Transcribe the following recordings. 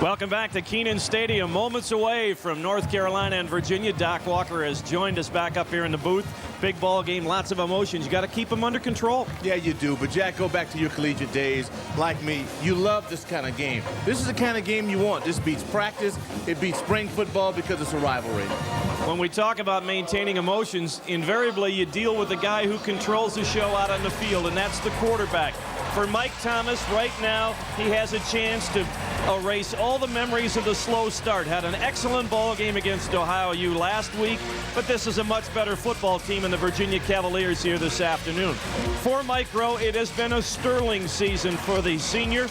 Welcome back to Kenan Stadium. Moments away from North Carolina and Virginia. Doc Walker has joined us back up here in the booth. Big ball game, lots of emotions. You got to keep them under control. Yeah, you do. But, Jack, go back to your collegiate days. Like me, you love this kind of game. This is the kind of game you want. This beats practice. It beats spring football because it's a rivalry. When we talk about maintaining emotions, invariably you deal with the guy who controls the show out on the field, and that's the quarterback. For Mike Thomas, right now, he has a chance to erase all the memories of the slow start. Had an excellent ball game against Ohio U last week, but this is a much better football team in the Virginia Cavaliers here this afternoon. For Mike Rowe, it has been a sterling season for the senior.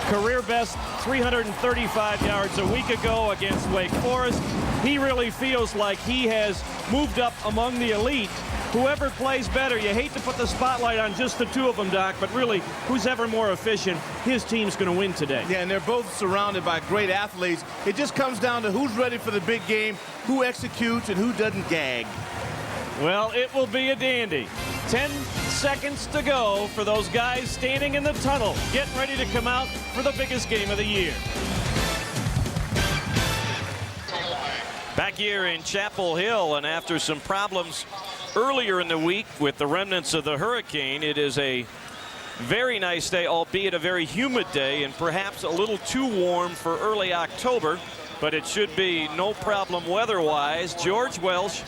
Career best 335 yards a week ago against Wake Forest. He really feels like he has moved up among the elite. Whoever plays better, you hate to put the spotlight on just the two of them, Doc, but really, who's ever more efficient, his team's going to win today. Yeah, and they're both surrounded by great athletes. It just comes down to who's ready for the big game, who executes, and who doesn't gag. Well, it will be a dandy. 10 seconds to go for those guys standing in the tunnel, getting ready to come out for the biggest game of the year. Back here in Chapel Hill, and after some problems earlier in the week with the remnants of the hurricane, it is a very nice day, albeit a very humid day, and perhaps a little too warm for early October, but it should be no problem weather-wise. George Welsh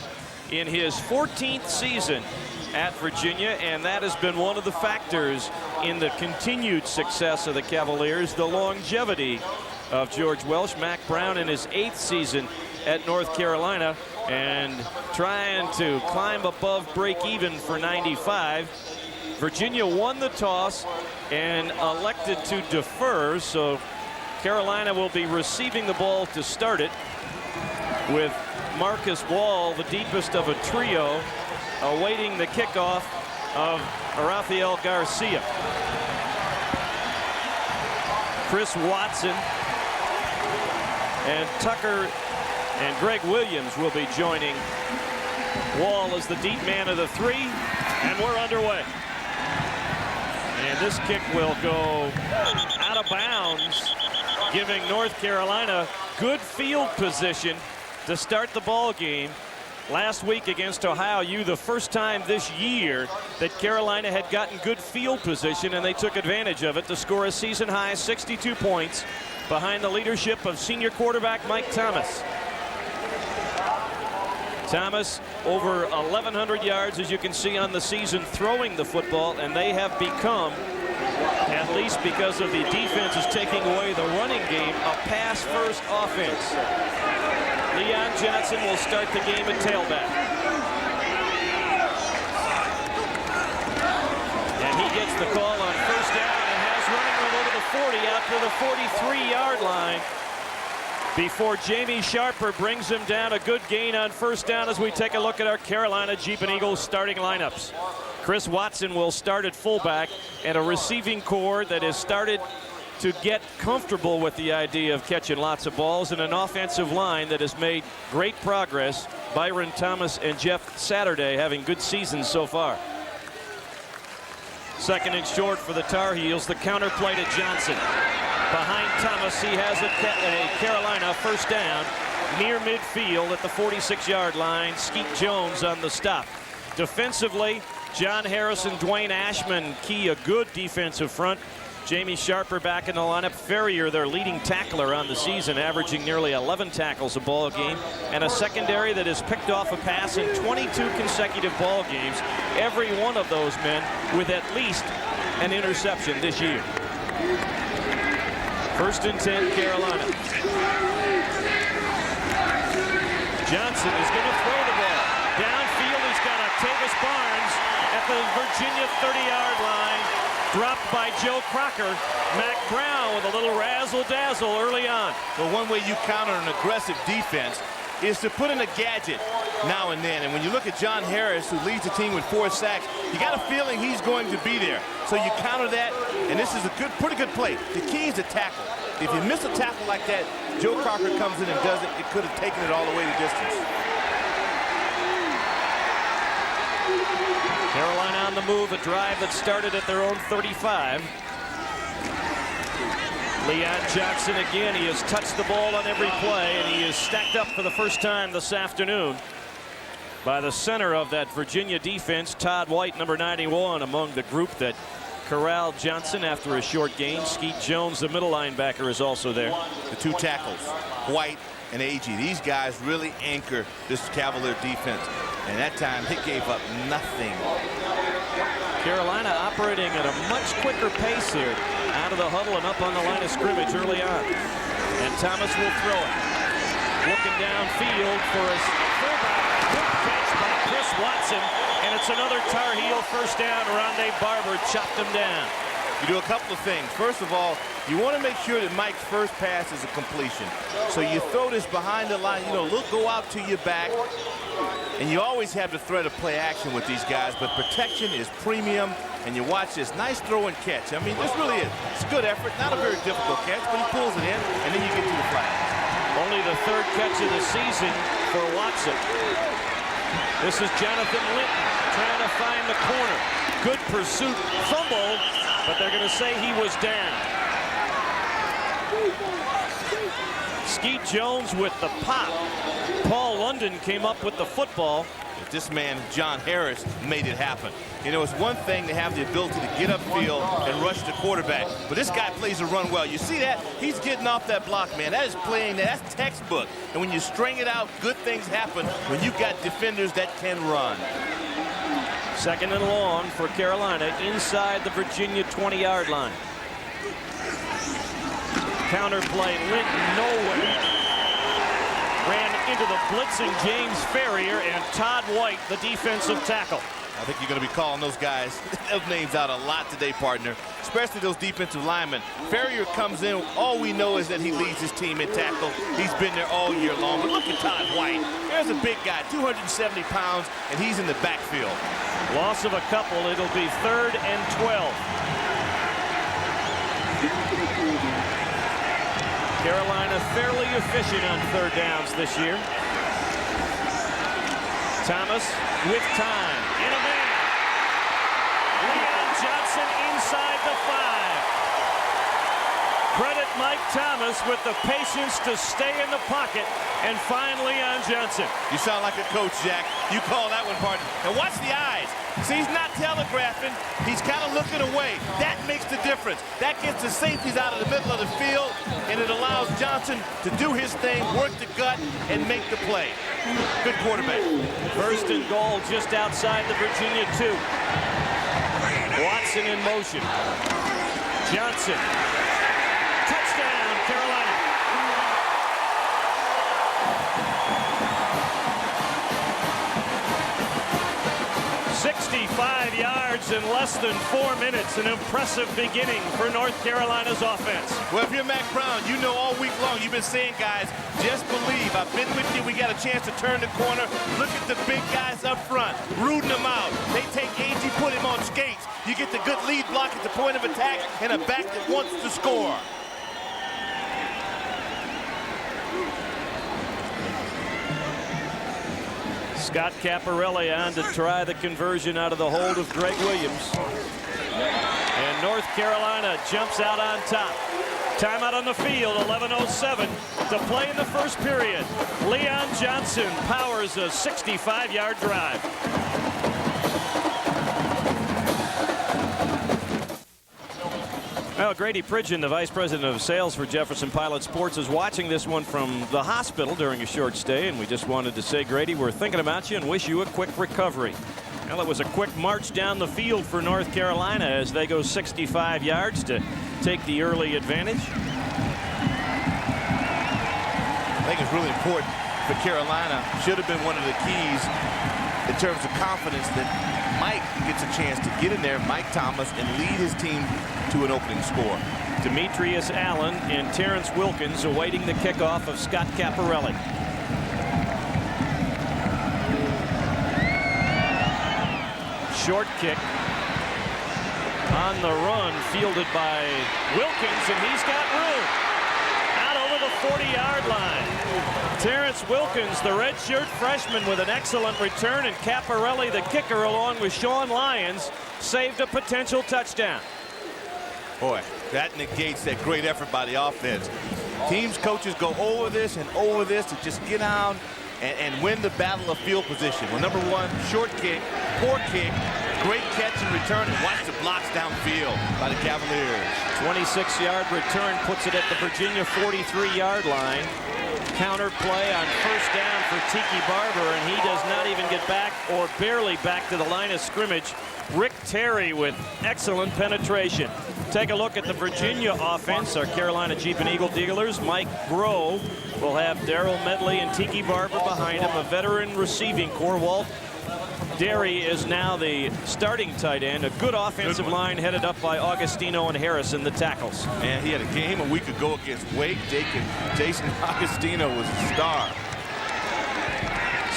in his 14th season at Virginia, and that has been one of the factors in the continued success of the Cavaliers, the longevity of George Welsh. Mac Brown in his 8th season at North Carolina and trying to climb above break even for 95. Virginia won the toss and elected to defer, so Carolina will be receiving the ball to start it with Marcus Wall, the deepest of a trio, awaiting the kickoff of Rafael Garcia. Chris Watson and Tucker and Greg Williams will be joining Wall as the deep man of the three, and we're underway. And this kick will go out of bounds, giving North Carolina good field position to start the ball game. Last week against Ohio U, the first time this year that Carolina had gotten good field position, and they took advantage of it to score a season-high 62 points behind the leadership of senior quarterback Mike Thomas. Thomas over 1,100 yards, as you can see on the season, throwing the football, and they have become, at least because of the defenses taking away the running game, a pass-first offense. Leon Johnson will start the game at tailback. And he gets the call on first down and has running room over the 40 out to the 43-yard line before Jamie Sharper brings him down. A good gain on first down as we take a look at our Carolina Jeep and Eagles starting lineups. Chris Watson will start at fullback, and a receiving corps that has started to get comfortable with the idea of catching lots of balls, and an offensive line that has made great progress. Byron Thomas and Jeff Saturday having good seasons so far. Second and short for the Tar Heels. The counter play to Johnson. Behind Thomas, he has a Carolina first down near midfield at the 46-yard line. Skeet Jones on the stop. Defensively, John Harrison, Dwayne Ashman key a good defensive front. Jamie Sharper back in the lineup. Ferrier, their leading tackler on the season, averaging nearly 11 tackles a ball game, and a secondary that has picked off a pass in 22 consecutive ball games. Every one of those men with at least an interception this year. First and 10, Carolina. Johnson is going to throw the ball. Downfield, he's got Octavius Barnes at the Virginia 30-yard line. Dropped by Joe Crocker. Mac Brown with a little razzle-dazzle early on. Well, one way you counter an aggressive defense is to put in a gadget now and then. And when you look at John Harris, who leads the team with 4 sacks, you got a feeling he's going to be there. So you counter that, and this is a pretty good play. The key is a tackle. If you miss a tackle like that, Joe Crocker comes in and does it. It could have taken it all the way the distance. Carolina on the move, a drive that started at their own 35. Leon Johnson again. He has touched the ball on every play, and he is stacked up for the first time this afternoon by the center of that Virginia defense, Todd White, number 91, among the group that corralled Johnson after a short gain. Skeet Jones, the middle linebacker, is also there. The two tackles, White and A.G. These guys really anchor this Cavalier defense. And that time, he gave up nothing. Carolina operating at a much quicker pace here. Out of the huddle and up on the line of scrimmage early on. And Thomas will throw it. Looking downfield for his fullback. Good catch by Chris Watson. And it's another Tar Heel first down. Tiki Barber chopped him down. You do a couple of things. First of all, you want to make sure that Mike's first pass is a completion. So you throw this behind the line, look, go out to your back. And you always have the threat of play action with these guys, but protection is premium. And you watch this nice throw and catch. I mean, this really is. It's a good effort, not a very difficult catch, but he pulls it in, and then you get to the flag. Only the third catch of the season for Watson. This is Jonathan Linton trying to find the corner. Good pursuit, fumble, but they're going to say he was down. Skeet Jones with the pop. Paul London came up with the football. This man, John Harris, made it happen. It's one thing to have the ability to get upfield and rush the quarterback, but this guy plays the run well. You see that? He's getting off that block, man. That is playing, that's textbook. And when you string it out, good things happen when you've got defenders that can run. Second and long for Carolina inside the Virginia 20-yard line. Counter play, Linton nowhere. Ran into the blitzing James Ferrier and Todd White, the defensive tackle. I think you're going to be calling those guys, those names out a lot today, partner, especially those defensive linemen. Ferrier comes in. All we know is that he leads his team in tackle. He's been there all year long. But look at Todd White. There's a big guy, 270 pounds, and he's in the backfield. Loss of a couple. It'll be 3rd and 12. Carolina fairly efficient on third downs this year. Thomas with time. In a man. Leon Johnson inside the 5. Credit Mike Thomas with the patience to stay in the pocket and find Leon Johnson. You sound like a coach, Jack. You call that one, partner. And watch the eyes. See, he's not telegraphing. He's kind of looking away. That makes the difference. That gets the safeties out of the middle of the field, and it allows Johnson to do his thing, work the gut, and make the play. Good quarterback. First and goal just outside the Virginia 2. Watson in motion. Johnson. Touchdown, Carolina. 65 yards in less than 4 minutes. An impressive beginning for North Carolina's offense. Well, if you're Mac Brown, you know all week long you've been saying, guys, just believe. I've been with you. We got a chance to turn the corner. Look at the big guys up front, rooting them out. They take A.G., put him on skates. You get the good lead block at the point of attack and a back that wants to score. Scott Caparelli on to try the conversion out of the hold of Greg Williams. And North Carolina jumps out on top. Timeout on the field, 11:07 to play in the first period. Leon Johnson powers a 65-yard drive. Well, Grady Pridgeon, the Vice President of Sales for Jefferson Pilot Sports, is watching this one from the hospital during a short stay, and we just wanted to say, Grady, we're thinking about you and wish you a quick recovery. Well, it was a quick march down the field for North Carolina as they go 65 yards to take the early advantage. I think it's really important for Carolina. Should have been one of the keys in terms of confidence that Mike gets a chance to get in there, Mike Thomas, and lead his team to an opening score. Demetrius Allen and Terrence Wilkins awaiting the kickoff of Scott Caparelli. Short kick on the run, fielded by Wilkins, and he's got room out over the 40-yard line. Terrence Wilkins, the redshirt freshman, with an excellent return, and Caparelli, the kicker, along with Sean Lyons, saved a potential touchdown. Boy, That negates that great effort by the offense. Teams, coaches go over this and over this to just get down and win the battle of field position. Well, number one, short kick, poor kick, great catch and return, and watch the blocks downfield by the Cavaliers. 26-yard return puts it at the Virginia 43-yard line. Counter play on first down for Tiki Barber, and he does not even get back or barely back to the line of scrimmage. Rick Terry with excellent penetration. Take a look at the Virginia offense. Our Carolina Jeep and Eagle dealers. Mike Grove will have Darrell Medley and Tiki Barber behind him. A veteran receiving core. Walt Derry is now the starting tight end. A good offensive line headed up by Augustino and Harrison, the tackles. And he had a game a week ago against Wake. Jason Augustino was a star.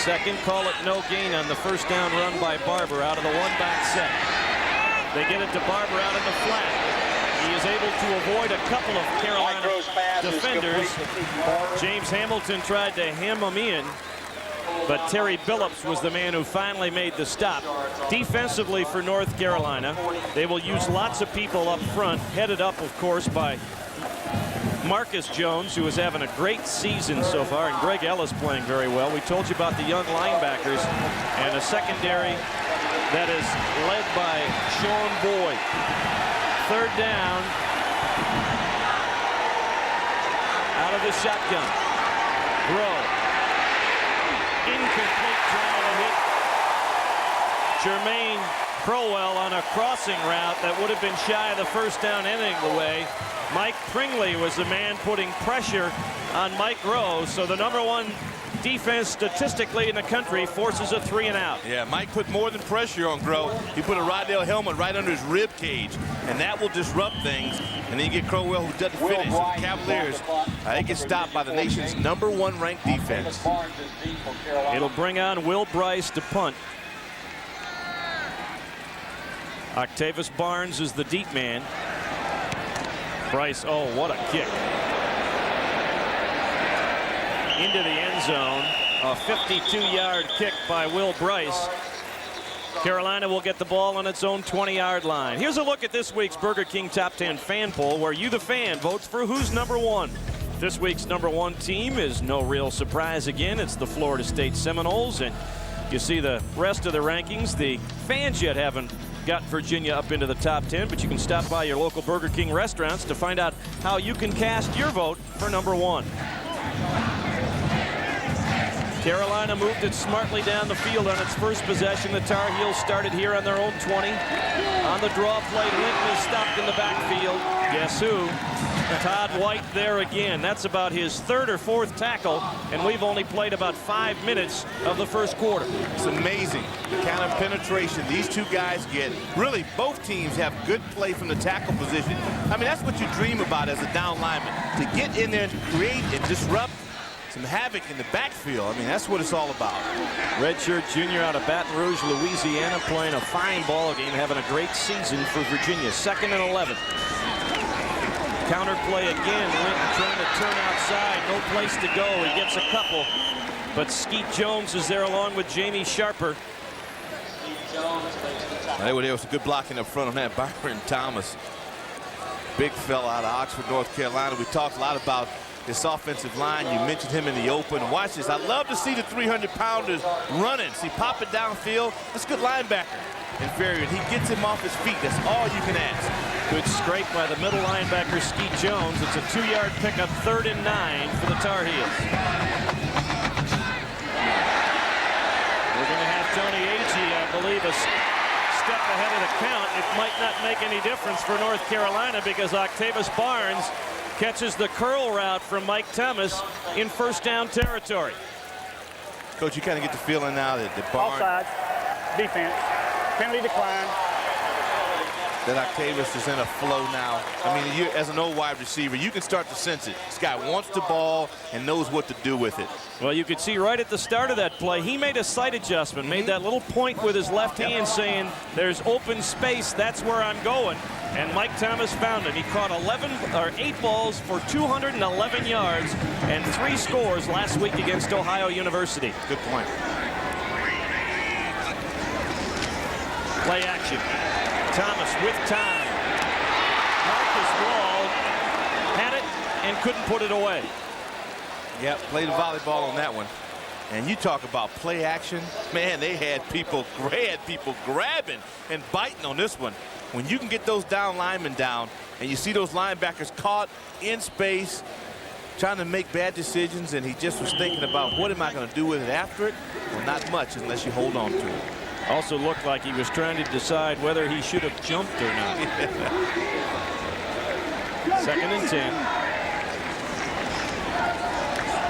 Second, call it no gain on the first down run by Barber out of the one-back set. They get it to Barber out in the flat. He is able to avoid a couple of Carolina defenders. James Hamilton tried to hem him in, but Terry Billups was the man who finally made the stop. Defensively for North Carolina, they will use lots of people up front, headed up, of course, by Marcus Jones, who is having a great season so far, and Greg Ellis playing very well. We told you about the young linebackers and a secondary that is led by Sean Boyd. Third down. Out of the shotgun. Grow. Incomplete, trying to hit Jermaine Crowell on a crossing route that would have been shy of the first down anyway. Mike Pringley was the man putting pressure on Mike Rowe, so the #1 defense statistically in the country forces a 3-and-out. Yeah, Mike put more than pressure on Grow. He put a Rydell helmet right under his rib cage, and that will disrupt things. And then you get Crowell, who doesn't finish. So the Cavaliers, they get stopped by the nation's #1 ranked defense. It'll bring on Will Bryce to punt. Octavius Barnes is the deep man. Bryce, oh, what a kick. Into the end zone. A 52-yard kick by Will Bryce. Carolina will get the ball on its own 20-yard line. Here's a look at this week's Burger King Top 10 fan poll, where you, the fan, votes for who's #1. This week's #1 team is no real surprise again. It's the Florida State Seminoles, and you see the rest of the rankings. The fans yet haven't got Virginia up into the top 10, but you can stop by your local Burger King restaurants to find out how you can cast your vote for #1. Carolina moved it smartly down the field on its first possession. The Tar Heels started here on their own 20. On the draw play, Linton is stopped in the backfield. Guess who? Todd White there again. That's about his 3rd or 4th tackle, and we've only played about 5 minutes of the first quarter. It's amazing the kind of penetration these two guys get. Really, both teams have good play from the tackle position. I mean, that's what you dream about as a down lineman, to get in there and create and disrupt some havoc in the backfield. I mean, that's what it's all about. Redshirt junior out of Baton Rouge, Louisiana, playing a fine ball game, having a great season for Virginia. 2nd and 11. Counter play again. Linton trying to turn outside. No place to go. He gets a couple. But Skeet Jones is there along with Jamie Sharper. There was a good blocking up front on that. Byron Thomas. Big fella out of Oxford, North Carolina. We talked a lot about this offensive line. You mentioned him in the open. Watch this. I love to see the 300-pounders running. See, pop it downfield. That's a good linebacker. Inferior. He gets him off his feet. That's all you can ask. Good scrape by the middle linebacker, Skeet Jones. It's a 2-yard pickup, 3rd and 9 for the Tar Heels. We're going to have Tony Agee, I believe, a step ahead of the count. It might not make any difference for North Carolina because Octavius Barnes catches the curl route from Mike Thomas in first down territory. Coach, you kind of get the feeling now that the Barnes... Offside, defense, penalty decline. That Octavius is in a flow now. I mean, you, as an old wide receiver, you can start to sense it. This guy wants the ball and knows what to do with it. Well, you could see right at the start of that play, he made a sight adjustment, made that little point with his left hand saying, there's open space, that's where I'm going. And Mike Thomas found him. He caught 8 balls for 211 yards and 3 scores last week against Ohio University. Good point. Play action. Thomas with time. Marcus Wall and couldn't put it away. Yep, played volleyball on that one. And you talk about play action. Man, they had people grabbing and biting on this one. When you can get those down linemen down and you see those linebackers caught in space trying to make bad decisions, and he just was thinking about, what am I going to do with it after it? Well, not much unless you hold on to it. Also looked like he was trying to decide whether he should have jumped or not. 2nd and 10.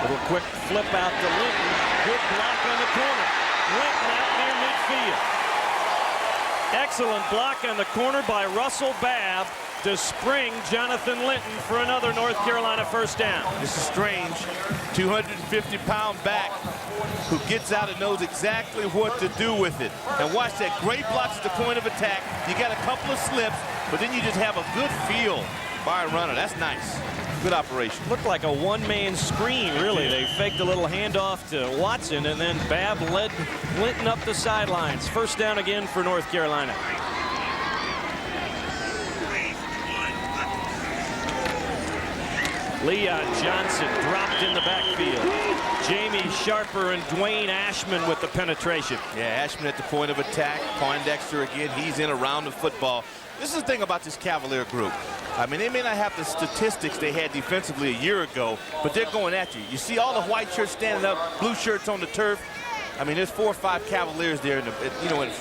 Little quick flip out to Linton. Good block on the corner. Linton out near midfield. Excellent block on the corner by Russell Babb to spring Jonathan Linton for another North Carolina first down. This is strange. 250-pound back who gets out and knows exactly what to do with it. And watch that. Great blocks at the point of attack. You got a couple of slips, but then you just have a good feel by a runner. That's nice. Good operation. Looked like a one-man screen, really. They faked a little handoff to Watson, and then Babb led Linton up the sidelines. First down again for North Carolina. Leon Johnson dropped in the backfield. Jamie Sharper and Dwayne Ashman with the penetration. Yeah, Ashman at the point of attack. Poindexter again, he's in around the football. This is the thing about this Cavalier group. I mean, they may not have the statistics they had defensively a year ago, but they're going at you. You see all the white shirts standing up, blue shirts on the turf. I mean, there's 4 or 5 Cavaliers there,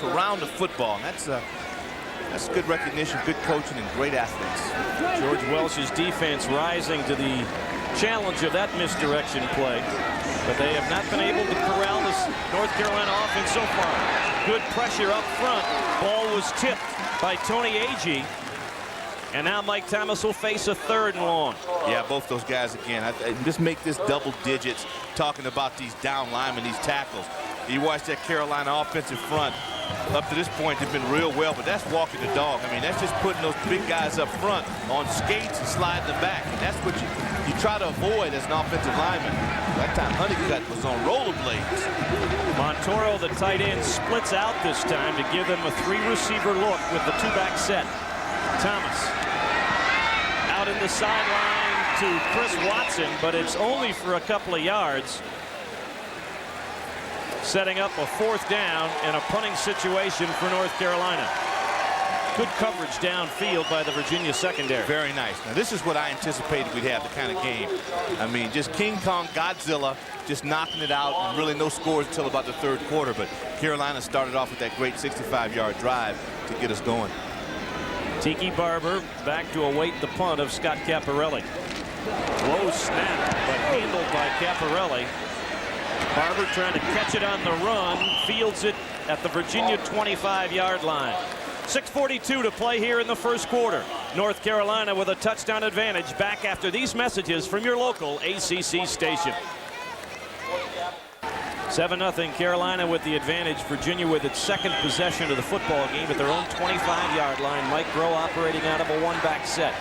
around the football. And that's good recognition, good coaching, and great athletes. George Welsh's defense rising to the challenge of that misdirection play, but they have not been able to corral this North Carolina offense so far. Good pressure up front. Ball was tipped by Tony Agee, and now Mike Thomas will face a 3rd and long. Yeah, both those guys again. Just make this double digits talking about these down linemen, these tackles. You watch that Carolina offensive front. Up to this point, they've been real well, but that's walking the dog. I mean, that's just putting those big guys up front on skates and sliding them back. And that's what you try to avoid as an offensive lineman. That time, Honeycutt was on rollerblades. Montoro, the tight end, splits out this time to give them a 3-receiver look with the 2-back set. Thomas out in the sideline to Chris Watson, but it's only for a couple of yards. Setting up a 4th down and a punting situation for North Carolina. Good coverage downfield by the Virginia secondary. Very nice. Now, this is what I anticipated we'd have, the kind of game. I mean, just King Kong Godzilla, just knocking it out, and really no scores until about the 3rd quarter. But Carolina started off with that great 65-yard drive to get us going. Tiki Barber back to await the punt of Scott Caparelli. Low snap, but handled by Caparelli. Barber trying to catch it on the run, fields it at the Virginia 25-yard line. 6:42 to play here in the first quarter. North Carolina with a touchdown advantage. Back after these messages from your local ACC station. 7-0 Carolina with the advantage. Virginia with its 2nd possession of the football game at their own 25-yard line. Mike Groh operating out of a 1-back set.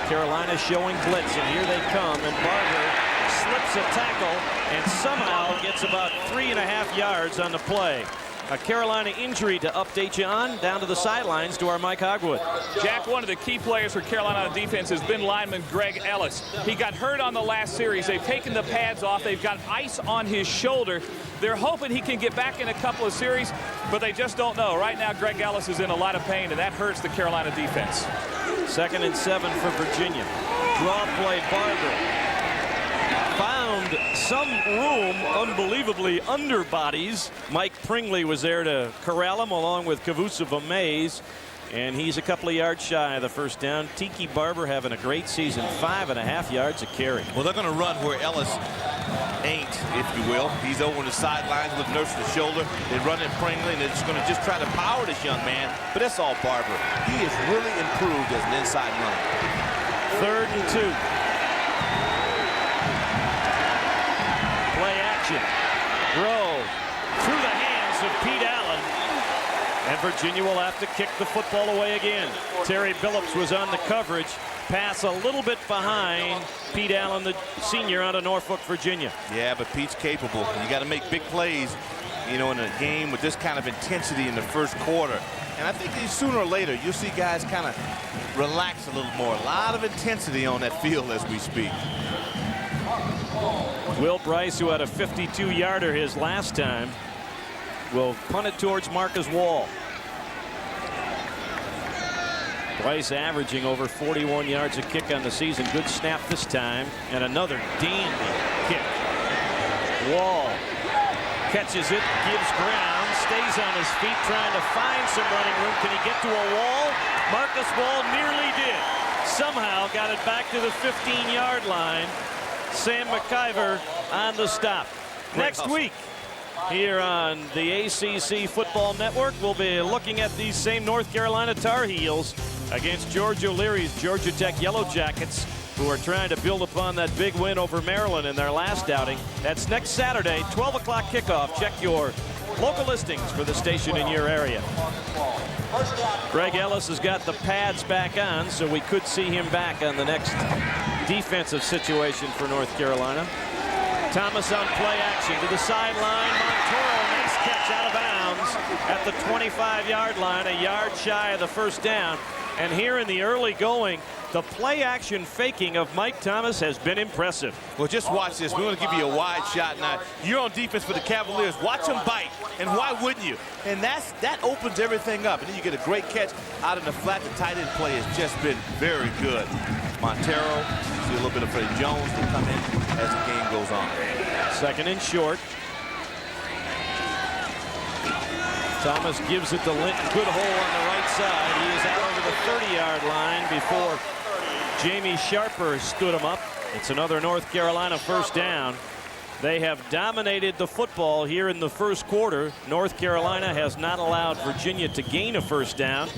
Carolina showing blitz, and here they come, and Barber slips a tackle and somehow gets about 3.5 yards on the play. A Carolina injury to update you on. Down to the sidelines to our Mike Hogwood. Jack, one of the key players for Carolina defense has been lineman Greg Ellis. He got hurt on the last series. They've taken the pads off. They've got ice on his shoulder. They're hoping he can get back in a couple of series, but they just don't know. Right now, Greg Ellis is in a lot of pain, and that hurts the Carolina defense. 2nd and 7 for Virginia. Draw play Barber. Found some room, unbelievably, under bodies. Mike Pringley was there to corral him along with Kavusova Mays, and he's a couple of yards shy of the first down. Tiki Barber having a great season, 5.5 yards a carry. Well, they're going to run where Ellis ain't, if you will. He's over on the sidelines with Nurse to the shoulder. They run at Pringley, and they're just going to try to power this young man. But that's all Barber. He has really improved as an inside runner. 3rd and 2. Play action. Groh through the hands of Pete Allen. And Virginia will have to kick the football away again. Terry Billups was on the coverage. Pass a little bit behind Pete Allen, the senior out of Norfolk, Virginia. Yeah, but Pete's capable. You got to make big plays, in a game with this kind of intensity in the first quarter. And I think sooner or later, you'll see guys kind of relax a little more. A lot of intensity on that field as we speak. Will Bryce, who had a 52-yarder his last time, will punt it towards Marcus Wall. Bryce averaging over 41 yards a kick on the season. Good snap this time, and another dandy kick. Wall catches it, gives ground, stays on his feet, trying to find some running room. Can he get to a wall? Marcus Wall nearly did. Somehow got it back to the 15-yard line. Sam McIver on the stop. Next week, here on the ACC Football Network, we'll be looking at these same North Carolina Tar Heels against George O'Leary's Georgia Tech Yellow Jackets, who are trying to build upon that big win over Maryland in their last outing. That's next Saturday, 12 o'clock kickoff. Check your local listings for the station in your area. Greg Ellis has got the pads back on, so we could see him back on the next defensive situation for North Carolina. Thomas on play action to the sideline. Montoro, nice catch out of bounds at the 25-yard line, a yard shy of the first down. And here in the early going, the play action faking of Mike Thomas has been impressive. Well, just watch this. We want to give you a wide shot now. You're on defense for the Cavaliers. Watch them bite. And why wouldn't you? And that opens everything up. And then you get a great catch out in the flat. The tight end play has just been very good. Montero, see a little bit of Freddie Jones will come in as the game goes on. Second and short. Thomas gives it to Linton. Good hole on the right side. He is out over the 30-yard line before Jamie Sharper stood him up. It's another North Carolina first down. They have dominated the football here in the first quarter. North Carolina has not allowed Virginia to gain a first down.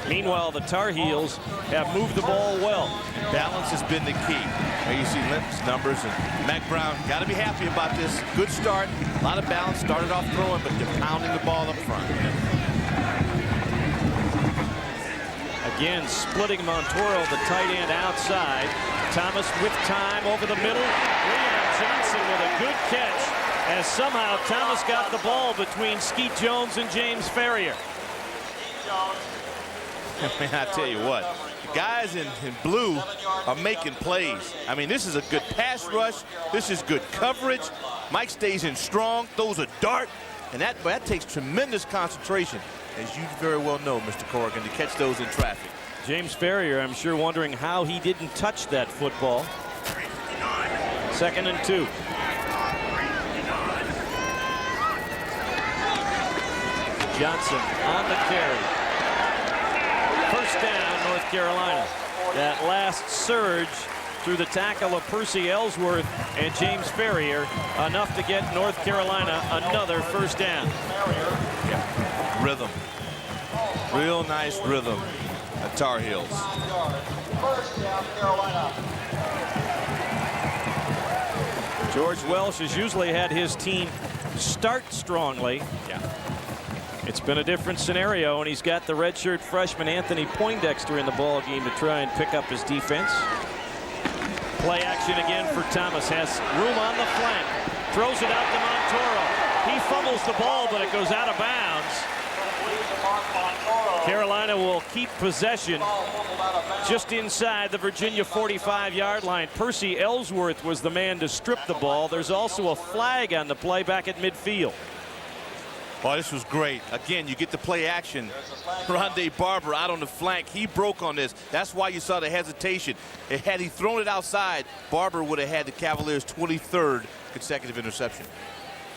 Meanwhile, the Tar Heels have moved the ball well. And balance has been the key. There you see Linton's numbers, and Mac Brown got to be happy about this. Good start, a lot of balance. Started off throwing, but they're pounding the ball up front. Again, splitting Montoro, the tight end outside. Thomas with time over the middle. William Johnson with a good catch, as somehow Thomas got the ball between Skeet Jones and James Ferrier. Man, I tell you what, the guys in blue are making plays. I mean, this is a good pass rush. This is good coverage. Mike stays in strong, throws a dart, and that takes tremendous concentration, as you very well know, Mr. Corrigan, to catch those in traffic. James Ferrier, I'm sure, wondering how he didn't touch that football. Second and 2. Johnson on the carry. First down, North Carolina. That last surge through the tackle of Percy Ellsworth and James Ferrier, enough to get North Carolina another first down. Rhythm. Real nice rhythm at Tar Heels. George Welsh has usually had his team start strongly. Yeah. It's been a different scenario, and he's got the redshirt freshman Anthony Poindexter in the ball game to try and pick up his defense. Play action again for Thomas. Has room on the flank. Throws it out to Montoro. He fumbles the ball, but it goes out of bounds. Carolina will keep possession just inside the Virginia 45-yard line. Percy Ellsworth was the man to strip the ball. There's also a flag on the play back at midfield. Oh, this was great. Again, you get the play action. Rondé Barber out on the flank. He broke on this. That's why you saw the hesitation. Had he thrown it outside, Barber would have had the Cavaliers' 23rd consecutive interception.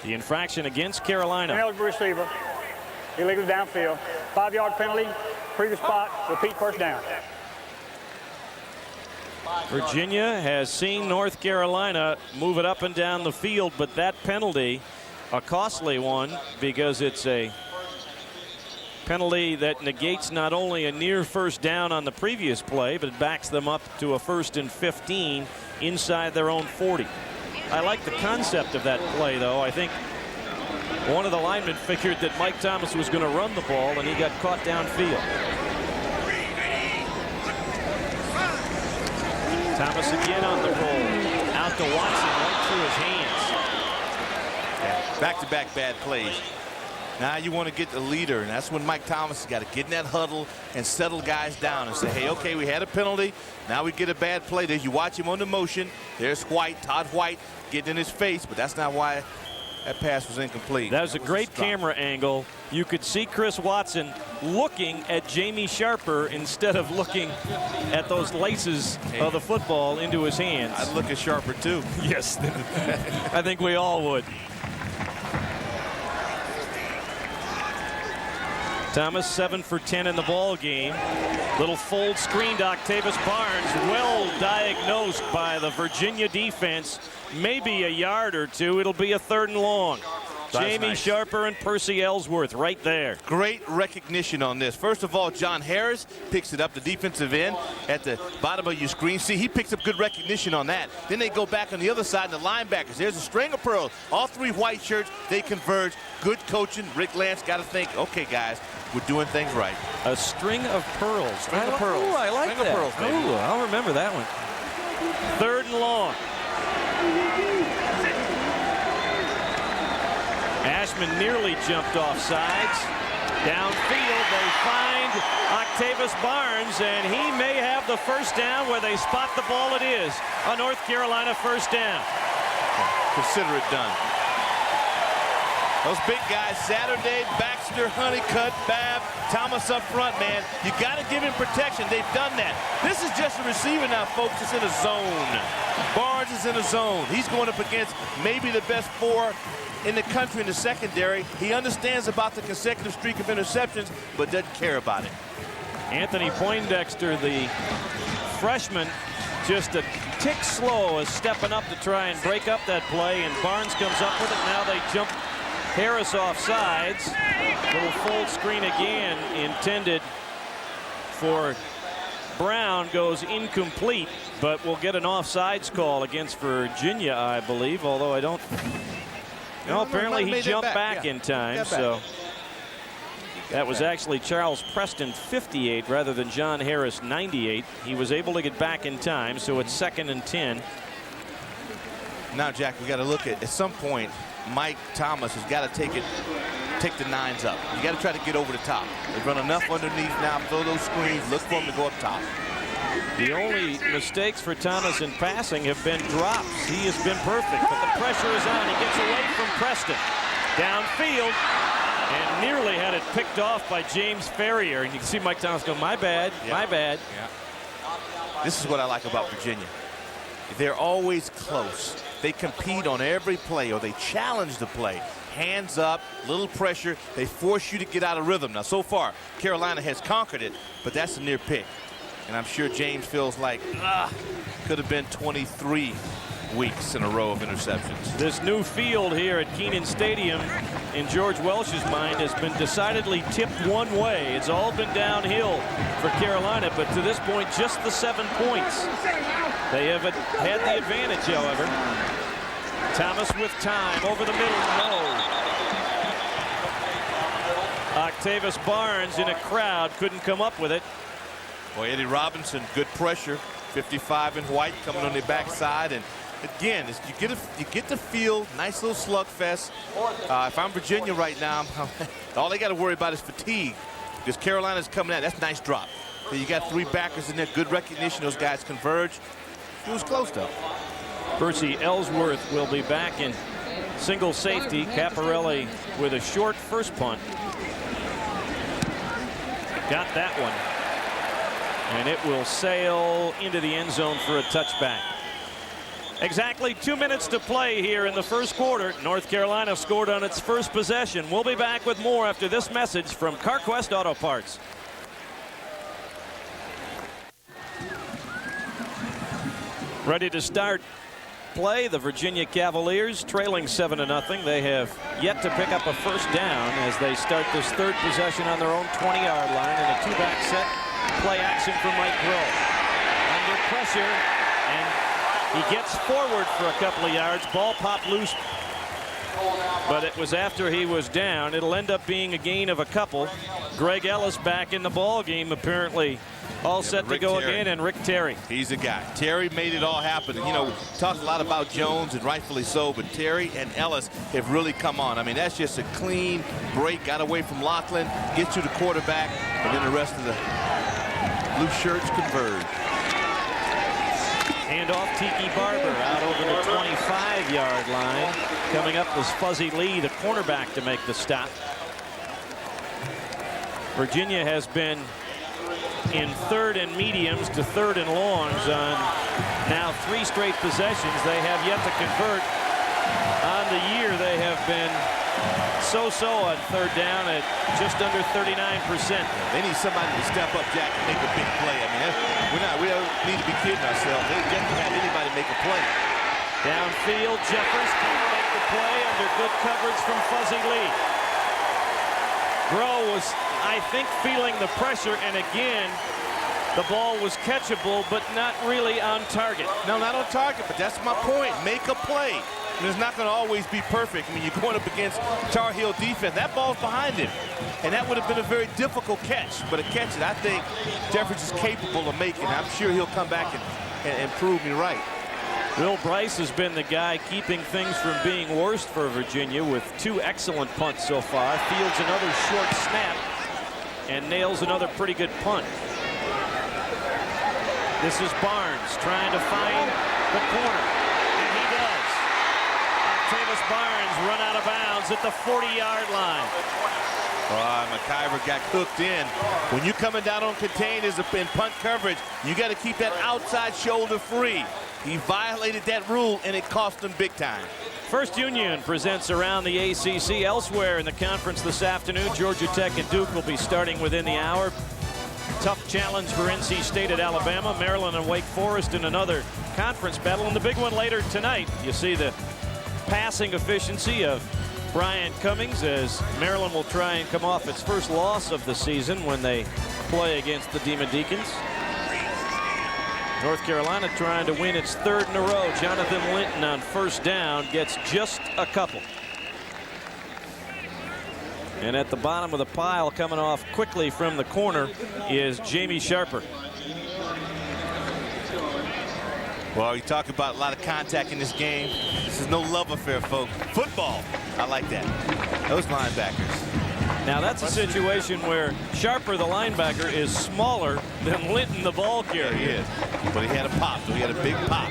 The infraction against Carolina. Ineligible receiver. Illegal downfield. 5-yard penalty. Previous spot. Repeat first down. Virginia has seen North Carolina move it up and down the field, but that penalty, a costly one, because it's a penalty that negates not only a near first down on the previous play, but it backs them up to a 1st and 15 inside their own 40. I like the concept of that play, though. I think one of the linemen figured that Mike Thomas was going to run the ball, and he got caught downfield. Thomas again on the roll. Out to Watson, right through his hands. Yeah, back-to-back bad plays. Now you want to get the leader, and that's when Mike Thomas has got to get in that huddle and settle guys down and say, hey, okay, we had a penalty. Now we get a bad play. There you watch him on the motion. There's White, Todd White, getting in his face, but that's not why that pass was incomplete. That was a great camera angle. You could see Chris Watson looking at Jamie Sharper instead of looking at those laces of the football into his hands. I'd look at Sharper too. Yes, I think we all would. Thomas 7 for 10 in the ball game. Little fold screen to Octavius Barnes, well diagnosed by the Virginia defense. Maybe a yard or two. It'll be a 3rd and long. Jamie Sharper and Percy Ellsworth right there. Great recognition on this. First of all, John Harris picks it up, the defensive end at the bottom of your screen. See, he picks up good recognition on that. Then they go back on the other side, the linebackers. There's a string of pearls. All 3 white shirts, they converge. Good coaching. Rick Lance got to think, okay, guys, we're doing things right. A string of pearls. String of pearls. Ooh, I like that. Pearls, Ooh, I'll remember that one. 3rd and long. Ashman nearly jumped off sides. Downfield, they find Octavius Barnes, and he may have the first down. Where they spot the ball, it is a North Carolina first down. Consider it done. Those big guys, Saturday, Baxter, Honeycutt, Babb, Thomas up front, man. You got to give him protection. They've done that. This is just a receiver now, folks. It's in a zone. Barnes is in a zone. He's going up against maybe the best 4 in the country in the secondary. He understands about the consecutive streak of interceptions, but doesn't care about it. Anthony Poindexter, the freshman, just a tick slow is stepping up to try and break up that play, and Barnes comes up with it. Now they jump Harris off sides. Little fold screen again intended for Brown, goes incomplete, but we'll get an offsides call against Virginia, I believe, although I don't. No, apparently he jumped back in time, so that was actually Charles Preston 58 rather than John Harris 98. He was able to get back in time, so it's 2nd and 10. Now, Jack, we got to look at some point, Mike Thomas has got to take the 9s up. You got to try to get over the top. They've run enough underneath now, throw those screens, look for him to go up top. The only mistakes for Thomas in passing have been drops. He has been perfect, but the pressure is on. He gets away from Preston. Downfield, and nearly had it picked off by James Ferrier. And you can see Mike Thomas go, my bad, my bad. Yeah. This is what I like about Virginia. They're always close. They compete on every play, or they challenge the play. Hands up, little pressure. They force you to get out of rhythm. Now, so far, Carolina has conquered it, but that's a near pick. And I'm sure James feels like, could have been 23 weeks in a row of interceptions. This new field here at Kenan Stadium, in George Welsh's mind, has been decidedly tipped one way. It's all been downhill for Carolina, but to this point, just the 7 points. They have had the advantage, however. Thomas with time over the middle, no. Octavius Barnes in a crowd couldn't come up with it. Boy, Eddie Robinson, good pressure. 55 in white coming on the backside, and again, you get the field, nice little slugfest. If I'm Virginia right now, all they got to worry about is fatigue, because Carolina's coming out. That's a nice drop. So you got 3 backers in there, good recognition. Those guys converge. It was close though. Percy Ellsworth will be back in single safety. Caparelli with a short first punt. Got that one. And it will sail into the end zone for a touchback. Exactly 2 minutes to play here in the first quarter. North Carolina scored on its first possession. We'll be back with more after this message from CarQuest Auto Parts. Ready to start play. The Virginia Cavaliers trailing 7-0. They have yet to pick up a first down as they start this 3rd possession on their own 20-yard line in a 2-back set. Play action for Mike Groh. Under pressure, and he gets forward for a couple of yards. Ball popped loose but it was after he was down. It'll end up being a gain of a couple. Greg Ellis back in the ball game, apparently all set to go again, and Rick Terry. He's the guy. Terry made it all happen. You know, talked a lot about Jones, and rightfully so, but Terry and Ellis have really come on. I mean, that's just a clean break, got away from Laughlin, gets to the quarterback, and then the rest of the blue shirts converge. Hand off Tiki Barber out over the 25-yard line. Coming up was Fuzzy Lee, the cornerback, to make the stop. Virginia has been in third and mediums to third and longs on now 3 straight possessions. They have yet to convert. On the year, they have been so-so on third down at just under 39%. They need somebody to step up, Jack, and make a big play. I mean, we don't need to be kidding ourselves. They just don't have anybody make a play. Downfield, Jeffers can't make the play under good coverage from Fuzzy Lee. Groh was, I think, feeling the pressure, and again, the ball was catchable, but not really on target. No, not on target, but that's my point. Make a play. And it's not going to always be perfect. I mean, you're going up against Tar Heel defense. That ball's behind him, and that would have been a very difficult catch. But a catch that I think Jeffers is capable of making. I'm sure he'll come back and prove me right. Bill Bryce has been the guy keeping things from being worse for Virginia with 2 excellent punts so far. Fields another short snap and nails another pretty good punt. This is Barnes trying to find the corner, and he does. Octavius Barnes run out of bounds at the 40-yard line. McIver got cooked in. When you're coming down on containers in punt coverage, you got to keep that outside shoulder free. He violated that rule, and it cost him big time. First Union presents around the ACC. Elsewhere in the conference this afternoon, Georgia Tech and Duke will be starting within the hour. Tough challenge for NC State at Alabama, Maryland and Wake Forest in another conference battle. And the big one later tonight, you see the passing efficiency of Brian Cummings as Maryland will try and come off its first loss of the season when they play against the Demon Deacons. North Carolina trying to win its 3rd in a row. Jonathan Linton on first down gets just a couple. And at the bottom of the pile, coming off quickly from the corner, is Jamie Sharper. Well, you talk about a lot of contact in this game. This is no love affair, folks. Football. I like that. Those linebackers. Now that's a situation where Sharper, the linebacker, is smaller than Linton, the ball carrier. Yeah, he is. But he had a pop. So he had a big pop.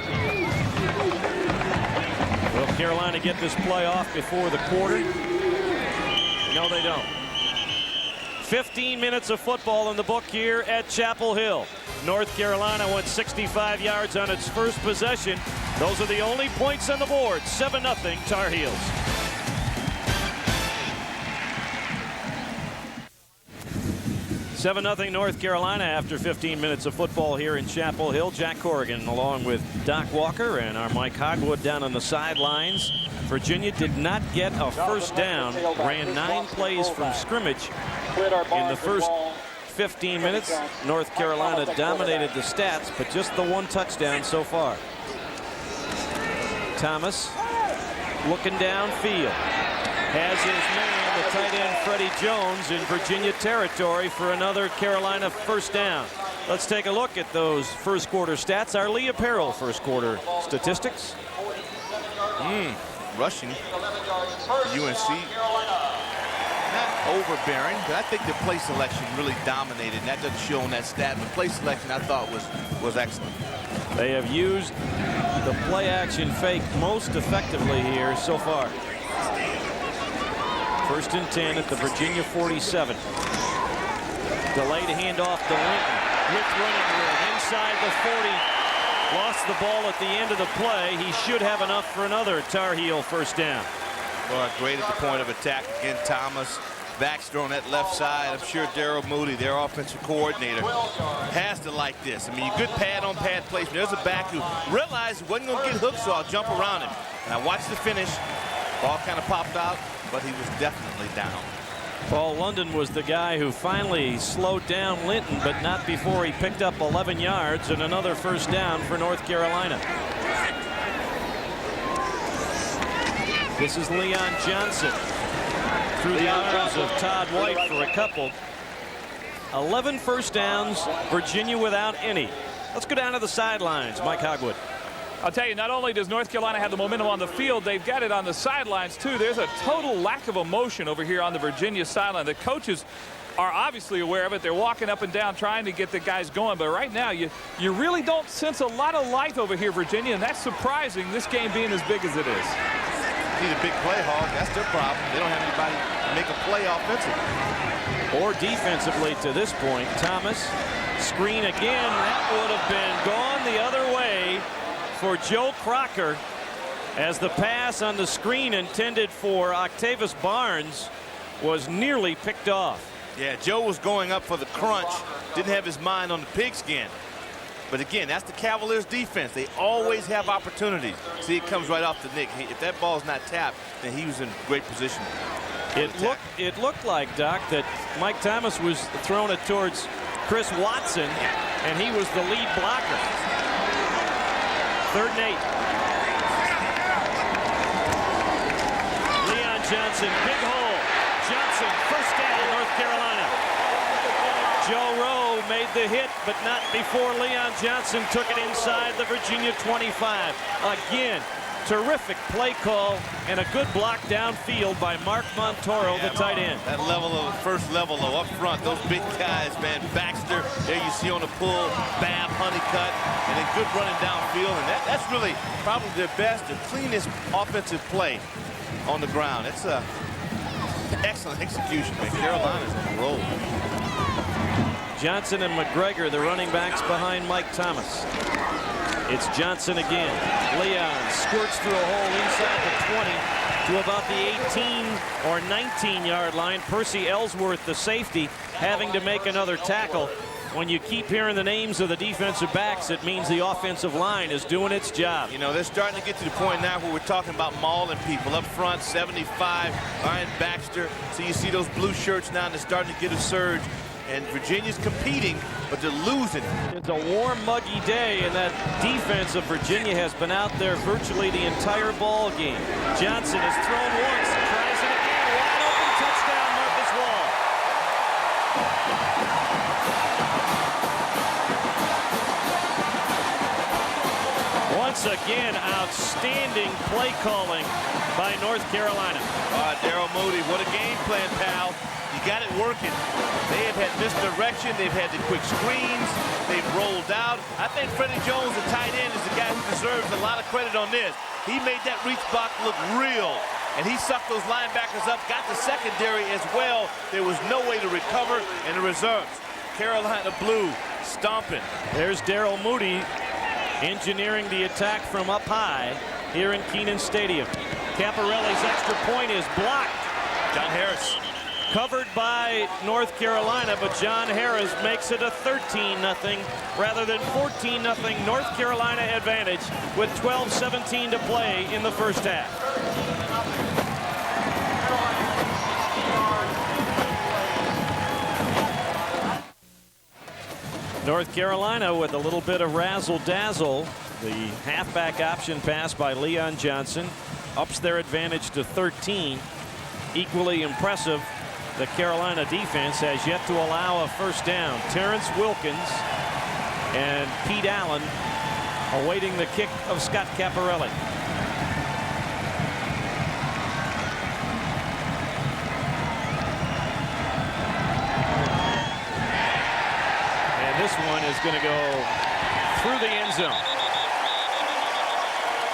Will Carolina get this play off before the quarter? No, they don't. 15 minutes of football in the book here at Chapel Hill. North Carolina went 65 yards on its first possession. Those are the only points on the board. 7-0 Tar Heels. $7-0 North Carolina after 15 minutes of football here in Chapel Hill. Jack Corrigan along with Doc Walker and our Mike Hogwood down on the sidelines. Virginia did not get a first down, ran 9 plays from scrimmage in the first 15 minutes. North Carolina dominated the stats, but just the 1 touchdown so far. Thomas looking downfield. Has his man, the tight end Freddie Jones, in Virginia territory for another Carolina first down. Let's take a look at those first quarter stats. Our Lee Apparel first quarter statistics. Rushing UNC. Not overbearing, but I think the play selection really dominated. And that doesn't show on that stat, but play selection I thought was excellent. They have used the play action fake most effectively here so far. First and 10 at the Virginia 47. Delayed handoff to Linton. With running room inside the 40. Lost the ball at the end of the play. He should have enough for another Tar Heel first down. Well, great at the point of attack. Again, Thomas. Baxter on that left side. I'm sure Darrell Moody, their offensive coordinator, has to like this. I mean, good pad-on-pad placement. There's a back who realized he wasn't going to get hooked, so I'll jump around him. And I watched the finish. Ball kind of popped out, but he was definitely down. Paul London was the guy who finally slowed down Linton, but not before he picked up 11 yards and another first down for North Carolina. This is Leon Johnson through the arms of Todd White for a couple. 11 first downs, Virginia without any. Let's go down to the sidelines. Mike Hogwood. I'll tell you, not only does North Carolina have the momentum on the field, they've got it on the sidelines too. There's a total lack of emotion over here on the Virginia sideline. The coaches are obviously aware of it. They're walking up and down trying to get the guys going. But right now, you really don't sense a lot of life over here, Virginia, and that's surprising, this game being as big as it is. Need a big play, Hog. That's their problem. They don't have anybody to make a play offensively. Or defensively to this point. Thomas, screen again. That would have been gone the other way for Joe Crocker, as the pass on the screen intended for Octavius Barnes was nearly picked off. Yeah, Joe was going up for the crunch, didn't have his mind on the pigskin. But again, that's the Cavaliers defense. They always have opportunities. See, it comes right off the nick. If that ball's not tapped, then he was in great position. It looked like, Doc, that Mike Thomas was throwing it towards Chris Watson, and he was the lead blocker. 3rd and 8. Leon Johnson, big hole. Johnson, first down, North Carolina. Joe Rowe made the hit, but not before Leon Johnson took it inside the Virginia 25. Again, terrific play call and a good block downfield by Mark Montoro, the tight end. That level of first level up front, those big guys, man. Baxter, there you see on the pull, Babb, Honeycutt, and then good running downfield. And that's really probably their best, the cleanest offensive play on the ground. It's a excellent execution, man. Carolina's on the roll. Johnson and McGregor, the running backs behind Mike Thomas. It's Johnson again. Leon squirts through a hole inside the 20 to about the 18 or 19-yard line. Percy Ellsworth, the safety, having to make another tackle. When you keep hearing the names of the defensive backs, it means the offensive line is doing its job. You know, they're starting to get to the point now where we're talking about mauling people. Up front, 75, Ryan Baxter. So you see those blue shirts now, and they're starting to get a surge. And Virginia's competing, but they're losing. It's a warm, muggy day, and that defense of Virginia has been out there virtually the entire ball game. Johnson has thrown once, tries it again, wide open touchdown, Marcus Wall. Once again, outstanding play calling by North Carolina. Daryl Moody, what a game plan, pal. You got it working. They have had misdirection. They've had the quick screens. They've rolled out. I think Freddie Jones, the tight end, is the guy who deserves a lot of credit on this. He made that reach block look real, and he sucked those linebackers up, got the secondary as well. There was no way to recover, and the reserves. Carolina blue stomping. There's Daryl Moody engineering the attack from up high here in Kenan Stadium. Caparelli's extra point is blocked. John Harris. Covered by North Carolina, but John Harris makes it a 13-0 rather than 14-0 North Carolina advantage with 12:17 to play in the first half. North Carolina with a little bit of razzle-dazzle. The halfback option pass by Leon Johnson ups their advantage to 13. Equally impressive, the Carolina defense has yet to allow a first down. Terrence Wilkins and Pete Allen awaiting the kick of Scott Caparelli. And this one is going to go through the end zone.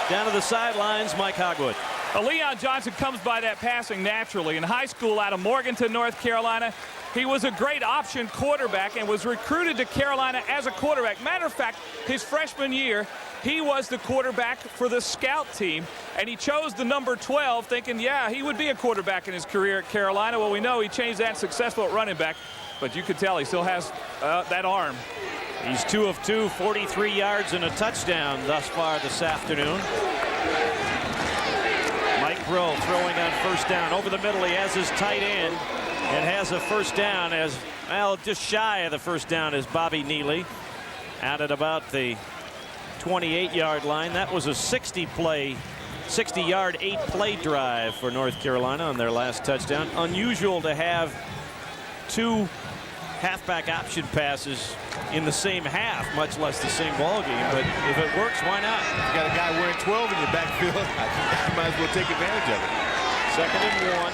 Down to the sidelines, Mike Hogwood. Leon Johnson comes by that passing naturally. In high school out of Morganton, North Carolina, he was a great option quarterback and was recruited to Carolina as a quarterback. Matter of fact, his freshman year, he was the quarterback for the scout team, and he chose the number 12 thinking, yeah, he would be a quarterback in his career at Carolina. Well, we know he changed that, successful at running back, but you could tell he still has that arm. He's 2 of 2, 43 yards and a touchdown thus far this afternoon. Mike Rowe throwing on first down. Over the middle, he has his tight end and has a first down as, well, just shy of the first down is Bobby Neely out at about the 28-yard line. That was a 60-play 60-yard, 8-play drive for North Carolina on their last touchdown. Unusual to have 2 halfback option passes in the same half, much less the same ball game. But if it works, why not? You got a guy wearing 12 in your backfield. You might as well take advantage of it. 2nd and 1.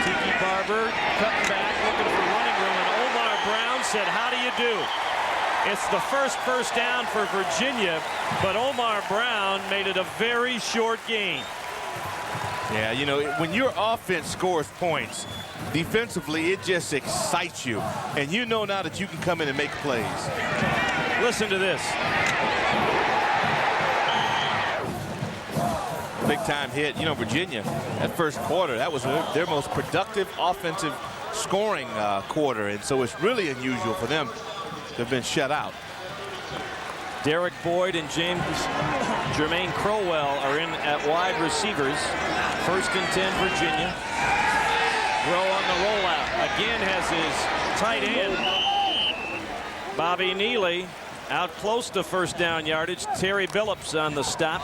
Tiki Barber cutting back, looking for running room, and Omar Brown said, "How do you do?" It's the first down for Virginia, but Omar Brown made it a very short gain. Yeah, you know, when your offense scores points, defensively, it just excites you. And you know now that you can come in and make plays. Listen to this. Big-time hit. You know, Virginia, that first quarter, that was their most productive offensive scoring quarter. And so it's really unusual for them to have been shut out. Derek Boyd and Jermaine Crowell are in at wide receivers. 1st and 10, Virginia. Rowe on the rollout. Again has his tight end, Bobby Neely, out close to 1st down yardage. Terry Billups on the stop.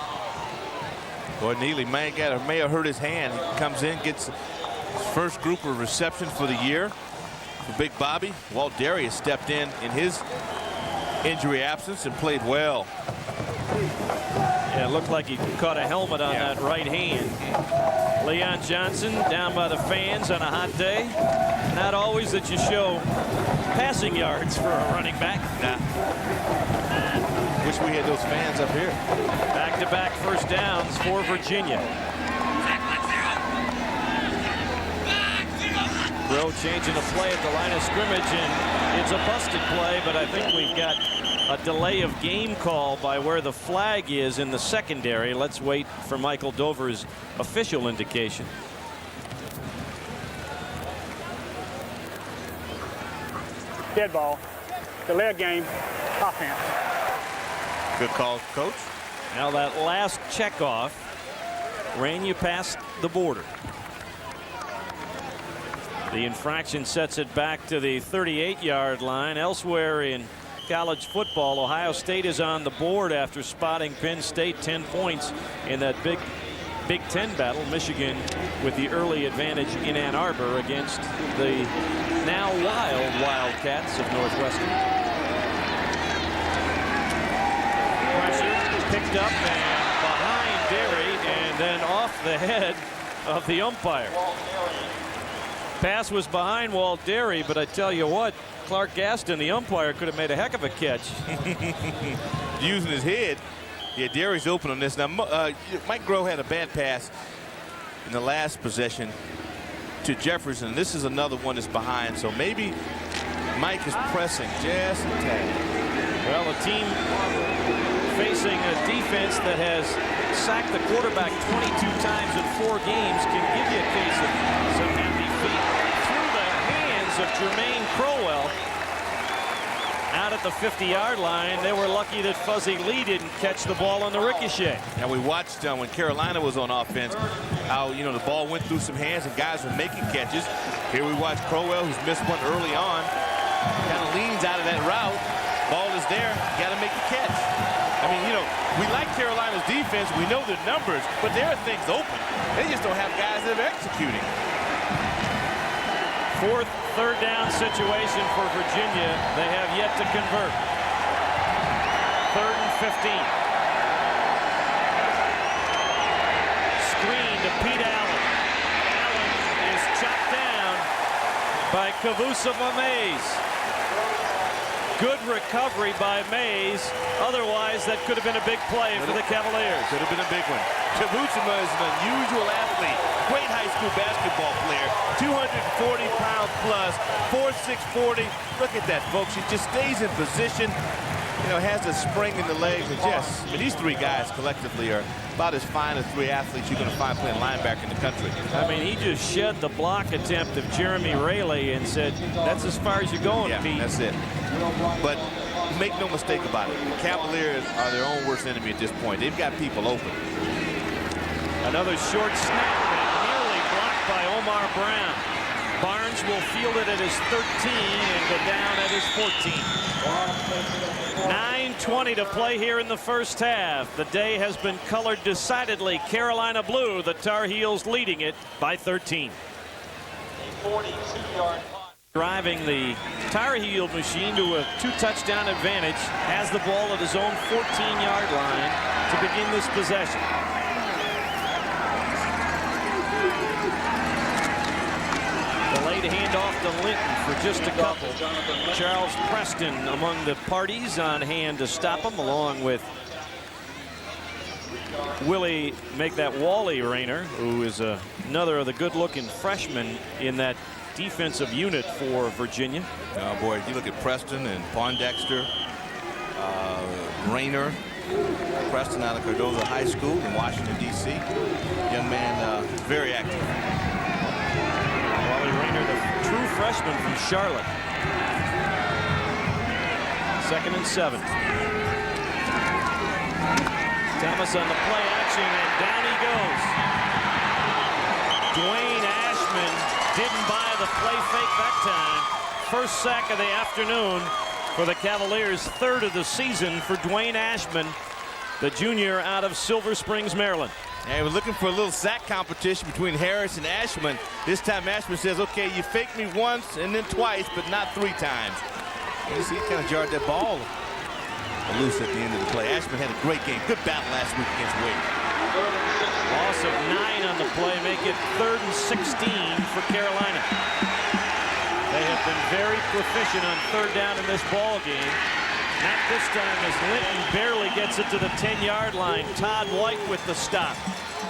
Boy, Neely may have hurt his hand. He comes in, gets his first group of reception for the year for Big Bobby. Walt Darius stepped in his injury absence and played well. Yeah, it looked like he caught a helmet on that right hand. Leon Johnson down by the fans on a hot day. Not always that you show passing yards for a running back. Nah. Wish we had those fans up here. Back-to-back 1st downs for Virginia. Rowe changing the play at the line of scrimmage, and it's a busted play, but I think we've got a delay of game call by where the flag is in the secondary. Let's wait for Michael Dover's official indication. Dead ball. Delay of game. Offense. Good call, Coach. Now that last checkoff ran you past the border. The infraction sets it back to the 38-yard line. Elsewhere in college football, Ohio State is on the board after spotting Penn State 10 points in that Big Ten battle. Michigan with the early advantage in Ann Arbor against the now wild Wildcats of Northwestern. Pressure picked up and behind Derry and then off the head of the umpire. Pass was behind Walt Derry, but I tell you what, Clark Gaston, the umpire, could have made a heck of a catch. Using his head. Yeah, Derry's open on this. Now, Mike Groh had a bad pass in the last possession to Jefferson. This is another one that's behind, so maybe Mike is pressing just a tad. Well, a team facing a defense that has sacked the quarterback 22 times in 4 games can give you a case of some happy feet. Through the hands of Jermaine Crowell out at the 50-yard line. They were lucky that Fuzzy Lee didn't catch the ball on the ricochet. Now, we watched when Carolina was on offense how, you know, the ball went through some hands and guys were making catches. Here we watch Crowell, who's missed one early on, kind of leans out of that route. Ball is there, got to make the catch. I mean, you know, we like Carolina's defense. We know their numbers, but there are things open. They just don't have guys that are executing. 4th, 3rd down situation for Virginia. They have yet to convert. 3rd and 15. Screen to Pete Allen. Allen is chopped down by Kavusama Mays. Good recovery by Mays. Otherwise, that could have been a big play for the Cavaliers. Could have been a big one. Kavusama is an unusual athlete. Great high school basketball player. 240 pounds plus. 4'6", 40. Look at that, folks. He just stays in position. You know, has a spring in the legs. And just, I mean, these 3 guys collectively are about as fine as 3 athletes you're going to find playing linebacker in the country. I mean, he just shed the block attempt of Jeremy Raley and said, that's as far as you're going, Yeah, Pete. that's it. But make no mistake about it. The Cavaliers are their own worst enemy at this point. They've got people open. Another short snap and nearly blocked by Omar Brown. Barnes will field it at his 13 and go down at his 14. 9:20 to play here in the first half. The day has been colored decidedly Carolina blue. The Tar Heels leading it by 13. 42-yard Driving the Tar Heel machine to a 2-touchdown advantage, has the ball at his own 14-yard line to begin this possession. Delayed handoff to Linton for just a couple. Charles Preston among the parties on hand to stop him, along with Willie make that Wally Rayner, who is another of the good-looking freshmen in that defensive unit for Virginia. Oh boy, if you look at Preston and Pondexter, Rayner, Preston out of Cardozo High School in Washington, D.C. Young man, very active. Wally Rayner, the true freshman from Charlotte. 2nd and 7. Thomas on the play action, and down he goes. Dwayne Ashman didn't buy the play fake that time. First sack of the afternoon for the Cavaliers, 3rd of the season for Dwayne Ashman, the junior out of Silver Springs, Maryland. And we're looking for a little sack competition between Harris and Ashman. This time Ashman says, okay, you faked me once and then twice, but not 3 times. You see, he kind of jarred that ball loose at the end of the play. Ashman had a great game. Good battle last week against Wade. Loss of 9 on the play, make it 3rd and 16 for Carolina. They have been very proficient on 3rd down in this ball game. Not this time, as Linton barely gets it to the 10-yard line. Todd White with the stop.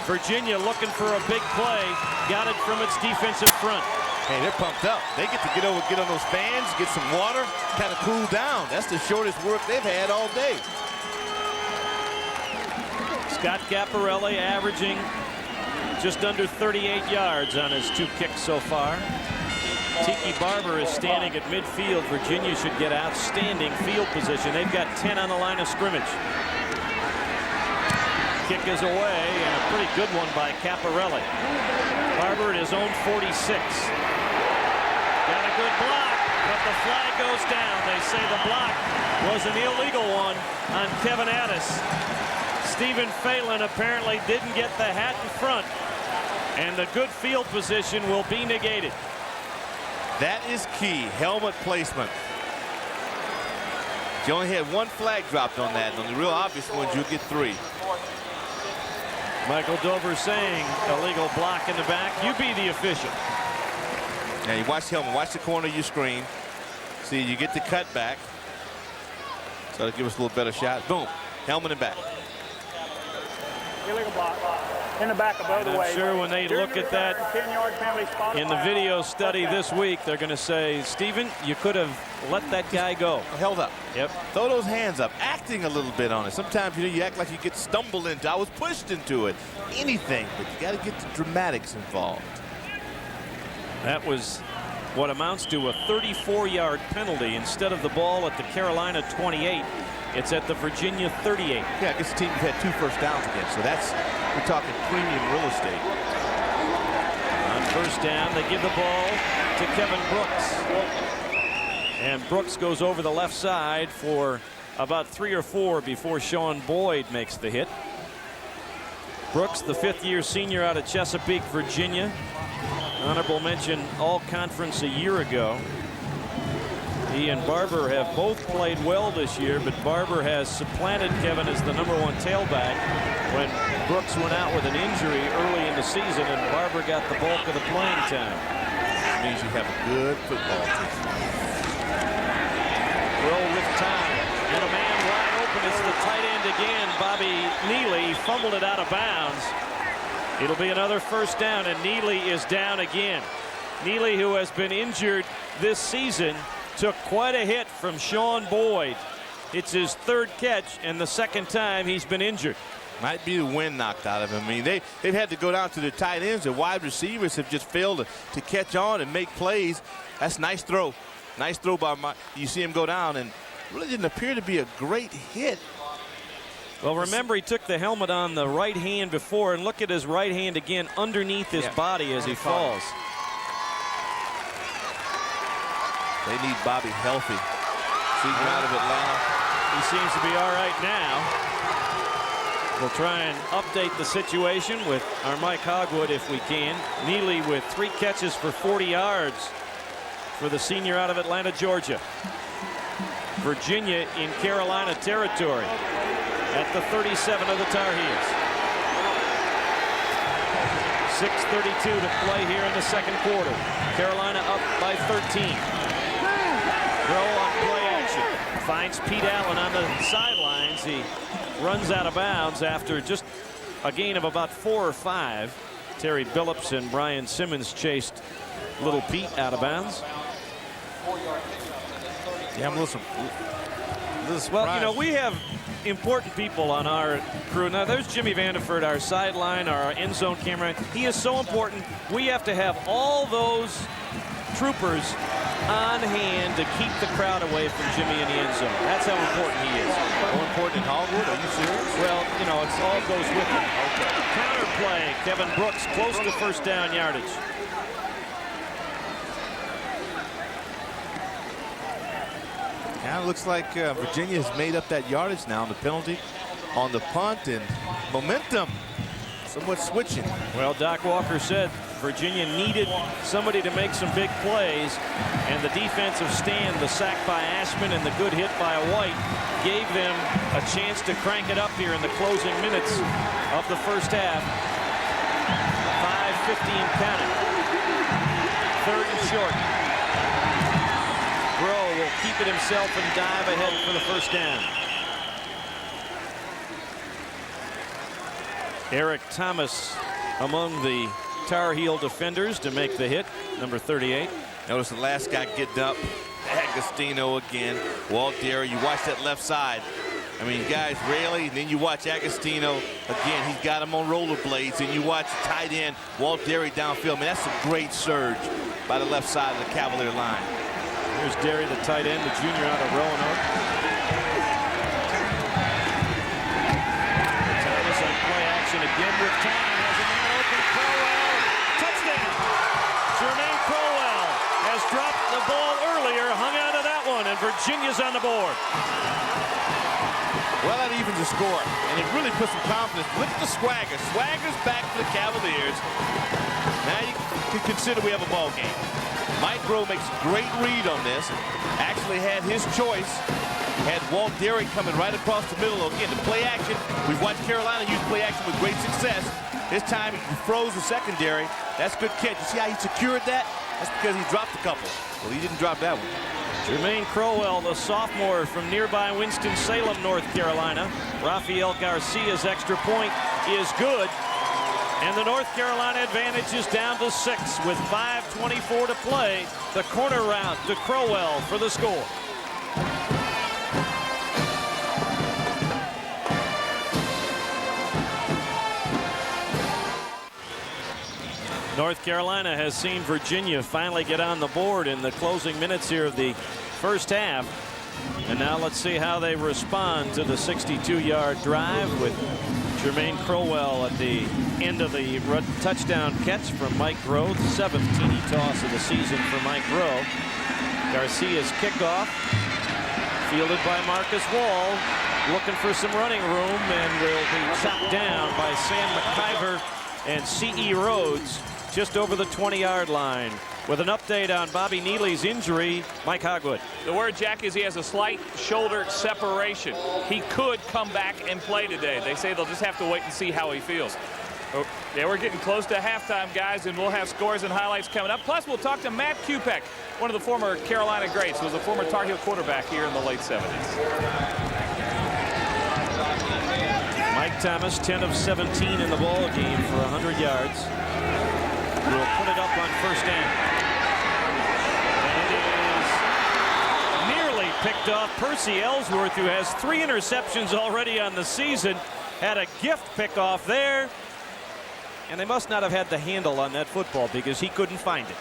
Virginia looking for a big play. Got it from its defensive front. Hey, they're pumped up. They get to get on those fans, get some water, kind of cool down. That's the shortest work they've had all day. Scott Caparelli averaging just under 38 yards on his 2 kicks so far. Tiki Barber is standing at midfield. Virginia should get outstanding field position. They've got 10 on the line of scrimmage. Kick is away, and a pretty good one by Caparelli. Barber at his own 46. Got a good block, but the flag goes down. They say the block was an illegal one on Kevin Addis. Stephen Phelan apparently didn't get the hat in front, and the good field position will be negated. That is key, helmet placement. You only had 1 flag dropped on that. On the real obvious ones, you'll get 3. Michael Dover saying illegal block in the back. You be the official. Now you watch the helmet, watch the corner of your screen. See, you get the cut back. So it'll give us a little better shot. Boom, helmet and back. Illegal block. In the back, above the way. I'm sure when they look at that 10-yard penalty spot in the video study this week, they're going to say, Stephen, you could have let that guy go. Held up. Yep. Throw those hands up, acting a little bit on it. Sometimes you act like you get stumbled into. I was pushed into it. Anything, but you got to get the dramatics involved. That was what amounts to a 34-yard penalty. Instead of the ball at the Carolina 28, it's at the Virginia 38. Yeah, against a team you've had 2 first downs against. So that's, we're talking premium real estate. On first down, they give the ball to Kevin Brooks. And Brooks goes over the left side for about 3 or 4 before Sean Boyd makes the hit. Brooks, the 5th-year senior out of Chesapeake, Virginia. Honorable mention all-conference a year ago. He and Barber have both played well this year, but Barber has supplanted Kevin as the #1 tailback when Brooks went out with an injury early in the season, and Barber got the bulk of the playing time. It means you have a good football team. Roll with time, and a man wide open. It's the tight end again, Bobby Neely. Fumbled it out of bounds. It'll be another first down, and Neely is down again. Neely, who has been injured this season, took quite a hit from Sean Boyd. It's his 3rd catch and the 2nd time he's been injured. Might be the wind knocked out of him. I mean, they've had to go down to their tight ends. The wide receivers have just failed to catch on and make plays. That's a nice throw. Nice throw by you see him go down, and really didn't appear to be a great hit. Well, remember, he took the helmet on the right hand before, and look at his right hand again underneath his body as he falls. They need Bobby healthy. Senior out of Atlanta. He seems to be all right now. We'll try and update the situation with our Mike Hogwood if we can. Neely with 3 catches for 40 yards for the senior out of Atlanta, Georgia. Virginia in Carolina territory at the 37 of the Tar Heels. 6:32 to play here in the second quarter. Carolina up by 13. Throw on play action. Finds Pete Allen on the sidelines. He runs out of bounds after just a gain of about 4 or 5. Terry Billups and Brian Simmons chased little Pete out of bounds. Yeah, I'm a little well, you know, we have important people on our crew. Now, there's Jimmy Vanderford, our sideline, our end zone camera. He is so important. We have to have all those troopers on hand to keep the crowd away from Jimmy in the end zone. That's how important he is. More important than Hogwood? Are you serious? Well, you know, it all goes with him. Okay. Counter play. Kevin Brooks close to first down yardage. Now it looks like Virginia has made up that yardage now on the penalty, on the punt, and momentum somewhat switching. Well, Doc Walker said Virginia needed somebody to make some big plays, and the defensive stand, the sack by Ashman and the good hit by White, gave them a chance to crank it up here in the closing minutes of the first half. 5:15 counting. 3rd and short. Groh will keep it himself and dive ahead for the first down. Eric Thomas among the Tar Heel defenders to make the hit, number 38. Notice the last guy getting up. Agostino again. Walt Derry, you watch that left side. I mean, guys, Raley, and then you watch Agostino again. He's got him on rollerblades, and you watch the tight end Walt Derry downfield. I mean, that's a great surge by the left side of the Cavalier line. Here's Derry, the tight end, the junior out of Roanoke. Thomas on play action again with time. Has a man open. Crowell. Touchdown. Jermaine Crowell has dropped the ball earlier, hung out of that one, and Virginia's on the board. Well, that evens the score, and it really puts some confidence. Look at the swagger. Swagger's back to the Cavaliers. Now you can consider we have a ball game. Mike Groh makes a great read on this. Actually had his choice. Had Walt Derry coming right across the middle. Again, the play action. We've watched Carolina use play action with great success. This time he froze the secondary. That's a good catch. You see how he secured that? That's because he dropped a couple. Well, he didn't drop that one. Jermaine Crowell, the sophomore from nearby Winston-Salem, North Carolina. Rafael Garcia's extra point is good. And the North Carolina advantage is down to 6 with 5:24 to play. The corner route to Crowell for the score. North Carolina has seen Virginia finally get on the board in the closing minutes here of the first half. And now let's see how they respond to the 62-yard drive with Jermaine Crowell at the end of the touchdown catch from Mike Groh, the 7th teeny toss of the season for Mike Groh. Garcia's kickoff, fielded by Marcus Wall, looking for some running room, and will be chopped down by Sam McIver and C.E. Rhodes just over the 20-yard line. With an update on Bobby Neely's injury, Mike Hogwood. The word, Jack, is he has a slight shoulder separation. He could come back and play today. They say they'll just have to wait and see how he feels. Oh, yeah, we're getting close to halftime, guys, and we'll have scores and highlights coming up. Plus, we'll talk to Matt Kupek, one of the former Carolina greats, was a former Tar Heel quarterback here in the late 70s. Mike Thomas, 10 of 17 in the ball game for 100 yards. Will put it up on first down. And it is nearly picked off. Percy Ellsworth, who has 3 interceptions already on the season, had a gift pickoff there. And they must not have had the handle on that football because he couldn't find it.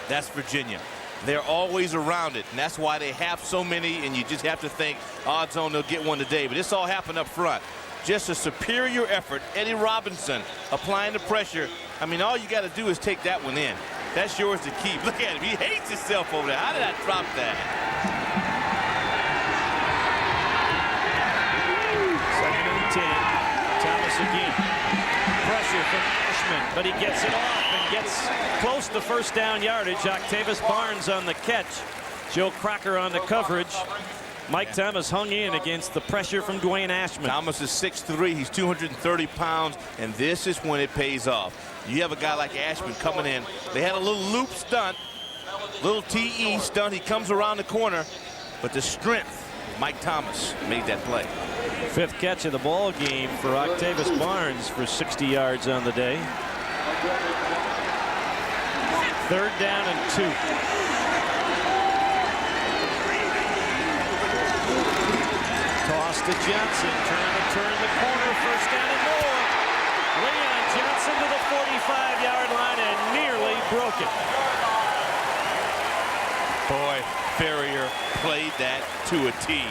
That's Virginia. They're always around it, and that's why they have so many, and you just have to think odds on they'll get one today. But this all happened up front. Just a superior effort. Eddie Robinson applying the pressure. I mean, all you got to do is take that one in. That's yours to keep. Look at him. He hates himself over there. How did I drop that? Second and 10. Thomas again. Pressure from Ashman, but he gets it off and gets close to first down yardage. Octavius Barnes on the catch. Joe Crocker on the coverage. Mike Thomas hung in against the pressure from Dwayne Ashman. Thomas is 6'3". He's 230 pounds, and this is when it pays off. You have a guy like Ashman coming in. They had a little loop stunt, little TE stunt. He comes around the corner, but the strength, Mike Thomas made that play. Fifth catch of the ball game for Octavius Barnes for 60 yards on the day. Third down and 2. Toss to Johnson, trying to turn the corner, first down and more. Leon Johnson to the 45-yard line and nearly broke it. Boy, Ferrier played that to a T.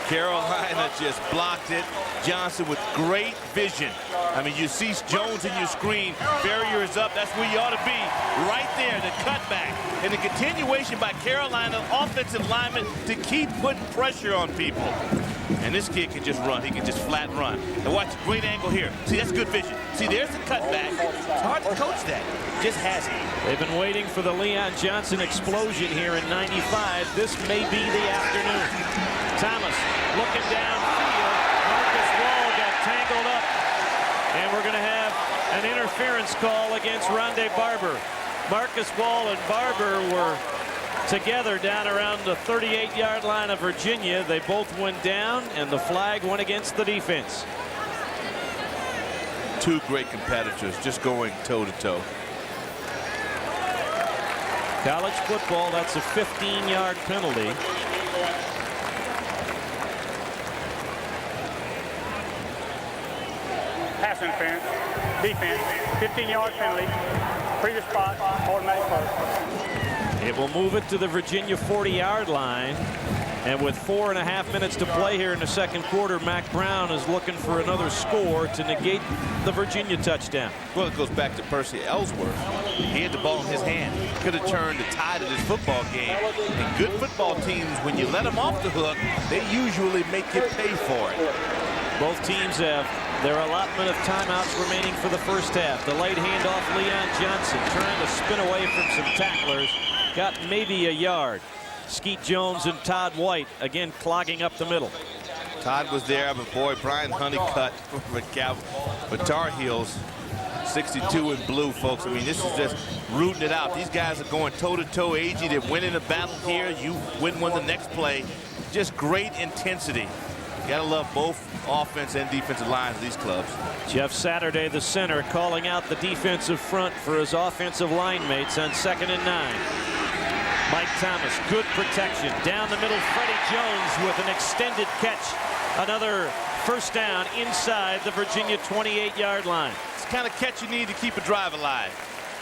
Carolina just blocked it. Johnson with great vision. I mean, you see Jones in your screen. Ferrier is up. That's where you ought to be. Right there, the cutback. And the continuation by Carolina offensive linemen to keep putting pressure on people. And this kid can just run. He can just flat run. And watch, great angle here. See, that's good vision. See, there's the cutback. It's hard to coach that. Just has it. They've been waiting for the Leon Johnson explosion here in '95. This may be the afternoon. Thomas looking downfield. Marcus Wall got tangled up. And we're going to have an interference call against Rondé Barber. Marcus Wall and Barber were together down around the 38-yard line of Virginia. They both went down, and the flag went against the defense. Two great competitors just going toe-to-toe. College football, that's a 15-yard penalty. Pass interference, defense, 15-yard penalty, previous spot, automatic first. It will move it to the Virginia 40-yard line. And with 4.5 minutes to play here in the second quarter, Mack Brown is looking for another score to negate the Virginia touchdown. Well, it goes back to Percy Ellsworth. He had the ball in his hand. Could have turned the tide of this football game. And good football teams, when you let them off the hook, they usually make you pay for it. Both teams have their allotment of timeouts remaining for the first half. The late handoff, Leon Johnson trying to spin away from some tacklers. Got maybe a yard. Skeet Jones and Todd White again clogging up the middle. Todd was there, but boy, Brian Honeycutt for Tar Heels. 62 in blue, folks. I mean, this is just rooting it out. These guys are going toe-to-toe. AG, they're winning a battle here. You win one the next play. Just great intensity. You gotta love both offense and defensive lines of these clubs. Jeff Saturday, the center, calling out the defensive front for his offensive line mates on 2nd and 9. Mike Thomas, good protection. Down the middle, Freddie Jones with an extended catch. Another first down inside the Virginia 28-yard line. It's the kind of catch you need to keep a drive alive.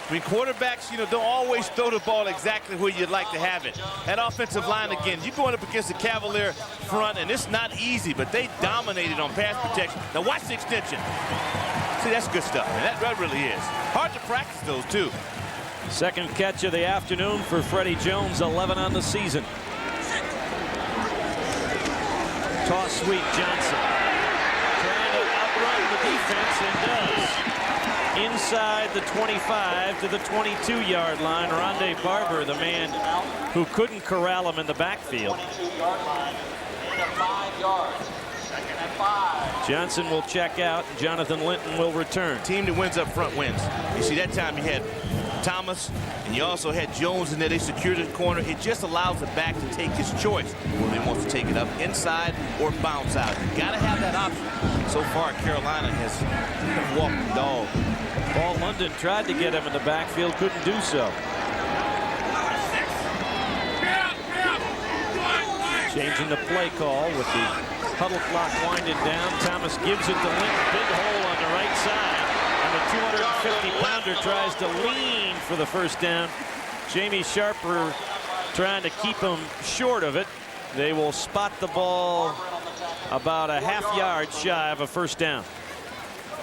I mean, quarterbacks, don't always throw the ball exactly where you'd like to have it. That offensive line, again, you're going up against the Cavalier front, and it's not easy, but they dominated on pass protection. Now watch the extension. See, that's good stuff, man. That really is. Hard to practice those, too. Second catch of the afternoon for Freddie Jones, 11 on the season. Toss sweep, Johnson. Trying to outrun the defense and does. Inside the 25 to the 22-yard line. Rondé Barber, the man who couldn't corral him in the backfield. Johnson will check out. Jonathan Linton will return. Team that wins up front wins. You see, that time you had Thomas, and you also had Jones in there. They secured the corner. It just allows the back to take his choice, whether he wants to take it up inside or bounce out. You got to have that option. So far, Carolina has walked the dog. Paul London tried to get him in the backfield, couldn't do so. Changing the play call with the huddle clock winding down. Thomas gives it to Linton. Big hole on the right side. And the 250-pounder tries to lean for the first down. Jamie Sharper trying to keep him short of it. They will spot the ball about a half yard shy of a first down.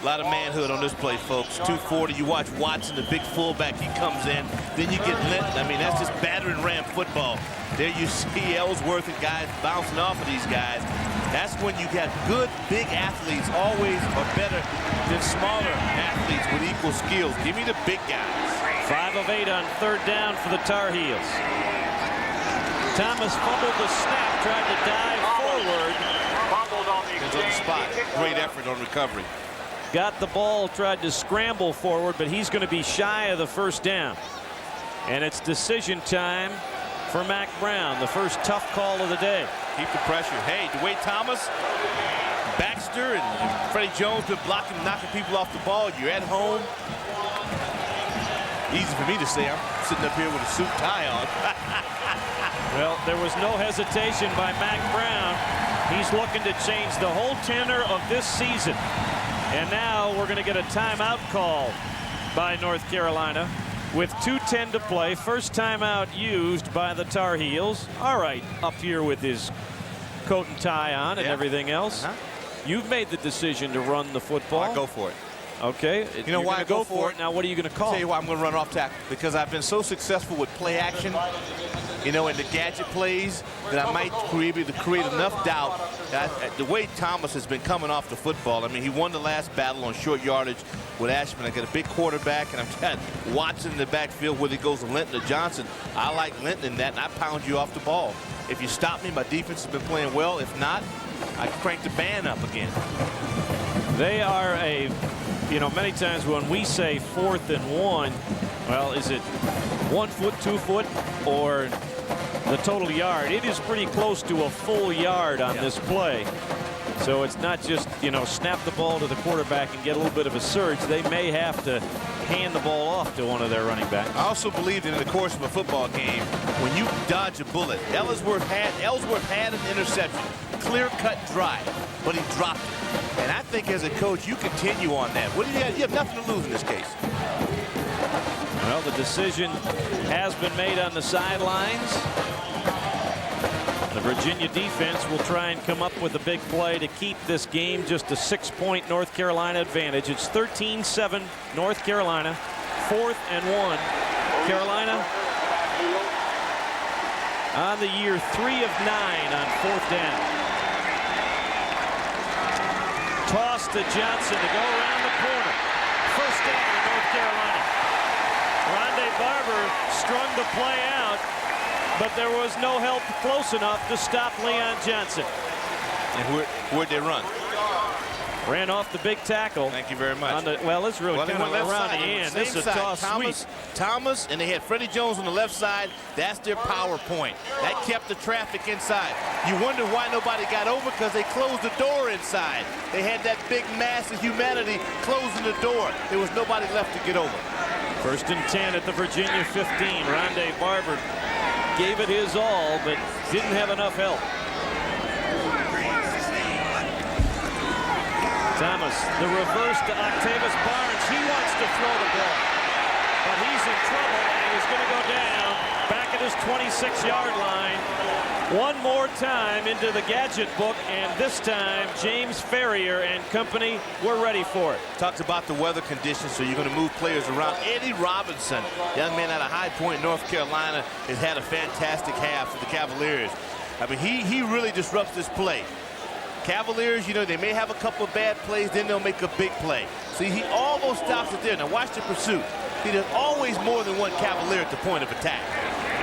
A lot of manhood on this play, folks. 240. You watch Watson, the big fullback. He comes in. Then you get Linton. I mean, that's just battering ram football. There you see Ellsworth and guys bouncing off of these guys. That's when you got good, big athletes always are better than smaller athletes with equal skills. Give me the big guys. 5 of 8 on 3rd down for the Tar Heels. Thomas fumbled the snap, tried to dive forward. He's on the spot. Great effort on recovery. Got the ball, tried to scramble forward, but he's going to be shy of the 1st down. And it's decision time for Mac Brown, the first tough call of the day. Keep the pressure. Hey, DeWayne Thomas, Baxter, and Freddie Jones been blocking, knocking people off the ball. You're at home. Easy for me to say. I'm sitting up here with a suit tie on. Well, there was no hesitation by Mac Brown. He's looking to change the whole tenor of this season. And now we're going to get a timeout call by North Carolina with 2:10 to play. First timeout used by the Tar Heels. All right, up here with his coat and tie on and everything else. You've made the decision to run the football. I go for it. Okay. You know why I go for it? Now, what are you going to call? I'll tell you why I'm going to run off tackle. Because I've been so successful with play action, you know, in the gadget plays, that I might create enough doubt that DeWayne Thomas has been coming off the football. I mean, he won the last battle on short yardage with Ashman. I got a big quarterback, and I've got Watson in the backfield whether he goes to Linton or Johnson. I like Linton in that, and I pound you off the ball. If you stop me, my defense has been playing well. If not, I crank the band up again. They are a, you know, many times when we say 4th and 1, well, is it 1 foot, 2 foot, or the total yard? It is pretty close to a full yard on this play. So it's not just, you know, snap the ball to the quarterback and get a little bit of a surge. They may have to hand the ball off to one of their running backs. I also believe that in the course of a football game, when you dodge a bullet, Ellsworth had an interception, clear-cut drive, but he dropped it. And I think as a coach, you continue on that. What do you have? You have nothing to lose in this case. Well, the decision has been made on the sidelines. The Virginia defense will try and come up with a big play to keep this game just a 6-point North Carolina advantage. It's 13-7 North Carolina, 4th and 1. Carolina on the year 3 of 9 on 4th down. Toss to Johnson to go around the corner. First down in North Carolina. Rondé Barber strung the play out, but there was no help close enough to stop Leon Johnson. And where'd they run? Ran off the big tackle. Thank you very much. Well, it's really kind of around the end. This is a toss sweep. Thomas, and they had Freddie Jones on the left side. That's their power point. That kept the traffic inside. You wonder why nobody got over, because they closed the door inside. They had that big mass of humanity closing the door. There was nobody left to get over. 1st and 10 at the Virginia 15. Rondé Barber gave it his all, but didn't have enough help. Thomas, the reverse to Octavius Barnes. He wants to throw the ball, but he's in trouble, and he's going to go down back at his 26-yard line. One more time into the gadget book, and this time James Ferrier and company were ready for it. Talks about the weather conditions, so you're going to move players around. Eddie Robinson, young man out of High Point, North Carolina, has had a fantastic half for the Cavaliers. I mean, he really disrupts this play. Cavaliers, you know, they may have a couple of bad plays, then they'll make a big play. See, he almost stops it there. Now watch the pursuit. See, there's always more than one Cavalier at the point of attack.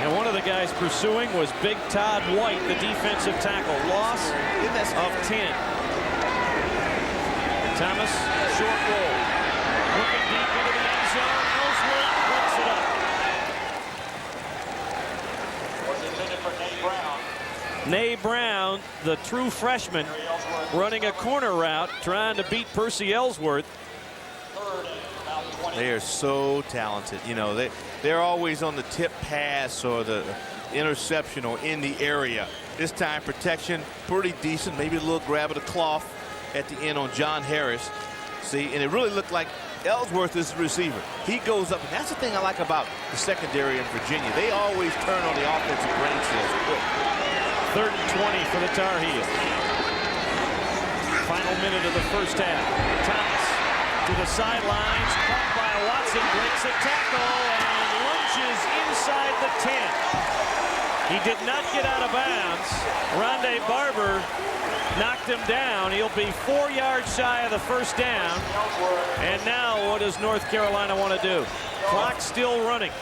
And one of the guys pursuing was Big Todd White, the defensive tackle. Loss of 10. Thomas, short roll. Looking deep into the end zone. Ellsworth picks it up. Nay Brown, the true freshman, running a corner route, trying to beat Percy Ellsworth. They are so talented. You know, they're always on the tip pass or the interception or in the area. This time protection pretty decent. Maybe a little grab of the cloth at the end on John Harris. See, and it really looked like Ellsworth is the receiver. He goes up, and that's the thing I like about the secondary in Virginia. They always turn on the offensive brain cells quick. 3rd and 20 for the Tar Heels. Final minute of the first half. Thomas to the sidelines, caught by Watson, breaks a tackle, and lunges inside the 10. He did not get out of bounds. Rondé Barber knocked him down. He'll be 4 yards shy of the first down. And now what does North Carolina want to do? Clock still running.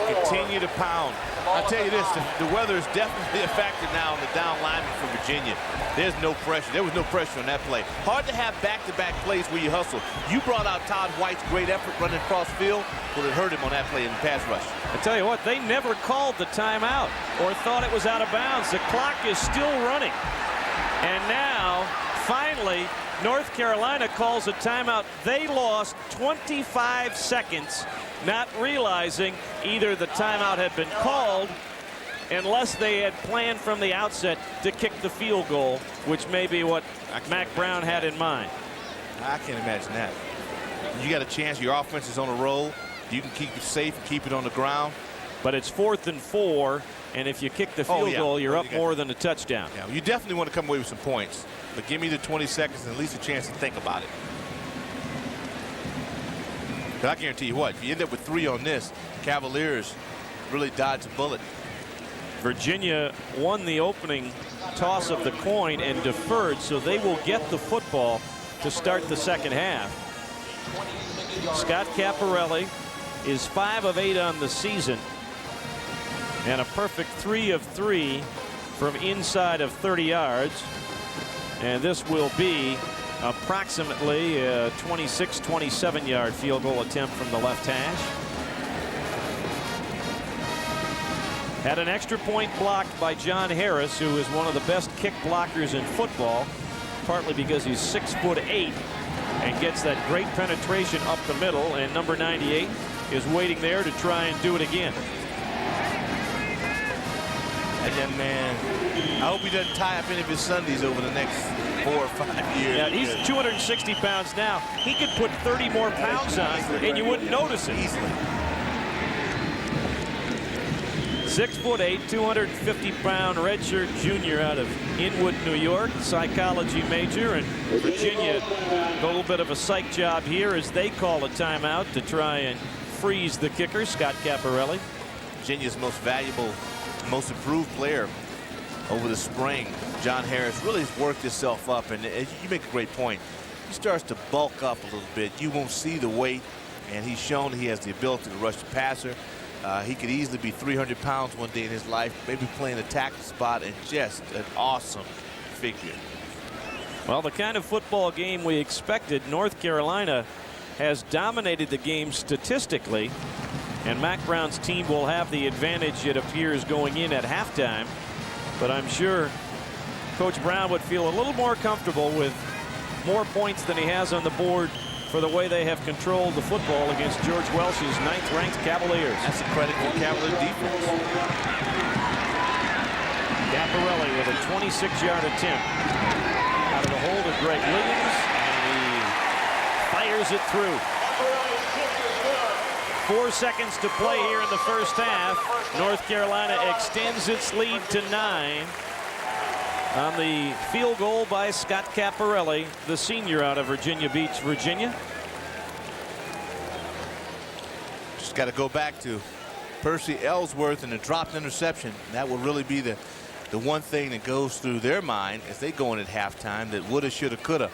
Continue to pound. I'll tell you this, the weather is definitely a factor now on the down lineman for Virginia. There's no pressure. There was no pressure on that play. Hard to have back-to-back plays where you hustle. You brought out Todd White's great effort running cross field, but it hurt him on that play in the pass rush. I tell you what, they never called the timeout or thought it was out of bounds. The clock is still running. And now, finally, North Carolina calls a timeout. They lost 25 seconds, not realizing either the timeout had been called unless they had planned from the outset to kick the field goal, which may be what Mack Brown had in mind. I can't imagine that. You got a chance. Your offense is on a roll. You can keep it safe and keep it on the ground. But it's 4th and 4, and if you kick the field goal, you're up more than a touchdown. Yeah, you definitely want to come away with some points. But give me the 20 seconds and at least a chance to think about it. But I guarantee you what, if you end up with 3 on this, Cavaliers really dodged a bullet. Virginia won the opening toss of the coin and deferred, so they will get the football to start the second half. Scott Caparelli is 5 of 8 on the season and a perfect 3 of 3 from inside of 30 yards. And this will be approximately a 26-27 yard field goal attempt from the left hash. Had an extra point blocked by John Harris, who is one of the best kick blockers in football, partly because he's 6'8" and gets that great penetration up the middle. And number 98 is waiting there to try and do it again. And then, man, I hope he doesn't tie up any of his Sundays over the next 4 or 5 years. Yeah, he's 260 pounds now. He could put 30 more pounds on, and you wouldn't notice it. Easily. 6'8", 250-pound redshirt junior out of Inwood, New York, psychology major, and Virginia a little bit of a psych job here as they call a timeout to try and freeze the kicker, Scott Caparelli. Virginia's most valuable, most improved player over the spring, John Harris, really has worked himself up, and you make a great point. He starts to bulk up a little bit. You won't see the weight, and he's shown he has the ability to rush the passer. He could easily be 300 pounds one day in his life, maybe playing a tackle spot, and just an awesome figure. Well, the kind of football game we expected. North Carolina has dominated the game statistically, and Mack Brown's team will have the advantage, it appears, going in at halftime. But I'm sure Coach Brown would feel a little more comfortable with more points than he has on the board for the way they have controlled the football against George Welsh's 9th-ranked Cavaliers. That's a credit to Cavalier defense. Caparelli with a 26-yard attempt out of the hold of Greg Williams, and he fires it through. 4 seconds to play here in the first half. North Carolina extends its lead to 9 on the field goal by Scott Caparelli, the senior out of Virginia Beach, Virginia. Just got to go back to Percy Ellsworth and the dropped interception. That will really be the one thing that goes through their mind as they go in at halftime, that woulda, shoulda, coulda.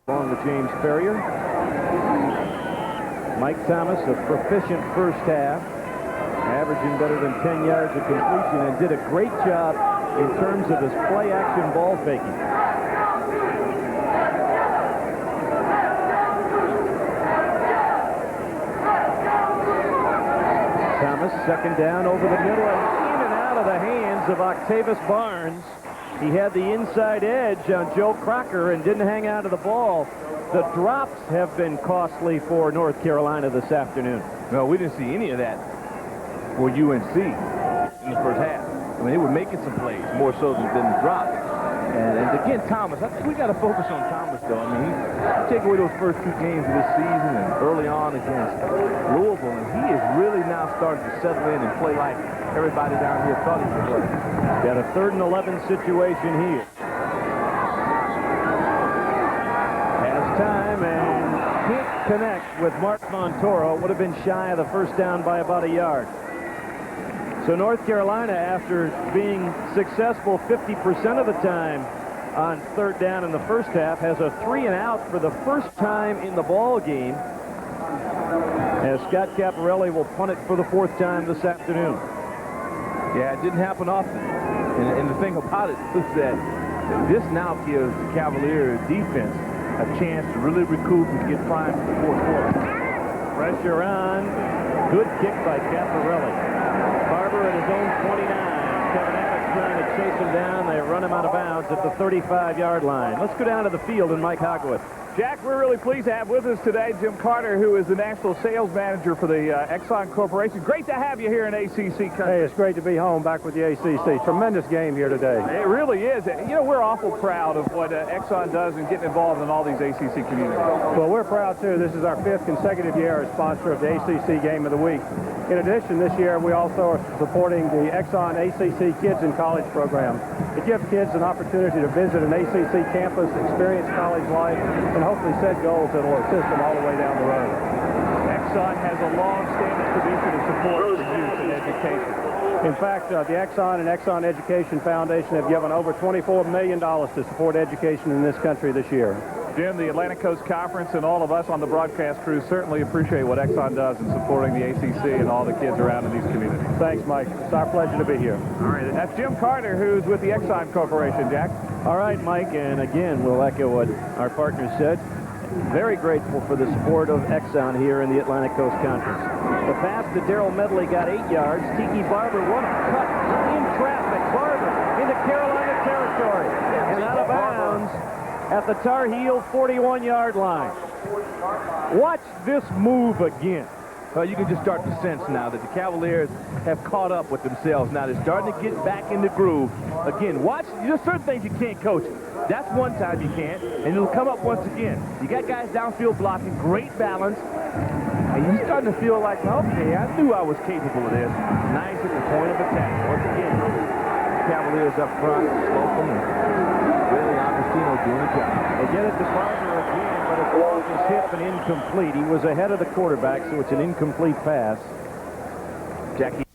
along with James Ferrier. Mike Thomas, a proficient first half, averaging better than 10 yards of completion, and did a great job in terms of his play-action ball faking. Thomas, second down over the middle and in and out of the hands of Octavius Barnes. He had the inside edge on Joe Crocker and didn't hang out of the ball. The drops have been costly for North Carolina this afternoon. No, we didn't see any of that for UNC in the first half. I mean, they were making some plays, more so than the drop. And again, Thomas, I think we got to focus on Thomas, though. I mean, you take away those first 2 games of this season and early on against Louisville, and he is really now starting to settle in and play like everybody down here thought he could play. Got a 3rd and 11 situation here. Has time and can't connect with Mark Montoro. Would have been shy of the first down by about a yard. So North Carolina, after being successful 50% of the time on 3rd down in the first half, has a 3 and out for the first time in the ball game, as Scott Caparelli will punt it for the 4th time this afternoon. Yeah, it didn't happen often. And the thing about it is that this now gives the Cavaliers defense a chance to really recoup and get primed for the 4th quarter. Pressure on. Good kick by Caparelli. Barber at his own 29. Kevin Emmett trying to chase him down. They run him out of bounds at the 35-yard line. Let's go down to the field and Mike Hogwood. Jack, we're really pleased to have with us today Jim Carter, who is the National Sales Manager for the Exxon Corporation. Great to have you here in ACC country. Hey, it's great to be home back with the ACC. Tremendous game here today. It really is. You know, we're awful proud of what Exxon does and getting involved in all these ACC communities. Well, we're proud, too. This is our 5th consecutive year as sponsor of the ACC Game of the Week. In addition, this year, we also are supporting the Exxon ACC Kids in College program. It gives kids an opportunity to visit an ACC campus, experience college life, and hopefully set goals that will assist them all the way down the road. Exxon has a long-standing tradition of support for youth and education. In fact, the Exxon and Exxon Education Foundation have given over $24 million to support education in this country this year. Jim, the Atlantic Coast Conference and all of us on the broadcast crew certainly appreciate what Exxon does in supporting the ACC and all the kids around in these communities. Thanks, Mike. It's our pleasure to be here. All right, and that's Jim Carter, who's with the Exxon Corporation, Jack. All right, Mike, and again, we'll echo what our partner said. Very grateful for the support of Exxon here in the Atlantic Coast Conference. The pass to Darrell Medley got 8 yards. Tiki Barber, what a cut in traffic. Barber into Carolina territory and out of bounds at the Tar Heel 41-yard line. Watch this move again. Well, you can just start to sense now that the Cavaliers have caught up with themselves. Now they're starting to get back in the groove. Again, watch. There's certain things you can't coach. That's one time you can't, and it'll come up once again. You got guys downfield blocking, great balance, and you're starting to feel like, okay, I knew I was capable of this. Nice at the point of attack. Once again, Cavaliers up front, Slocum and really Agostino doing a job. They get it to Barber again, but it's off his hip and incomplete. He was ahead of the quarterback, so it's an incomplete pass. Jackie.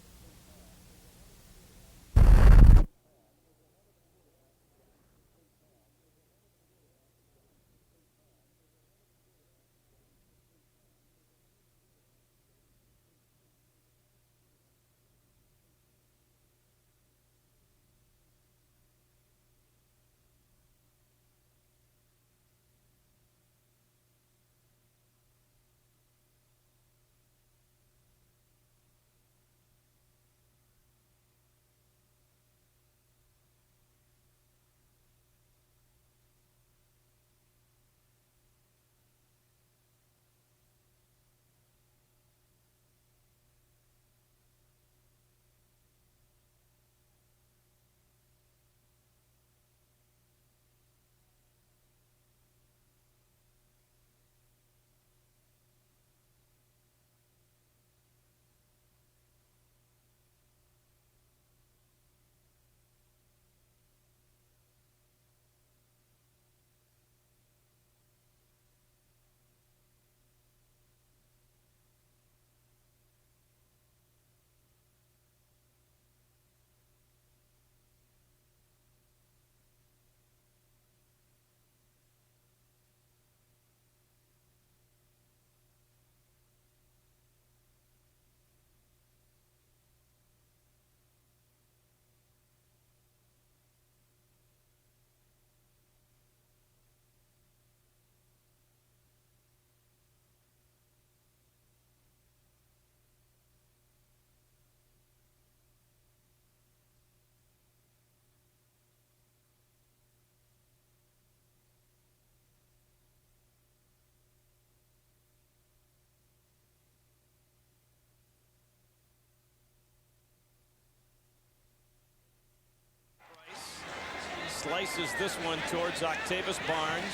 slices this one towards Octavius Barnes,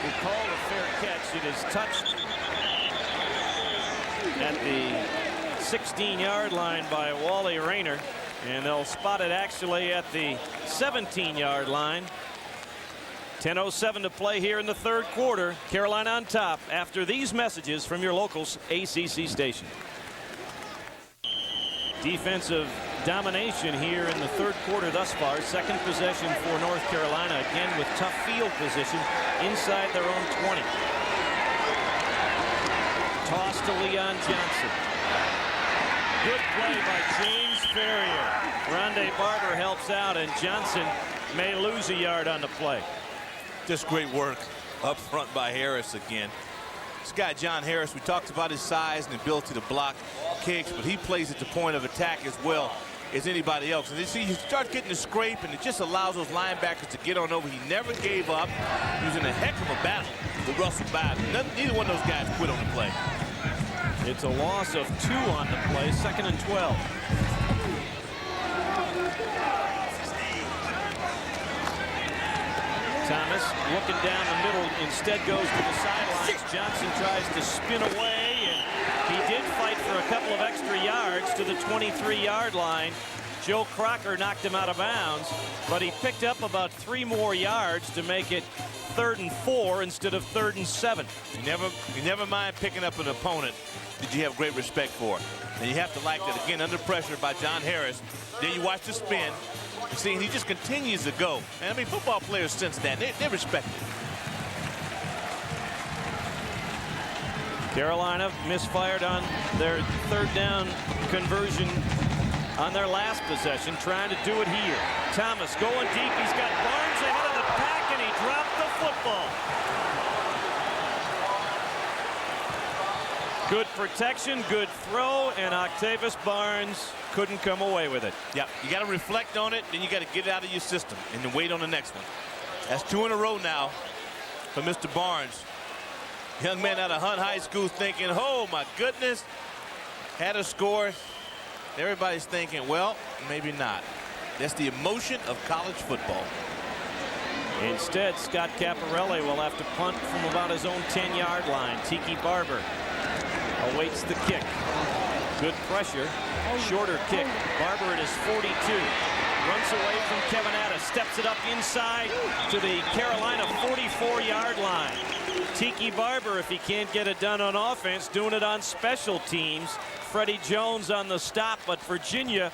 who called a fair catch. It is touched at the 16-yard line by Wally Rayner, and they'll spot it actually at the 17-yard line. 10:07 to play here in the third quarter. Carolina on top after these messages from your local ACC station. Defensive domination here in the third quarter thus far. Second possession for North Carolina, again with tough field position inside their own 20. Toss to Leon Johnson. Good play by James Ferrier. Rondé Barber helps out, and Johnson may lose a yard on the play. Just great work up front by Harris again. This guy, John Harris, we talked about his size and ability to block kicks, but he plays at the point of attack as well as anybody else. And you see, he starts getting the scrape, and it just allows those linebackers to get on over. He never gave up. He was in a heck of a battle with Russell Biden. Neither one of those guys quit on the play. It's a loss of 2 on the play, 2nd and 12. Thomas looking down the middle, instead goes to the sidelines. Johnson tries to spin away, and he did fight for a couple of extra yards to the 23-yard line. Joe Crocker knocked him out of bounds, but he picked up about 3 more yards to make it 3rd and 4 instead of 3rd and 7. You never mind picking up an opponent that you have great respect for. And you have to like that, again, under pressure by John Harris. Then you watch the spin. You see, he just continues to go. And I mean, football players sense that. They respect it. Carolina misfired on their 3rd down conversion on their last possession, trying to do it here. Thomas going deep. He's got Barnes ahead of the pack, and he dropped the football. Good protection, good throw, and Octavius Barnes couldn't come away with it. Yeah, you got to reflect on it, then you got to get it out of your system and then wait on the next one. That's 2 in a row now for Mr. Barnes. Young man out of Hunt High School thinking, oh my goodness, had a score. Everybody's thinking, well, maybe not. That's the emotion of college football. Instead, Scott Caparelli will have to punt from about his own 10-yard line. Tiki Barber awaits the kick. Good pressure. Shorter kick. Barber at his 42. Runs away from Kevin Addis. Steps it up inside to the Carolina 44-yard line. Tiki Barber, if he can't get it done on offense, doing it on special teams. Freddie Jones on the stop, but Virginia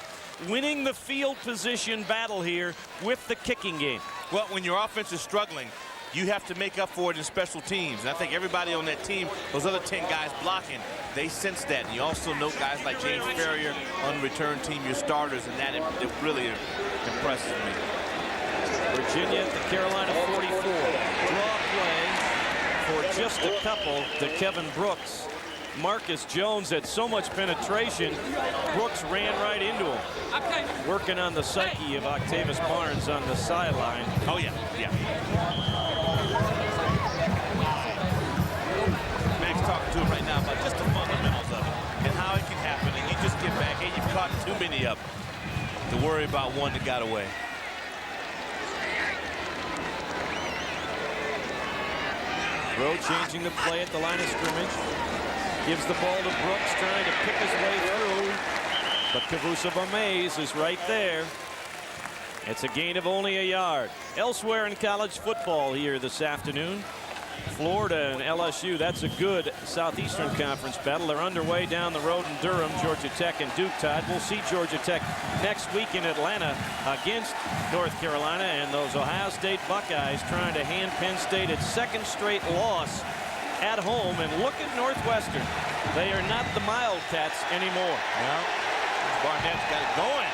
winning the field position battle here with the kicking game. Well, when your offense is struggling, you have to make up for it in special teams. And I think everybody on that team, those other 10 guys blocking, they sense that. And you also know guys like James Ferrier on the return team, your starters, and that it really impresses me. Virginia at the Carolina 44. Draw play for just a couple to Kevin Brooks. Marcus Jones had so much penetration, Brooks ran right into him. Working on the psyche of Octavius Barnes on the sideline. Oh, yeah, yeah. Max talking to him right now about just the fundamentals of it and how it can happen. And you just get back, hey, you've caught too many of them to worry about one that got away. Rowe changing the play at the line of scrimmage. Gives the ball to Brooks, trying to pick his way through. But Kavusa Bamaze is right there. It's a gain of only a yard. Elsewhere in college football here this afternoon, Florida and LSU. That's a good Southeastern Conference battle. They're underway down the road in Durham. Georgia Tech and Duke tied. We'll see Georgia Tech next week in Atlanta against North Carolina, and those Ohio State Buckeyes trying to hand Penn State its 2nd straight loss at home. And look at Northwestern. They are not the Wildcats anymore. Well, Barnett's got it going.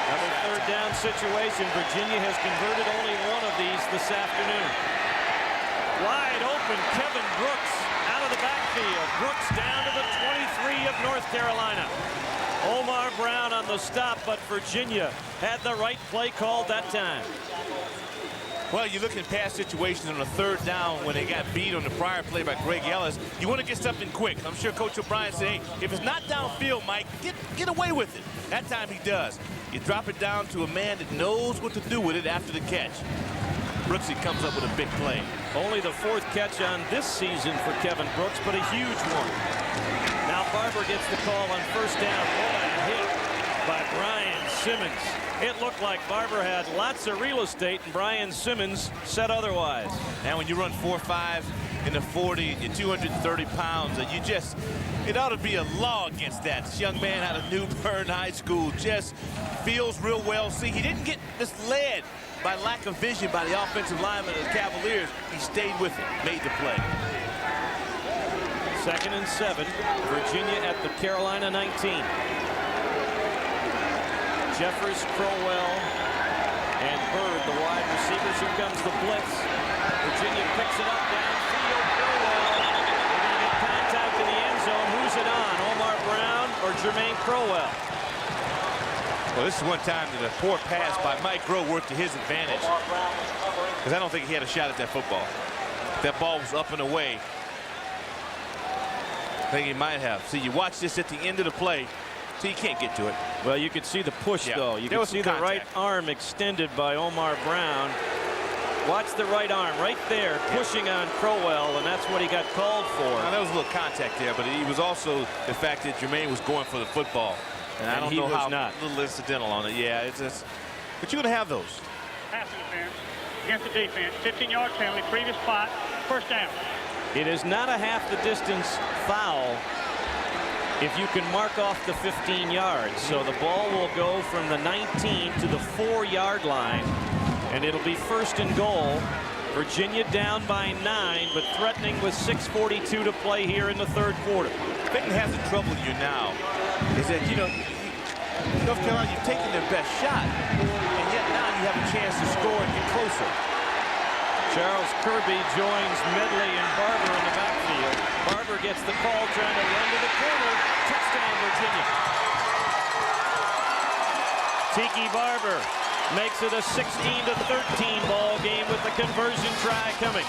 Another 3rd down situation. Virginia has converted only one of these this afternoon. Wide open, Kevin Brooks out of the backfield. Brooks down to the 23 of North Carolina. Omar Brown on the stop, but Virginia had the right play called that time. Well, you look at pass situations on a 3rd down when they got beat on the prior play by Greg Ellis. You want to get something quick. I'm sure Coach O'Brien said, hey, if it's not downfield, Mike, get away with it. That time he does. You drop it down to a man that knows what to do with it after the catch. Brooksy comes up with a big play. Only the 4th catch on this season for Kevin Brooks, but a huge one. Now Barber gets the call on first down. What a hit by Brian Simmons. It looked like Barber had lots of real estate, and Brian Simmons said otherwise. And when you run 4.5 in the 40, you're 230 pounds, and it ought to be a law against that. This young man out of New Bern High School just feels real well. See, he didn't get misled by lack of vision by the offensive lineman of the Cavaliers. He stayed with it, made the play. 2nd and 7. Virginia at the Carolina 19. Jeffers, Crowell, and Bird, the wide receivers. Here comes the blitz. Virginia picks it up downfield. Crowell. They're going to get contact in the end zone. Who's it on? Omar Brown or Jermaine Crowell? Well, this is one time that a poor pass by Mike Groh worked to his advantage, because I don't think he had a shot at that football. That ball was up and away. I think he might have. See, you watch this at the end of the play. See, you can't get to it. Well, you could see the push, though. You could see the right arm extended by Omar Brown. Watch the right arm right there, pushing on Crowell, and that's what he got called for. Now, there was a little contact there, but it was also the fact that Jermaine was going for the football. And I don't know how not. A little incidental on it. Yeah, but you're going to have those. Pass interference against the defense. 15-yard penalty, previous spot, first down. It is not a half the distance foul if you can mark off the 15 yards. So the ball will go from the 19 to the 4-yard line, and it'll be 1st and goal. Virginia down by 9, but threatening with 6:42 to play here in the 3rd quarter. The thing that has the trouble you now is that, North Carolina, you've taken their best shot, and yet now you have a chance to score and get closer. Charles Kirby joins Medley and Barber in the backfield. Barber gets the call, trying to run to the corner. Touchdown, Virginia. Tiki Barber makes it a 16-13 ball game with the conversion try coming.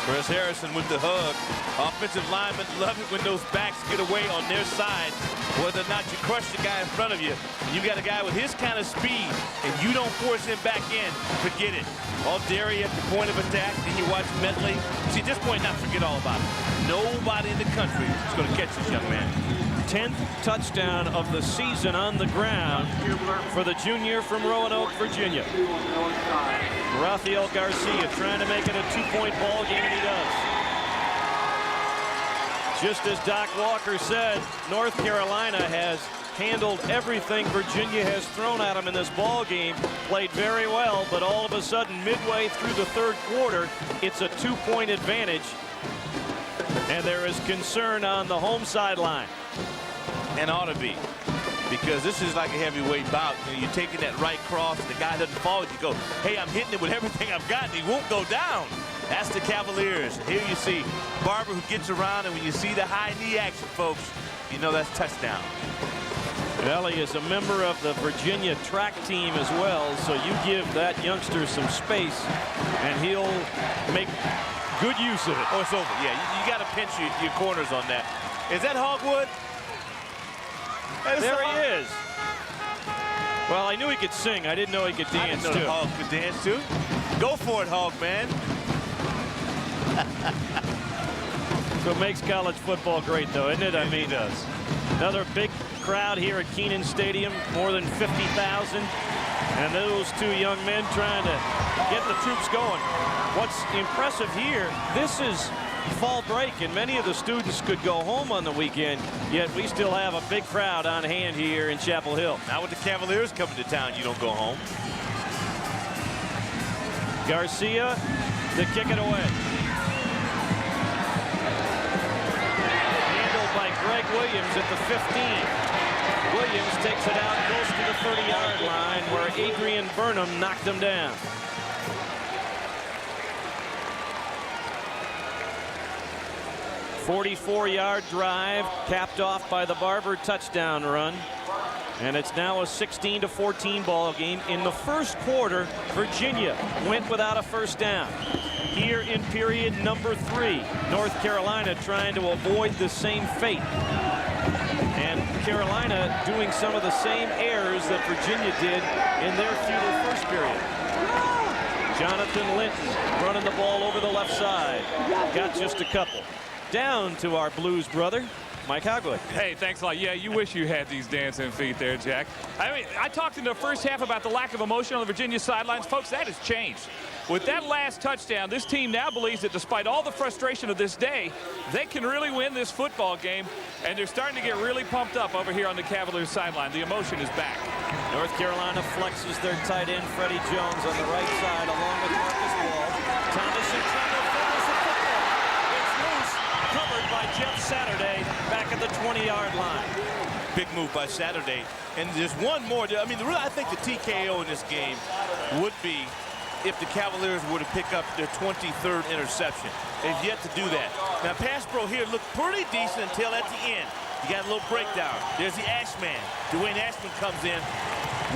Chris Harrison with the hug. Offensive linemen love it when those backs get away on their side. Whether or not you crush the guy in front of you, you got a guy with his kind of speed, and you don't force him back in, forget it. All Derry at the point of attack, then you watch Medley. See, at this point, not forget all about it. Nobody in the country is going to catch this young man. 10th touchdown of the season on the ground for the junior from Roanoke, Virginia. Rafael Garcia trying to make it a 2-point ball game, and he does. Just as Doc Walker said, North Carolina has handled everything Virginia has thrown at them in this ball game, played very well, but all of a sudden, midway through the 3rd quarter, it's a 2-point advantage, and there is concern on the home sideline. And ought to be, because this is like a heavyweight bout. You're taking that right cross, and the guy doesn't fall. You go, hey, I'm hitting it with everything I've got, and he won't go down. That's the Cavaliers. Here you see Barber, who gets around, and when you see the high knee action, folks, you know that's touchdown. Well, he is a member of the Virginia track team as well, so you give that youngster some space, and he'll make good use of it. Oh, it's over. Yeah, you got to pinch your corners on that. Is that Hogwood? There he is. Well, I knew he could sing. I didn't know he could dance, I didn't know too. the Hog could dance, too. Go for it, Hog, man. So it makes college football great, though, isn't it? I mean, it does. Another big crowd here at Kenan Stadium, more than 50,000. And those two young men trying to get the troops going. What's impressive here, this is fall break, and many of the students could go home on the weekend, yet we still have a big crowd on hand here in Chapel Hill. Now with the Cavaliers coming to town, you don't go home. Garcia to kick it away. Handled by Greg Williams at the 15. Williams takes it out close to the 30-yard line where Adrian Burnham knocked him down. "44-yard drive capped off by the Barber touchdown run, and it's now a 16-14 ball game. In the 1st quarter, Virginia went without a first down. Here in period number 3, North Carolina trying to avoid the same fate. And Carolina doing some of the same errors that Virginia did in their futile first period. Jonathan Linton running the ball over the left side. Got just a couple. Down to our Blues brother, Mike Hogwood. Hey, thanks a lot. Yeah, you wish you had these dancing feet there, Jack. I mean, I talked in the first half about the lack of emotion on the Virginia sidelines. Folks, that has changed. With that last touchdown, this team now believes that despite all the frustration of this day, they can really win this football game, and they're starting to get really pumped up over here on the Cavaliers sideline. The emotion is back. North Carolina flexes their tight end, Freddie Jones, on the right side, along with Marcus Wall. Thomas in trouble, fumbles the football. It's loose, covered by Jeff Saturday, back at the 20-yard line. Big move by Saturday. And there's one more. I mean, I think the TKO in this game would be if the Cavaliers were to pick up their 23rd interception. They've yet to do that. Now, pass pro here looked pretty decent until at the end. You got a little breakdown. There's the Ashman. Dwayne Ashman comes in.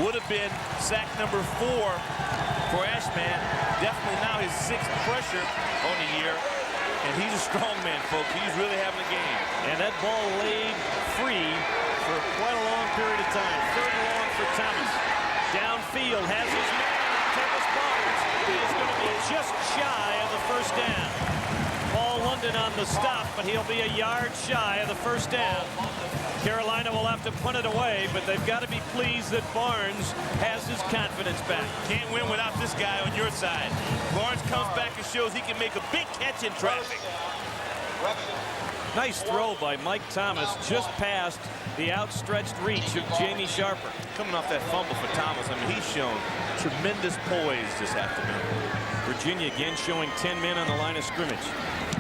Would have been sack number 4 for Ashman. Definitely now his 6th pressure on the year. And he's a strong man, folks. He's really having a game. And that ball laid free for quite a long period of time. 3rd and long for Thomas. Downfield has his man. Thomas Barnes. He is going to be just shy of the first down. Paul London on the stop, but he'll be a yard shy of the first down. Carolina will have to punt it away, but they've got to be pleased that Barnes has his confidence back. Can't win without this guy on your side. Barnes comes back and shows he can make a big catch in traffic. Nice throw by Mike Thomas, just past the outstretched reach of Jamie Sharper. Coming off that fumble for Thomas, I mean, he's shown tremendous poise this afternoon. Virginia again showing 10 men on the line of scrimmage.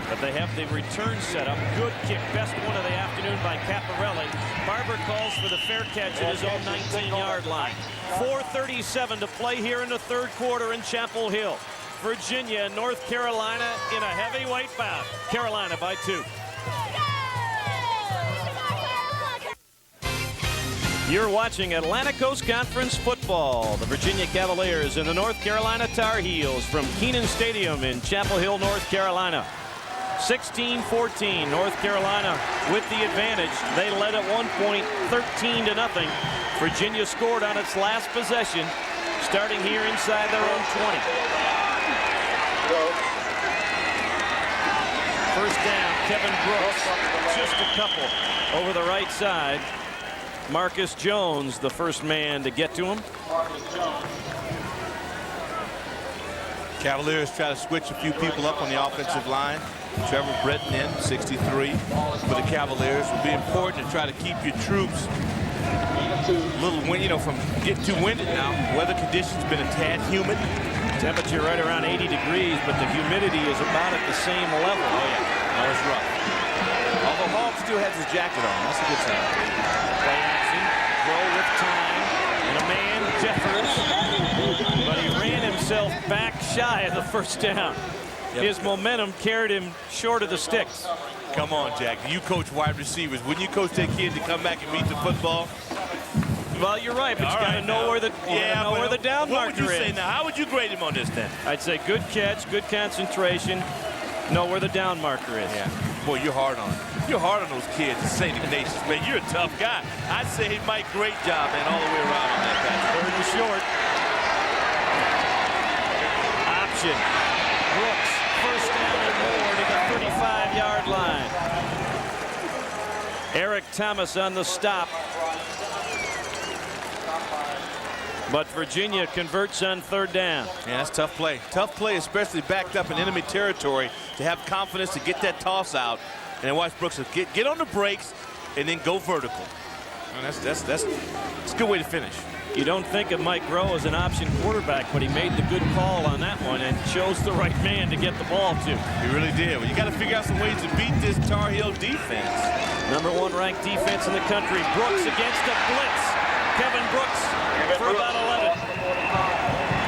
But they have the return set up. Good kick. Best one of the afternoon by Caparelli. Barber calls for the fair catch at his own 19-yard line. 4:37 to play here in the 3rd quarter in Chapel Hill. Virginia and North Carolina in a heavyweight bout. Carolina by 2. You're watching Atlantic Coast Conference football. The Virginia Cavaliers and the North Carolina Tar Heels from Kenan Stadium in Chapel Hill, North Carolina. 16-14, North Carolina with the advantage. They led at one point 13-0. Virginia scored on its last possession, starting here inside their own 20. First down, Kevin Brooks, just a couple over the right side. Marcus Jones, the first man to get to him. Cavaliers try to switch a few people up on the offensive line. Trevor Breton in, 63 for the Cavaliers. It will be important to try to keep your troops a little, from getting too winded now. Weather conditions been a tad humid. Temperature right around 80 degrees, but the humidity is about at the same level. Oh, yeah. No, it's rough. Although Hall still has his jacket on. That's a good sign. Play action, throw with time, and a man, Jeffers, but he ran himself back shy of the first down. Yep. His momentum carried him short of the sticks. Come on, Jack. You coach wide receivers. Wouldn't you coach that kid to come back and meet the football? Well, you're right, but you got to know where the down marker is. What would you say now? How would you grade him on this then? I'd say good catch, good concentration, know where the down marker is. Yeah. Boy, you're hard on him. You're hard on those kids, St. Ignatius. Man, you're a tough guy. I'd say, Mike, great job, man, all the way around on that pass. 3rd and short. Option. Brooks, first down and more to the 35-yard line. Eric Thomas on the stop. But Virginia converts on 3rd down. Yeah, that's tough play. Tough play, especially backed up in enemy territory, to have confidence to get that toss out. And watch Brooks get on the brakes and then go vertical. And that's a good way to finish. You don't think of Mike Rowe as an option quarterback, but he made the good call on that one and chose the right man to get the ball to. He really did. Well, you got to figure out some ways to beat this Tar Heel defense. Number 1 ranked defense in the country. Brooks against a blitz. Kevin Brooks for about 11.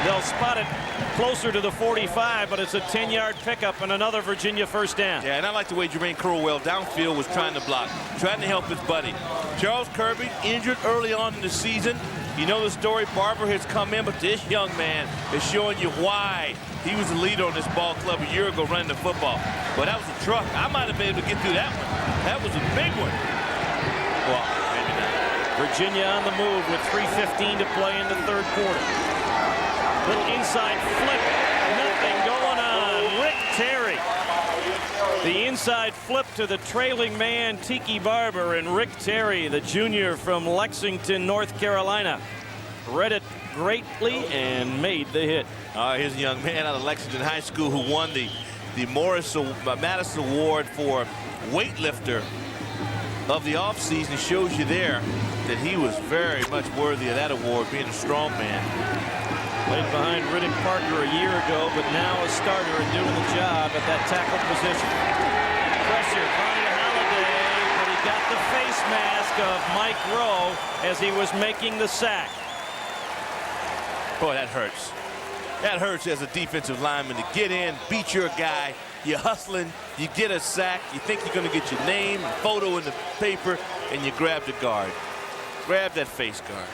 They'll spot it closer to the 45, but it's a 10-yard pickup and another Virginia first down. Yeah, and I like the way Jermaine Crowell downfield was trying to block, trying to help his buddy. Charles Kirby injured early on in the season. You know the story. Barber has come in, but this young man is showing you why he was the leader on this ball club a year ago running the football. But that was a truck. I might have been able to get through that one. That was a big one. Well, Virginia on the move with 3:15 to play in the third quarter. Little inside flip. Nothing going on. Rick Terry. The inside flip to the trailing man, Tiki Barber, and Rick Terry, the junior from Lexington, North Carolina, read it greatly and made the hit. Here's a young man out of Lexington High School who won the Madison Award for weightlifter of the offseason. Shows you there that he was very much worthy of that award, being a strong man. Played behind Riddick Parker a year ago, but now a starter and doing the job at that tackle position. Pressure, Bonnie Holiday, but he got the face mask of Mike Rowe as he was making the sack. Boy, that hurts. That hurts as a defensive lineman to get in, beat your guy. You're hustling, you get a sack, you think you're going to get your name and photo in the paper, and you grab the guard. Grab that face guard.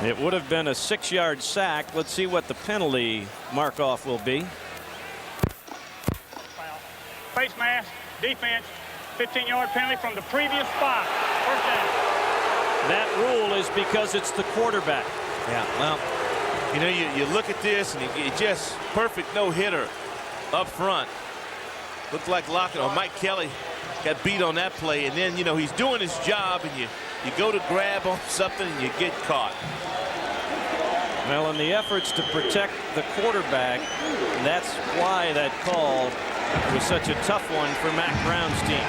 It would have been a 6-yard sack. Let's see what the penalty mark-off will be. Foul. Face mask, defense, 15-yard penalty from the previous spot. First down. That rule is because it's the quarterback. Yeah, well, you know, you look at this, and it just perfect no-hitter up front. Looked like Lockett or Mike Kelly got beat on that play, and then, you know, he's doing his job, and you go to grab on something, and you get caught. Well, in the efforts to protect the quarterback, that's why that call was such a tough one for Mac Brown's team.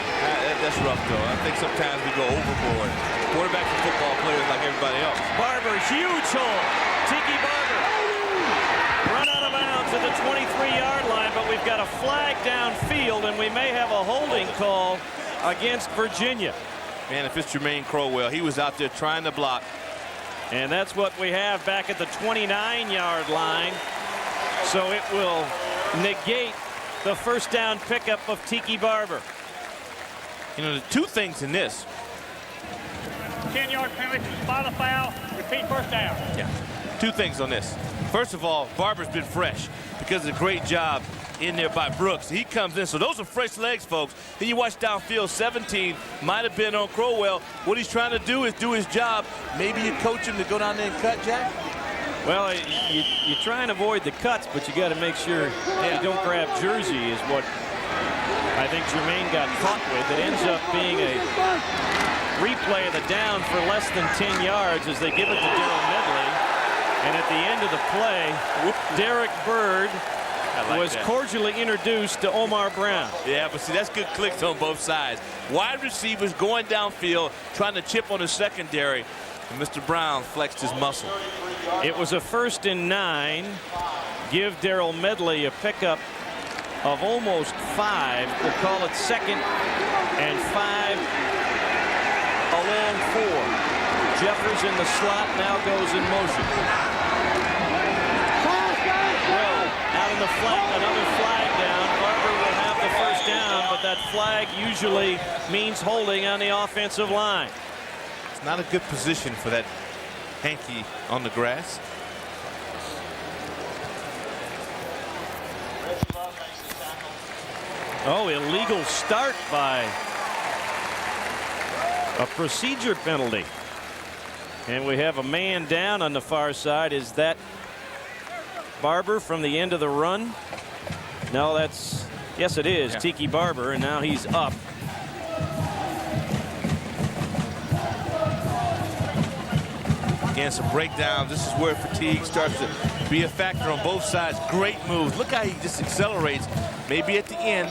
That's rough, though. I think sometimes we go overboard. Quarterbacks and football players like everybody else. Barber, huge hole. Tiki Barber run out of bounds at the 23-yard line, but we've got a flag downfield, and we may have a holding call against Virginia. Man, if it's Jermaine Crowell, he was out there trying to block. And that's what we have back at the 29-yard line. So it will negate the first down pickup of Tiki Barber. You know, the two things in this. 10-yard penalty from spot of foul. Repeat first down. Yeah. Two things on this. First of all, Barber's been fresh because of the great job in there by Brooks. He comes in, so those are fresh legs, folks. Then you watch downfield, 17 might have been on Crowell. What he's trying to do is do his job. Maybe you coach him to go down there and cut, Jack? Well, you try and avoid the cuts, but you got to make sure you don't grab jersey is what I think Jermaine got caught with. It ends up being a replay of the down for less than 10 yards as they give it to Daryl Medley. And at the end of the play, Derek Bird was cordially introduced to Omar Brown. Yeah, but see, that's good clicks on both sides. Wide receivers going downfield, trying to chip on the secondary, and Mr. Brown flexed his muscle. It was a 1st and 9. Give Daryl Medley a pickup of almost 5. We'll call it 2nd and 5 along 4. Jeffers in the slot now goes in motion. Out in the flag, another flag down. Barber will have the first down, but that flag usually means holding on the offensive line. It's not a good position for that hanky on the grass. Oh, illegal start by a procedure penalty. And we have a man down on the far side. Is that Barber from the end of the run? No, that's, yes it is, Tiki Barber, and now he's up. Again, some breakdowns. This is where fatigue starts to be a factor on both sides. Great moves. Look how he just accelerates. Maybe at the end.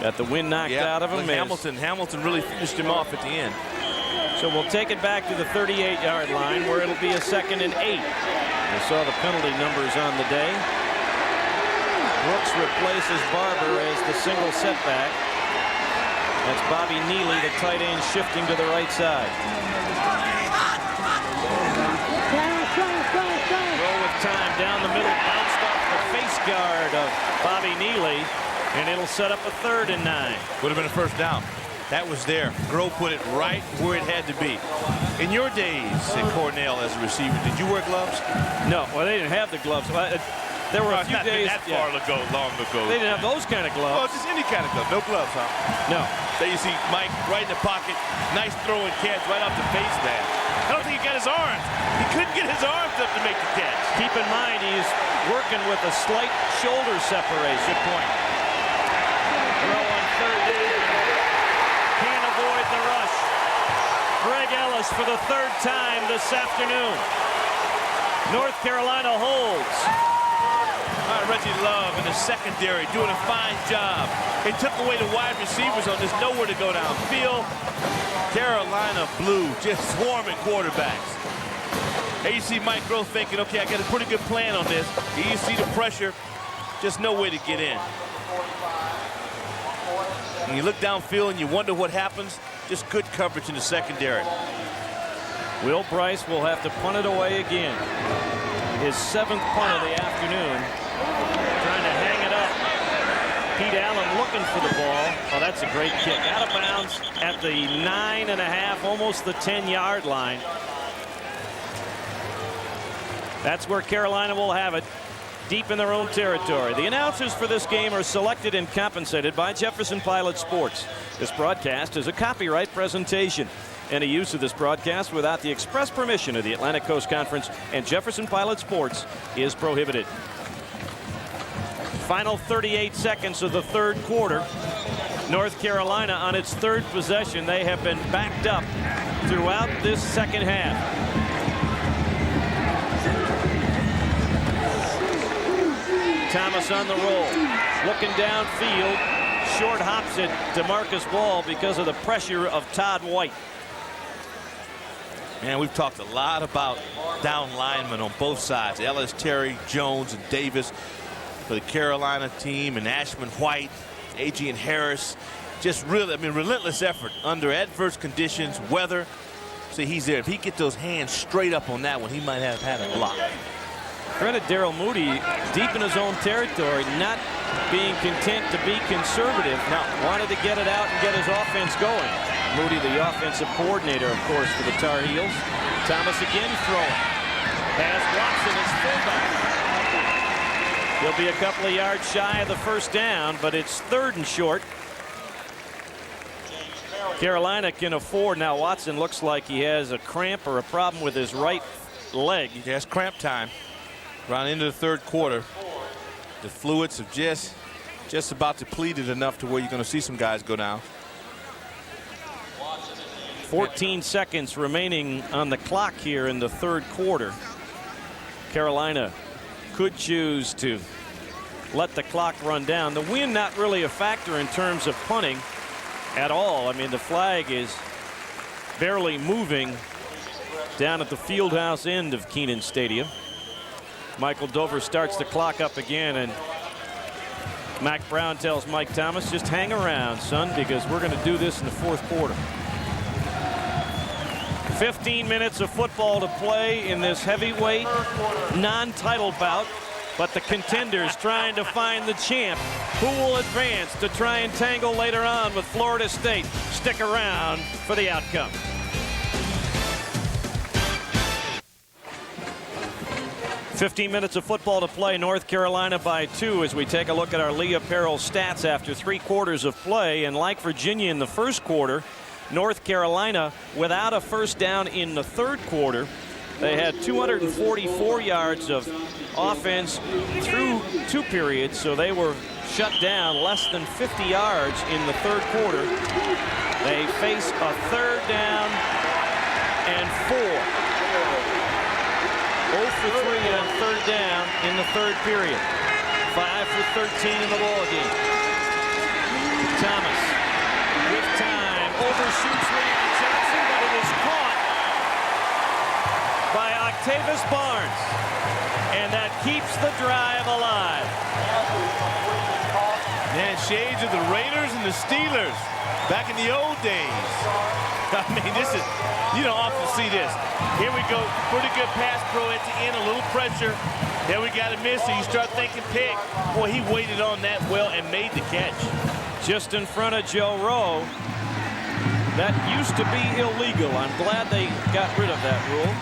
Got the wind knocked out of him. Hamilton really finished him off at the end. So we'll take it back to the 38-yard line where it'll be a 2nd and 8. We saw the penalty numbers on the day. Brooks replaces Barber as the single setback. That's Bobby Neely, the tight end, shifting to the right side. Roll with time down the middle, bounced off the face guard of Bobby Neely, and it'll set up a 3rd and 9. Would have been a first down. That was there. Grove put it right where it had to be. In your days at Cornell as a receiver, did you wear gloves? No, well, they didn't have the gloves. There were a few days. Not that far ago, long ago. They didn't have those kind of gloves. Oh, just any kind of glove. No gloves, huh? No. There you see Mike right in the pocket. Nice throw and catch right off the face mask. I don't think he got his arms. He couldn't get his arms up to make the catch. Keep in mind, he's working with a slight shoulder separation. Good point. Throw on third down. Can't avoid the rush. Greg Ellis for the third time this afternoon. North Carolina holds. All right, Reggie Love in the secondary doing a fine job. They took away the wide receivers on this, nowhere to go downfield. Carolina Blue just swarming quarterbacks. AC Mike Groh thinking, okay, I got a pretty good plan on this. You see the pressure, just no way to get in. And you look downfield and you wonder what happens. Just good coverage in the secondary. Will Bryce will have to punt it away again. His 7th punt of the afternoon. Trying to hang it up. Pete Allen looking for the ball. Oh, that's a great kick. Out of bounds at the 9.5, almost the 10-yard line. That's where Carolina will have it, deep in their own territory. The announcers for this game are selected and compensated by Jefferson Pilot Sports. This broadcast is a copyright presentation. Any use of this broadcast without the express permission of the Atlantic Coast Conference and Jefferson Pilot Sports is prohibited. Final 38 seconds of the third quarter. North Carolina on its third possession. They have been backed up throughout this second half. Thomas on the roll, looking downfield, short hops it to Marcus Ball because of the pressure of Todd White. Man, we've talked a lot about down linemen on both sides. Ellis, Terry, Jones, and Davis for the Carolina team, and Ashman White, Adrian Harris. Just really, I mean, relentless effort under adverse conditions, weather. See, he's there. If he gets those hands straight up on that one, he might have had a block. Credit Daryl Moody, deep in his own territory, not being content to be conservative. Now, wanted to get it out and get his offense going. Moody, the offensive coordinator, of course, for the Tar Heels. Thomas again throwing. Has Watson, his fullback. He'll be a couple of yards shy of the first down, but it's 3rd and short. Carolina can afford. Now, Watson looks like he has a cramp or a problem with his right leg. Yeah, it's cramp time. Around into the third quarter, the fluids have just about depleted enough to where you're going to see some guys go down. 14 seconds remaining on the clock here in the third quarter. Carolina could choose to let the clock run down. The wind not really a factor in terms of punting at all. I mean, the flag is barely moving down at the Fieldhouse end of Kenan Stadium. Michael Dover starts the clock up again, and Mac Brown tells Mike Thomas, just hang around, son, because we're going to do this in the fourth quarter. 15 minutes of football to play in this heavyweight non-title bout, but the contenders trying to find the champ who will advance to try and tangle later on with Florida State. Stick around for the outcome. "15 minutes of football to play. North Carolina by 2 as we take a look at our Lee Apparel stats after 3 quarters of play. And like Virginia in the first quarter, North Carolina without a first down in the third quarter. They had 244 yards of offense through 2 periods, so they were shut down less than 50 yards in the third quarter. They face a 3rd down and 4. 0 for 3 on 3rd down in the third period. 5 for 13 in the ball game. Thomas with time overshoots Randy Johnson, but it is caught by Octavius Barnes, and that keeps the drive alive. Man, shades of the Raiders and the Steelers back in the old days. I mean, this is, you don't often see this. Here we go, pretty good pass pro at the end, a little pressure. Then we got a miss, so you start thinking pick. Boy, he waited on that well and made the catch. Just in front of Joe Rowe. That used to be illegal. I'm glad they got rid of that rule.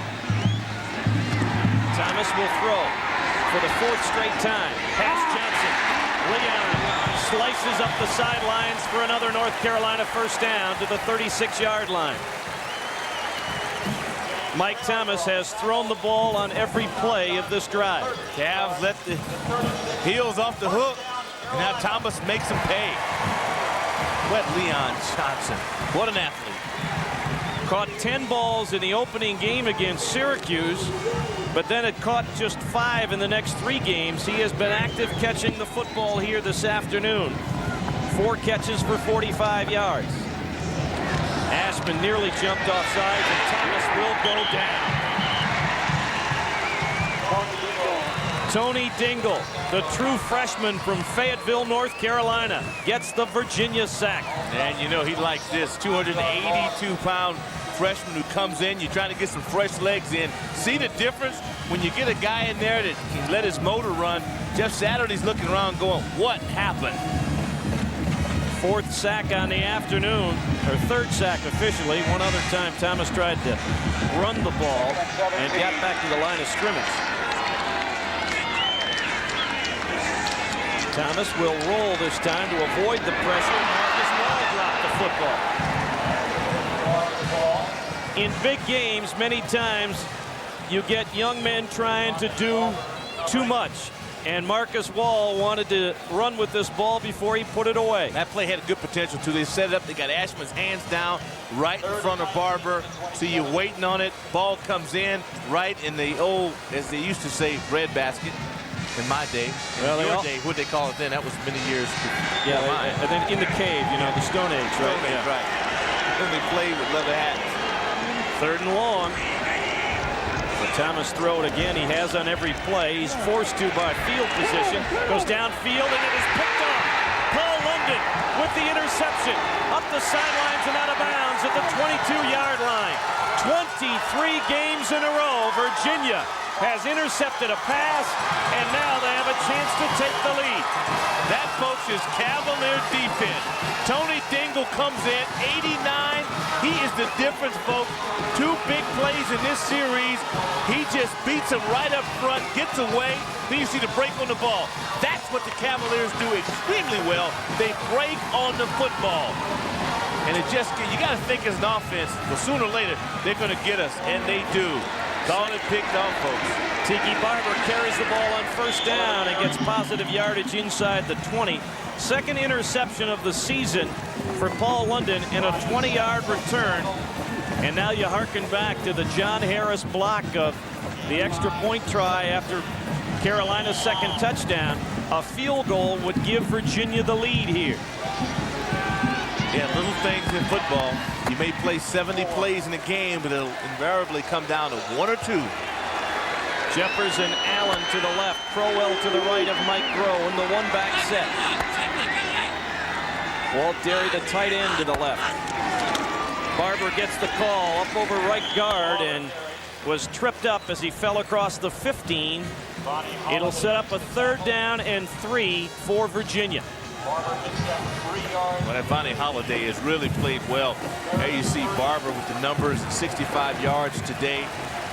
Thomas will throw for the 4th straight time. Pass Johnson. Leon slices up the sidelines for another North Carolina first down to the 36-yard line. Mike Thomas has thrown the ball on every play of this drive. Cavs let the heels off the hook, and now Thomas makes them pay. What Leon Johnson, what an athlete. Caught 10 balls in the opening game against Syracuse, but then it caught just 5 in the next 3 games. He has been active catching the football here this afternoon. 4 catches for 45 yards. Ashman nearly jumped offside, and Thomas will go down. Tony Dingle, the true freshman from Fayetteville, North Carolina, gets the Virginia sack. And you know he likes this 282-pound freshman who comes in. You're trying to get some fresh legs in. See the difference when you get a guy in there that can let his motor run. Jeff Saturday's looking around going, what happened? 4th sack on the afternoon, or 3rd sack officially. One other time Thomas tried to run the ball and got back to the line of scrimmage. Thomas will roll this time to avoid the pressure. Marcus Wall dropped the football. In big games, many times you get young men trying to do too much. And Marcus Wall wanted to run with this ball before he put it away. That play had good potential too. They set it up. They got Ashman's hands down right in front of Barber. So you're waiting on it. Ball comes in right in the old, as they used to say, bread basket. In my day, your day, what they call it then, that was many years. Yeah, and then in the cave, you know, the Stone Age, right? Stone Age, right. Then they played with leather hats. 3rd and long. But Thomas throw it again. He has on every play. He's forced to by field position. Goes downfield, and it is picked off. Paul London with the interception. Up the sidelines and out of bounds at the 22-yard line. 23 games in a row, Virginia has intercepted a pass, and now they have a chance to take the lead. That, folks, is Cavalier defense. Tony Dingle comes in, 89. He is the difference, folks. 2 big plays in this series. He just beats them right up front, gets away. Then you see the break on the ball. That's what the Cavaliers do extremely well. They break on the football. And it just, you got to think as an offense, well, sooner or later, they're going to get us, and they do. Calling it picked off, folks. Tiki Barber carries the ball on first down and gets positive yardage inside the 20. 2nd interception of the season for Paul London in a 20-yard return. And now you hearken back to the John Harris block of the extra point try after Carolina's 2nd touchdown. A field goal would give Virginia the lead here. Yeah, little things in football. You may play 70 plays in a game, but it'll invariably come down to 1 or 2. Jefferson Allen to the left, Crowell to the right of Mike Groh in the 1-back set. Walt Derry, the tight end, to the left. Barber gets the call up over right guard and was tripped up as he fell across the 15. It'll set up a 3rd down and 3 for Virginia. Well, Vonnie Holiday has really played well. There you see Barber with the numbers, 65 yards today,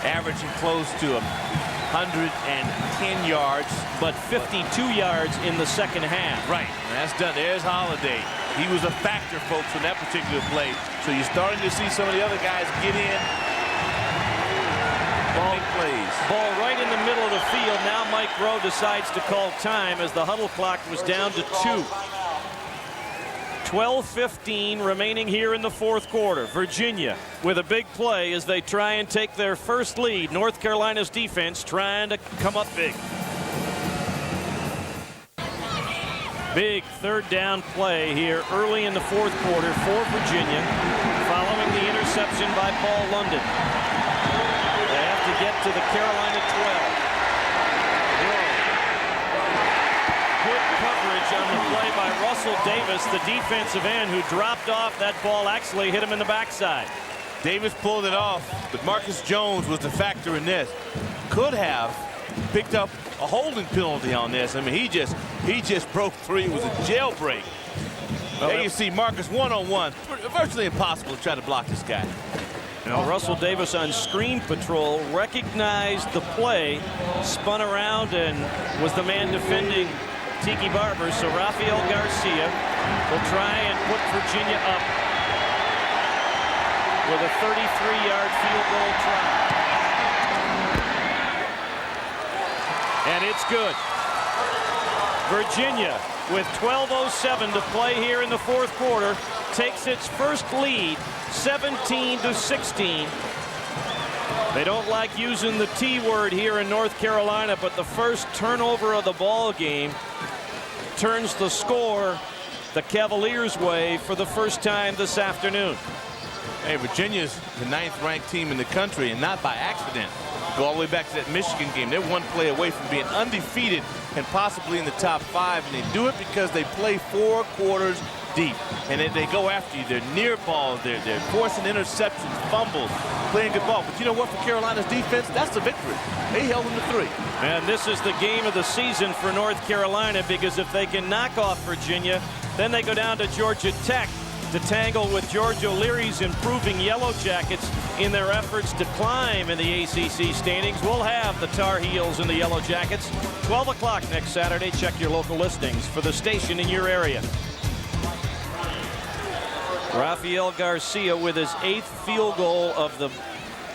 averaging close to 110 yards. But 52 yards in the 2nd half. Right, and that's done. There's Holiday. He was a factor, folks, in that particular play. So you're starting to see some of the other guys get in. Ball right in the middle of the field. Now Mike Groh decides to call time as the huddle clock was down to 2. 12:15 remaining here in the 4th quarter. Virginia with a big play as they try and take their first lead. North Carolina's defense trying to come up big. Big 3rd down play here early in the 4th quarter for Virginia following the interception by Paul London. They have to get to the Carolina 12. Good coverage on the play by Russell Davis, the defensive end, who dropped off. That ball actually hit him in the backside. Davis pulled it off, but Marcus Jones was the factor in this. Could have picked up a holding penalty on this. I mean, he just broke free. It was a jailbreak. Well, there you see Marcus one-on-one. Virtually impossible to try to block this guy. Now Russell Davis on screen patrol recognized the play, spun around, and was the man defending Tiki Barber, so Rafael Garcia will try and put Virginia up with a 33-yard field goal try. And it's good. Virginia, with 12:07 to play here in the fourth quarter, takes its first lead, 17-16. They don't like using the T word here in North Carolina, but the first turnover of the ball game turns the score the Cavaliers' way for the first time this afternoon. Hey, Virginia's the 9th-ranked team in the country, and not by accident. Go all the way back to that Michigan game. They're one play away from being undefeated and possibly in the top 5, and they do it because they play 4 quarters deep, and they go after you. They're near balls. They're forcing interceptions, fumbles, playing good ball. But you know what? For Carolina's defense, that's the victory. They held them to 3. And this is the game of the season for North Carolina, because if they can knock off Virginia, then they go down to Georgia Tech to tangle with George O'Leary's improving Yellow Jackets in their efforts to climb in the ACC standings. We'll have the Tar Heels and the Yellow Jackets 12 o'clock next Saturday. Check your local listings for the station in your area. Rafael Garcia with his 8th field goal of the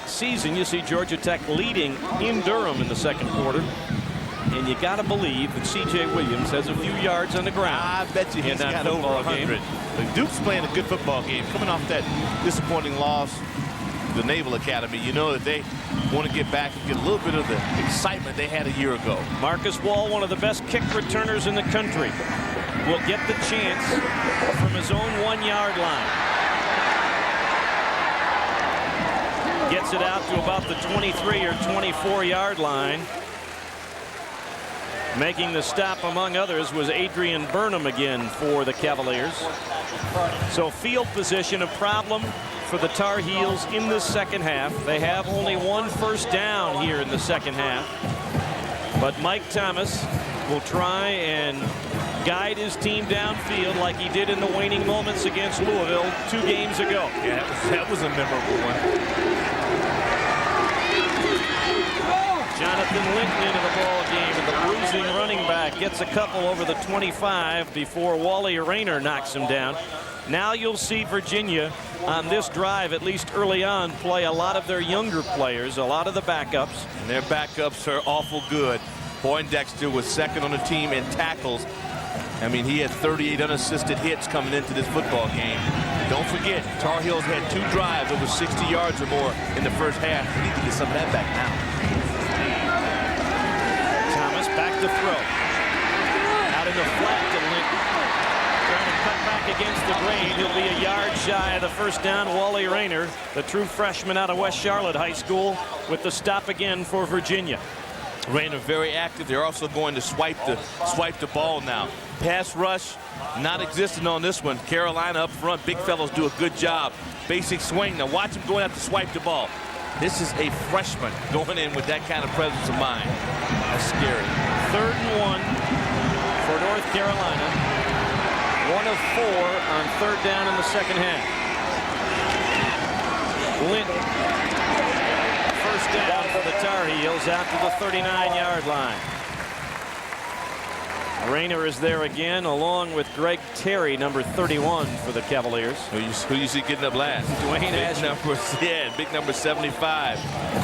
season. You see Georgia Tech leading in Durham in the second quarter. And you got to believe that C.J. Williams has a few yards on the ground. I bet you he's got over 100. But Duke's playing a good football game. Coming off that disappointing loss to the Naval Academy, you know that they want to get back and get a little bit of the excitement they had a year ago. Marcus Wall, one of the best kick returners in the country, will get the chance from his own 1-yard line. Gets it out to about the 23 or 24-yard line. Making the stop, among others, was Adrian Burnham again for the Cavaliers. So field position a problem for the Tar Heels in the second half. They have only 1 first down here in the second half. But Mike Thomas will try and guide his team downfield like he did in the waning moments against Louisville 2 games ago. Yeah, that was a memorable one. Jonathan Linton into the ball game, and the bruising running back gets a couple over the 25 before Wally Rayner knocks him down. Now you'll see Virginia on this drive, at least early on, play a lot of their younger players, a lot of the backups. And their backups are awful good. Poindexter was second on the team in tackles. I mean, he had 38 unassisted hits coming into this football game. Don't forget, Tar Heels had 2 drives over 60 yards or more in the first half. We need to get some of that back now. Thomas back to throw. Out in the flat to Linton. Trying to cut back against the grain. He'll be a yard shy of the first down. Wally Rayner, the true freshman out of West Charlotte High School, with the stop again for Virginia. Rayner very active. They're also going to swipe the ball now. Pass rush not existent on this one. Carolina up front. Big fellows do a good job. Basic swing. Now watch him going out to swipe the ball. This is a freshman going in with that kind of presence of mind. That's scary. 3rd and 1 for North Carolina. 1 of 4 on 3rd down in the second half. Linton. First down for the Tar Heels out to the 39-yard line. Rayner is there again, along with Greg Terry, number 31 for the Cavaliers. Who you see getting up last? Dwayne Ashton. Big number 75.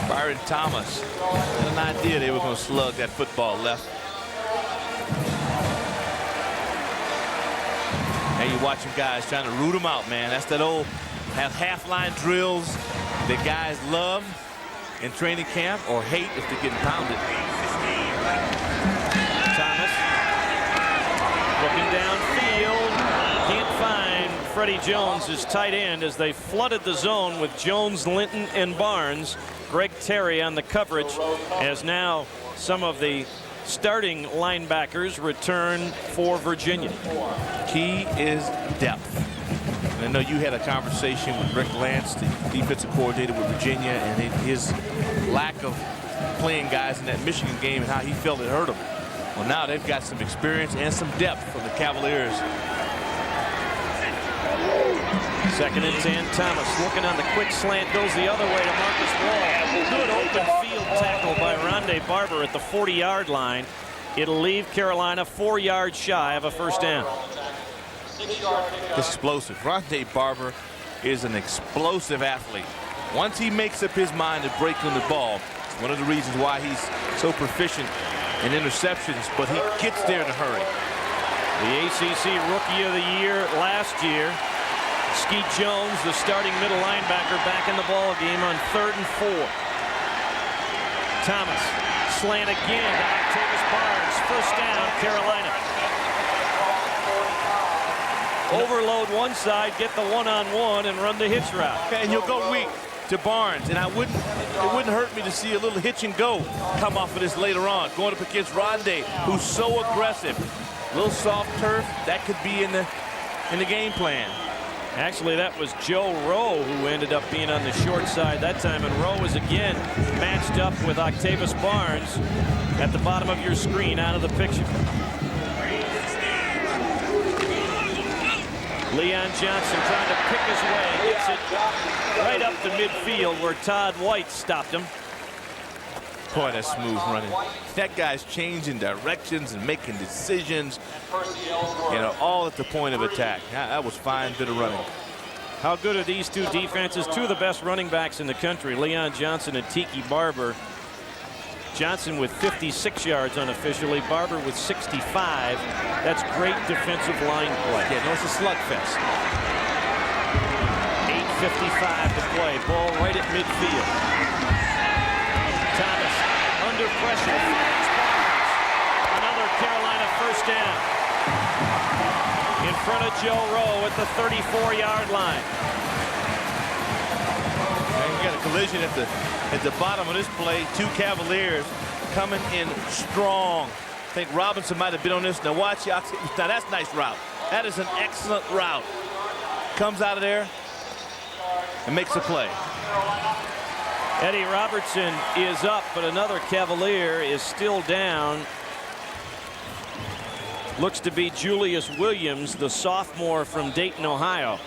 Byron Thomas. Had an idea they were going to slug that football left. Now you watch them guys trying to root them out, man. That's that old half-line drills that guys love in training camp or hate if they're getting pounded. Thomas looking downfield, can't find Freddie Jones, his tight end, as they flooded the zone with Jones, Linton, and Barnes. Greg Terry on the coverage, as now some of the starting linebackers return for Virginia. Key is depth. And I know you had a conversation with Rick Lance, the defensive coordinator with Virginia, and his lack of playing guys in that Michigan game and how he felt it hurt him. Well, now they've got some experience and some depth from the Cavaliers. 2nd and 10. Thomas looking on the quick slant, goes the other way to Marcus Wall. Good open field tackle by Rondé Barber at the 40-yard line. It'll leave Carolina 4 yards shy of a first down. Explosive. Tiki Barber is an explosive athlete. Once he makes up his mind to break on the ball, it's one of the reasons why he's so proficient in interceptions, but he gets there in a hurry. The ACC Rookie of the Year last year, Skeet Jones, the starting middle linebacker, back in the ball game on 3rd and 4. Thomas, slant again to Octavius Barnes. First down, Carolina. Overload one side, get the one-on-one, and run the hitch route. And you'll go weak to Barnes, and it wouldn't hurt me to see a little hitch and go come off of this later on. Going up against Rondé, who's so aggressive. A little soft turf, that could be in the game plan. Actually, that was Joe Rowe who ended up being on the short side that time, and Rowe is again matched up with Octavius Barnes at the bottom of your screen out of the picture. Leon Johnson trying to pick his way, gets it right up to midfield where Todd White stopped him. Boy, that's smooth running. That guy's changing directions and making decisions, all at the point of attack. That was fine bit of running. How good are these two defenses? Two of the best running backs in the country, Leon Johnson and Tiki Barber. Johnson with 56 yards unofficially, Barber with 65. That's great defensive line play. Yeah, no, it's a slugfest. 8:55 to play. Ball right at midfield. Thomas under pressure. Another Carolina first down. In front of Joe Rowe at the 34-yard line. And you got a collision at the bottom of this play. Two Cavaliers coming in strong. I think Robinson might have been on this. Now watch out. Now that's a nice route. That is an excellent route. Comes out of there and makes a play. Eddie Robertson is up, but another Cavalier is still down. Looks to be Julius Williams, the sophomore from Dayton, Ohio.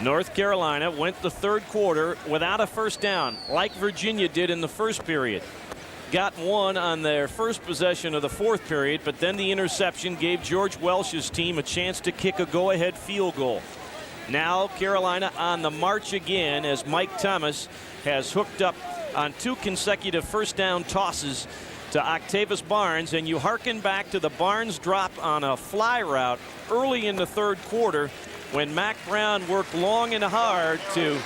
North Carolina went the third quarter without a first down, like Virginia did in the first period. Got one on their first possession of the fourth period, but then the interception gave George Welsh's team a chance to kick a go-ahead field goal. Now Carolina on the march again as Mike Thomas has hooked up on 2 consecutive first down tosses to Octavius Barnes, and you hearken back to the Barnes drop on a fly route early in the third quarter when Mack Brown worked long and hard to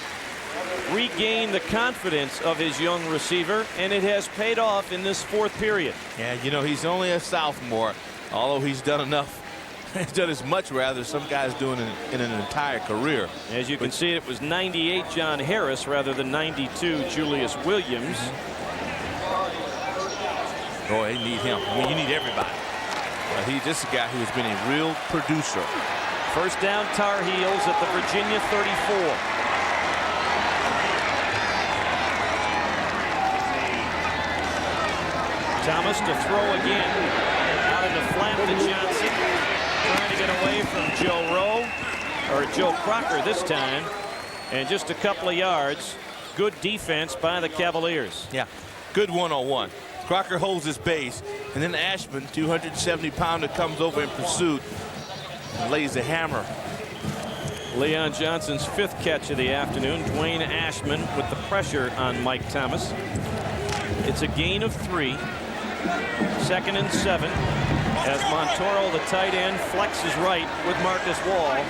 regain the confidence of his young receiver, and it has paid off in this fourth period. Yeah, he's only a sophomore, although he's done enough. He's done as much, rather, some guys doing in an entire career. As you can see, it was 98 John Harris rather than 92 Julius Williams. Boy, they need him. I mean, you need everybody. This is a guy who has been a real producer. First down, Tar Heels at the Virginia 34. Thomas to throw again. Out of the flat to Johnson. Trying to get away from Joe Rowe, or Joe Crocker this time. And just a couple of yards. Good defense by the Cavaliers. Yeah, good one-on-one. Crocker holds his base, and then Ashman, 270-pounder, comes over in pursuit and lays a hammer. Leon Johnson's 5th catch of the afternoon. Dwayne Ashman with the pressure on Mike Thomas. It's a gain of 3. 2nd and 7 as Montoro, the tight end, flexes right with Marcus Wall.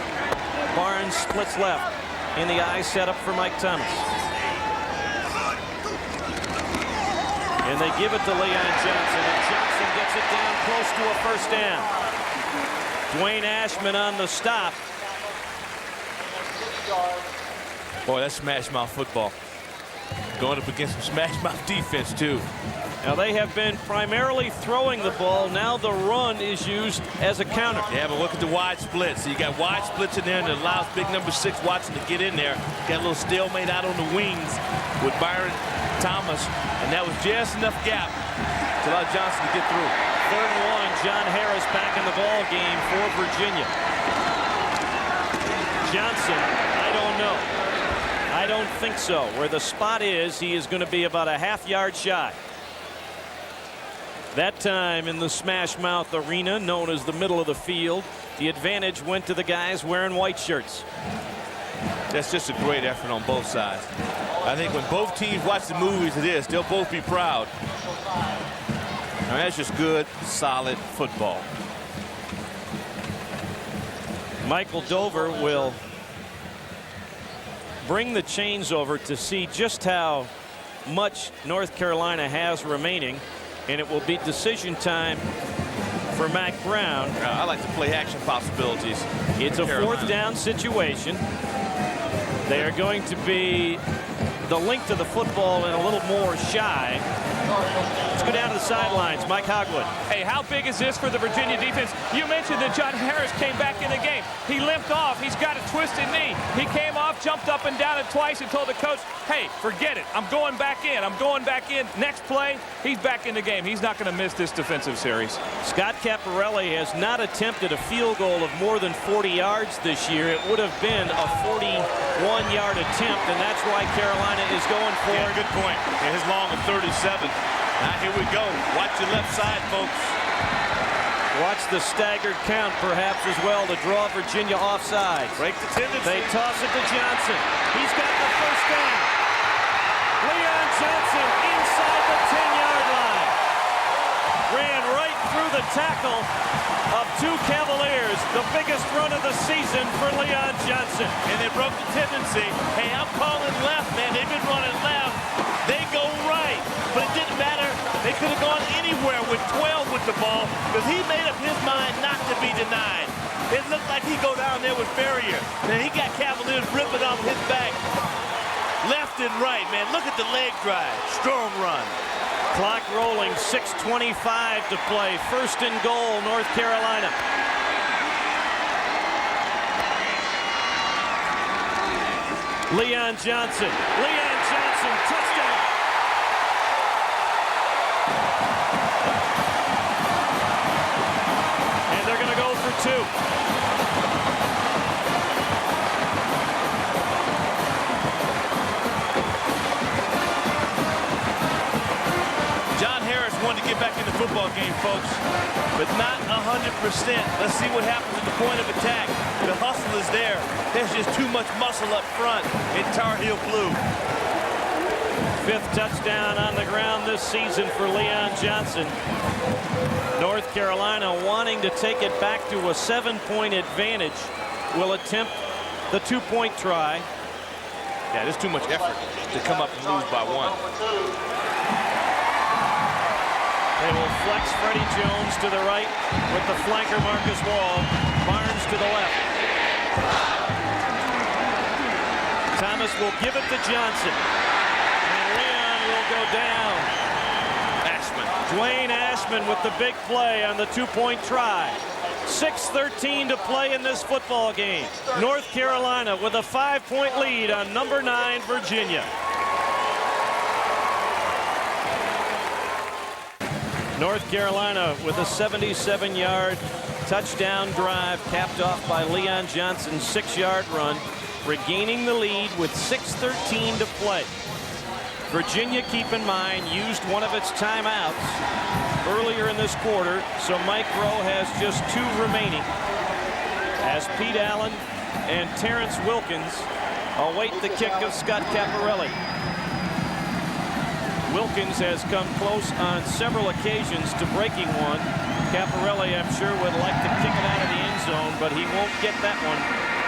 Barnes splits left in the eye setup for Mike Thomas. And they give it to Leon Johnson, and Johnson gets it down close to a first down. Dwayne Ashman on the stop. Boy, that's smash mouth football. Going up against some smash mouth defense, too. Now they have been primarily throwing the ball. Now the run is used as a counter. Yeah, but look at the wide splits. So you got wide splits in there that allows big number 6 Watson to get in there. Got a little stalemate out on the wings with Byron Thomas, and that was just enough gap to allow Johnson to get through. 3rd and 1, John Harris back in the ball game for Virginia. Johnson, I don't don't think so. Where the spot is, he is going to be about a half-yard shy. That time in the Smash Mouth Arena, known as the middle of the field, the advantage went to the guys wearing white shirts. That's just a great effort on both sides. I think when both teams watch the movies of this, they'll both be proud. Now, that's just good, solid football. Michael Dover will bring the chains over to see just how much North Carolina has remaining, and it will be decision time for Mack Brown. I like to play action possibilities. It's a fourth down situation. They are going to be the length of the football and a little more shy. Let's go down to the sidelines. Mike Hogwood. Hey, how big is this for the Virginia defense? You mentioned that John Harris came back in the game. He limped off. He's got a twisted knee. He came off, jumped up and down it twice, and told the coach, hey, forget it. I'm going back in. I'm going back in. Next play, he's back in the game. He's not going to miss this defensive series. Scott Caparelli has not attempted a field goal of more than 40 yards this year. It would have been a 41-yard attempt, and that's why Carolina is going for it. Good point. Yeah, his long of 37. Now here we go. Watch your left side, folks. Watch the staggered count, perhaps, as well, to draw Virginia offside. Break the tendency. They toss it to Johnson. He's got the first down. Leon Johnson inside the 10-yard line. Ran right through the tackle of two Cavaliers. The biggest run of the season for Leon Johnson. And they broke the tendency. Hey, I'm calling left, man. They've been running left. They go right. But it didn't matter. They could have gone anywhere with 12 with the ball because he made up his mind not to be denied. It looked like he'd go down there with Ferrier. Then he got Cavaliers ripping off his back. Left and right, man. Look at the leg drive. Strong run. Clock rolling, 6:25 to play. First and goal, North Carolina. Leon Johnson. Leon Johnson, touchdown. And they're going to go for two. John Harris wanted to get back in the football game, folks, but not 100%. Let's see what happens at the point of attack. The hustle is there. There's just too much muscle up front in Tar Heel blue. Fifth touchdown on the ground this season for Leon Johnson. North Carolina wanting to take it back to a 7-point advantage will attempt the 2-point try. Yeah, there's too much effort to come up and lose by one. They will flex Freddie Jones to the right with the flanker Marcus Wall. Barnes to the left. Thomas will give it to Johnson. And Leon will go down. Ashman. Dwayne Ashman with the big play on the 2-point try. 6:13 to play in this football game. North Carolina with a 5-point lead on number 9 Virginia. North Carolina with a 77-yard touchdown drive capped off by Leon Johnson's 6-yard run, regaining the lead with 6:13 to play. Virginia, keep in mind, used one of its timeouts earlier in this quarter, so Mike Rowe has just 2 remaining as Pete Allen and Terrence Wilkins await the kick of Scott Caparelli. Wilkins has come close on several occasions to breaking one. Caparelli, I'm sure, would like to kick it out of the end zone, but he won't get that one.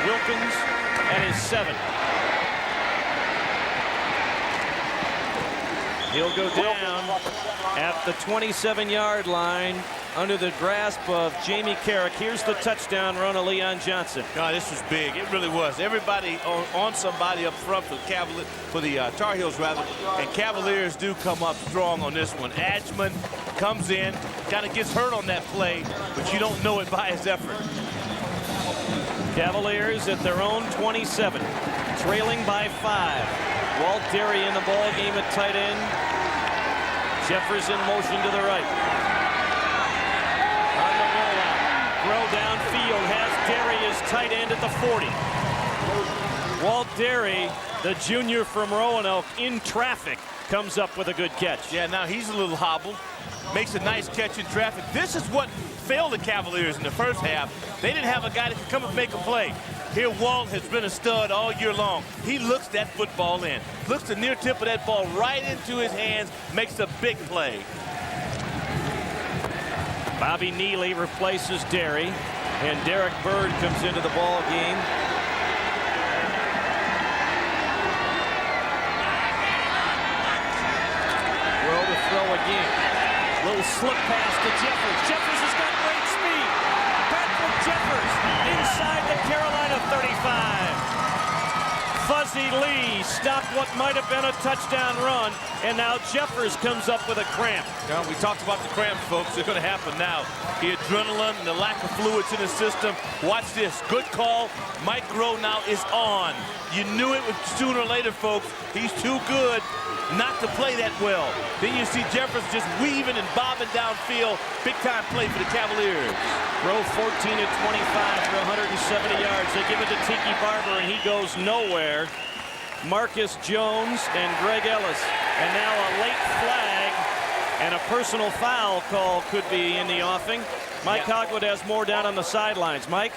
Wilkins at his 7. He'll go down at the 27-yard line under the grasp of Jamie Carrick. Here's the touchdown run of Leon Johnson. God, this was big. It really was. Everybody on somebody up front for the Tar Heels, rather. And Cavaliers do come up strong on this one. Ashman comes in, kind of gets hurt on that play, but you don't know it by his effort. Cavaliers at their own 27, trailing by 5. Walt Derry in the ball game at tight end. Jefferson motion to the right. On the rollout. Throw downfield has Derry as tight end at the 40. Walt Derry, the junior from Roanoke, in traffic, comes up with a good catch. Yeah, now he's a little hobbled. Makes a nice catch in traffic. This is what failed the Cavaliers in the first half. They didn't have a guy that could come and make a play. Here, Walt has been a stud all year long. He looks that football in. Looks the near tip of that ball right into his hands. Makes a big play. Bobby Neely replaces Derry, and Derek Bird comes into the ball game. Rowe to throw again. Little slip pass to Jeffers. Jeffers has got great speed. Patrick Jeffers inside the Carolina 35. Fuzzy Lee stopped what might have been a touchdown run, and now Jeffers comes up with a cramp. Now, we talked about the cramps, folks. They're going to happen now. The adrenaline and the lack of fluids in his system. Watch this. Good call. Mike Groh now is on. You knew it sooner or later, folks. He's too good not to play that well. Then you see Jeffers just weaving and bobbing downfield. Big-time play for the Cavaliers. Groh 14 of 25 for 170 yards. They give it to Tiki Barber, and he goes nowhere. Marcus Jones and Greg Ellis. And now a late flag and a personal foul call could be in the offing. Mike Hogwood has more down on the sidelines. Mike?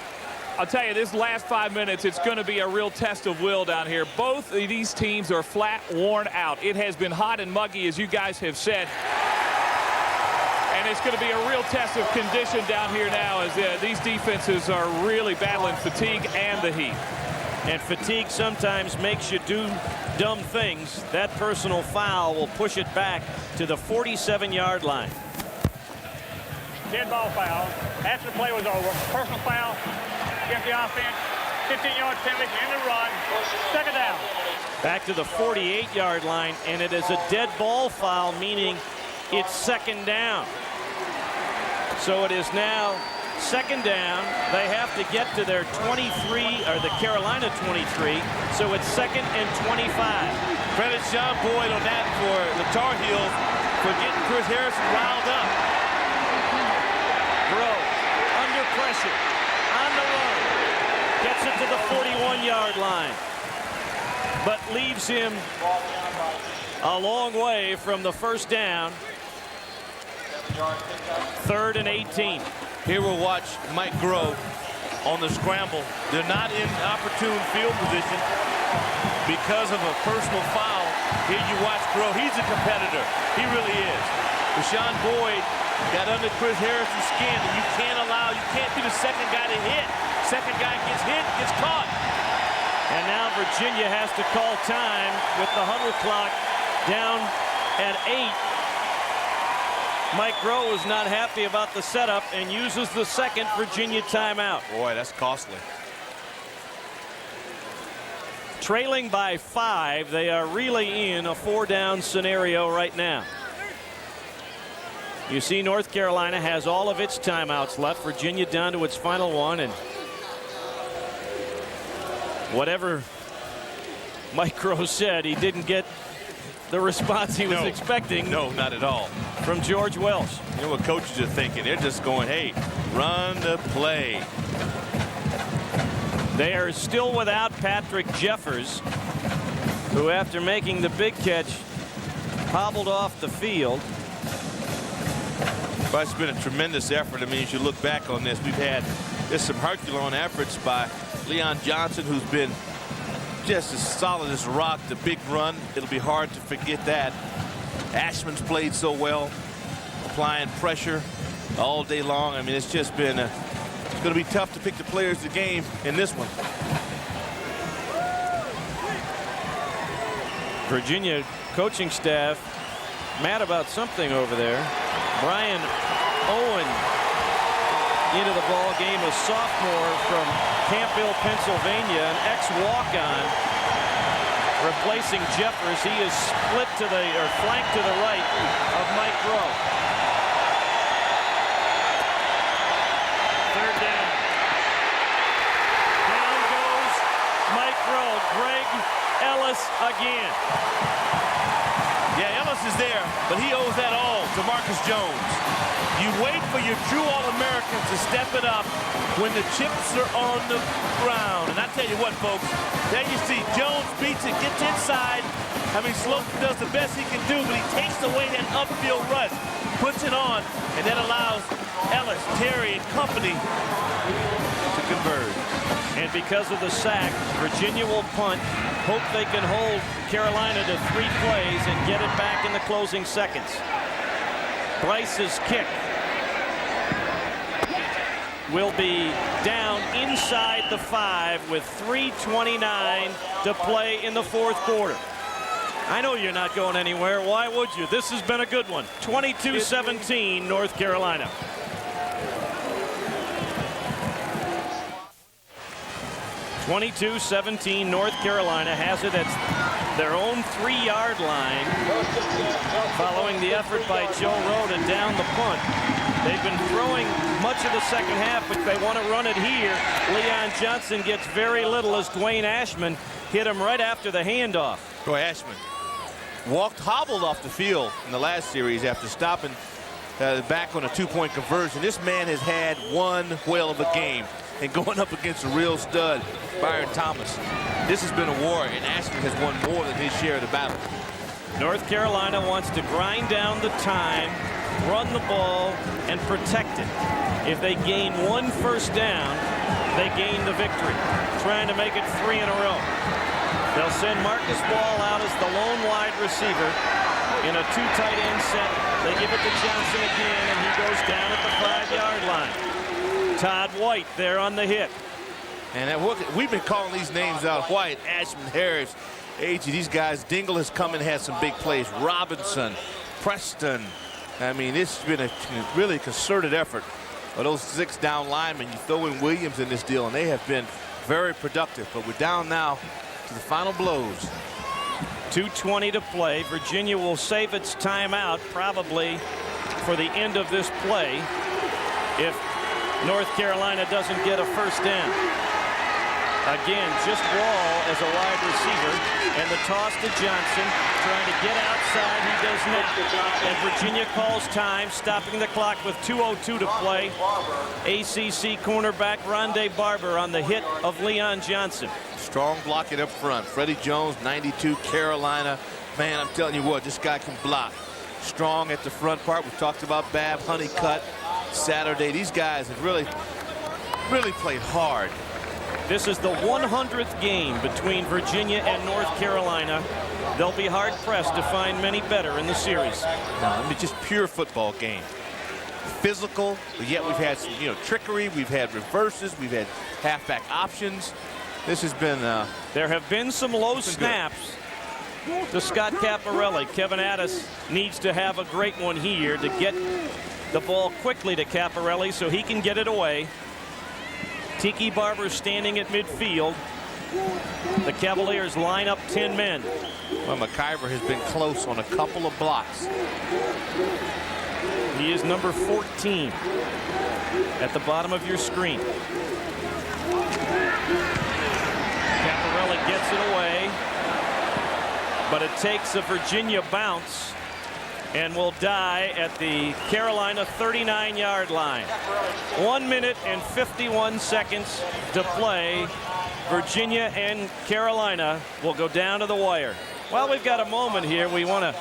I'll tell you, this last 5 minutes, it's going to be a real test of will down here. Both of these teams are flat worn out. It has been hot and muggy, as you guys have said. And it's going to be a real test of condition down here now, as these defenses are really battling fatigue and the heat. And fatigue sometimes makes you do dumb things. That personal foul will push it back to the 47-yard line. Dead ball foul. After the play was over, personal foul. Get the offense, 15-yard penalty, end the run, second down. Back to the 48-yard line, and it is a dead ball foul, meaning it's second down. So it is now second down. They have to get to their 23, or the Carolina 23, so it's second and 25. Credit Sean Boyd on that for the Tar Heels for getting Chris Harrison riled up. Groh under pressure, on the run. Gets it to the 41-yard line, but leaves him a long way from the first down. Third and 18. Here we'll watch Mike Groh on the scramble. They're not in opportune field position because of a personal foul. Here you watch Groh. He's a competitor. He really is. Rashawn Boyd got under Chris Harrison's skin, and you can't be the second guy to hit. Second guy gets hit, gets caught. And now Virginia has to call time with the huddle clock down at 8. Mike Groh is not happy about the setup and uses the second Virginia timeout. Boy, that's costly. Trailing by 5, they are really in a 4-down scenario right now. You see North Carolina has all of its timeouts left. Virginia down to its final one, and whatever Mike Groh said, he didn't get the response he was expecting. No, not at all. From George Welsh. You know what coaches are thinking? They're just going, hey, run the play. They are still without Patrick Jeffers, who after making the big catch hobbled off the field. But it's been a tremendous effort. I mean, as you look back on this, there's some Herculean efforts by Leon Johnson, who's been just as solid as a rock. The big run, it'll be hard to forget that. Ashman's played so well, applying pressure all day long. I mean, it's just been it's going to be tough to pick the players of the game in this one. Virginia coaching staff mad about something over there. Brian Owen into the ball game, a sophomore from Campbell, Pennsylvania, an ex-walk-on, replacing Jeffers. He is split to the, or flanked to the right of Mike Groh. Third down. Down goes Mike Groh. Greg Ellis again. Yeah, Ellis is there, but he owes that all to Marcus Jones. You wait for your true All-Americans to step it up when the chips are on the ground. And I tell you what, folks, there you see Jones beats it, gets inside. I mean, Sloat does the best he can do, but he takes away that upfield rush, puts it on, and that allows Ellis, Terry, and company to converge. And because of the sack, Virginia will punt, hope they can hold Carolina to 3 plays and get it back in the closing seconds. Bryce's kick will be down inside the 5 with 3:29 to play in the 4th quarter. I know you're not going anywhere. Why would you? This has been a good one. 22-17 North Carolina. (22-17) North Carolina has it at their own 3-yard line following the effort by Joe Rowe to down the punt. They've been throwing much of the second half, but they want to run it here. Leon Johnson gets very little as Dwayne Ashman hit him right after the handoff. Boy, Ashman hobbled off the field in the last series after stopping back on a 2-point conversion. This man has had one whale of a game, and going up against a real stud, Byron Thomas. This has been a war, and Ashman has won more than his share of the battle. North Carolina wants to grind down the time, run the ball, and protect it. If they gain 1 first down, they gain the victory, trying to make it 3 in a row. They'll send Marcus Ball out as the lone wide receiver in a 2 tight end set. They give it to Johnson again, and he goes down at the 5-yard line. Todd White there on the hit. And we've been calling these names out. White, Ashman, Harris, A.G. These guys. Dingle has come and had some big plays. Robinson, Preston. I mean, this has been a really concerted effort of those 6 down linemen. You throw in Williams in this deal, and they have been very productive. But we're down now to the final blows. 2:20 to play. Virginia will save its timeout probably for the end of this play if North Carolina doesn't get a first down. Again, just Wall as a wide receiver, and the toss to Johnson, trying to get outside. He does not. And Virginia calls time, stopping the clock with 2:02 to play. ACC cornerback Rondé Barber on the hit of Leon Johnson. Strong blocking up front. Freddie Jones, 92, Carolina. Man, I'm telling you what, this guy can block. Strong at the front part. We talked about Babb, Honeycutt, Saturday. These guys have really played hard. This is the 100th game between Virginia and North Carolina. They'll be hard-pressed to find many better in the series. No, I mean, just pure football game. Physical, but yet we've had some, trickery. We've had reverses. We've had halfback options. This has been there have been some low snaps to Scott Caparelli. Kevin Addis needs to have a great one here to get the ball quickly to Caparelli so he can get it away. Tiki Barber standing at midfield. The Cavaliers line up 10 men. Well, McIver has been close on a couple of blocks. He is number 14 at the bottom of your screen. Caparelli gets it away, but it takes a Virginia bounce and will die at the Carolina 39-yard line. 1 minute and 51 seconds to play. Virginia and Carolina will go down to the wire. Well, we've got a moment here. We want to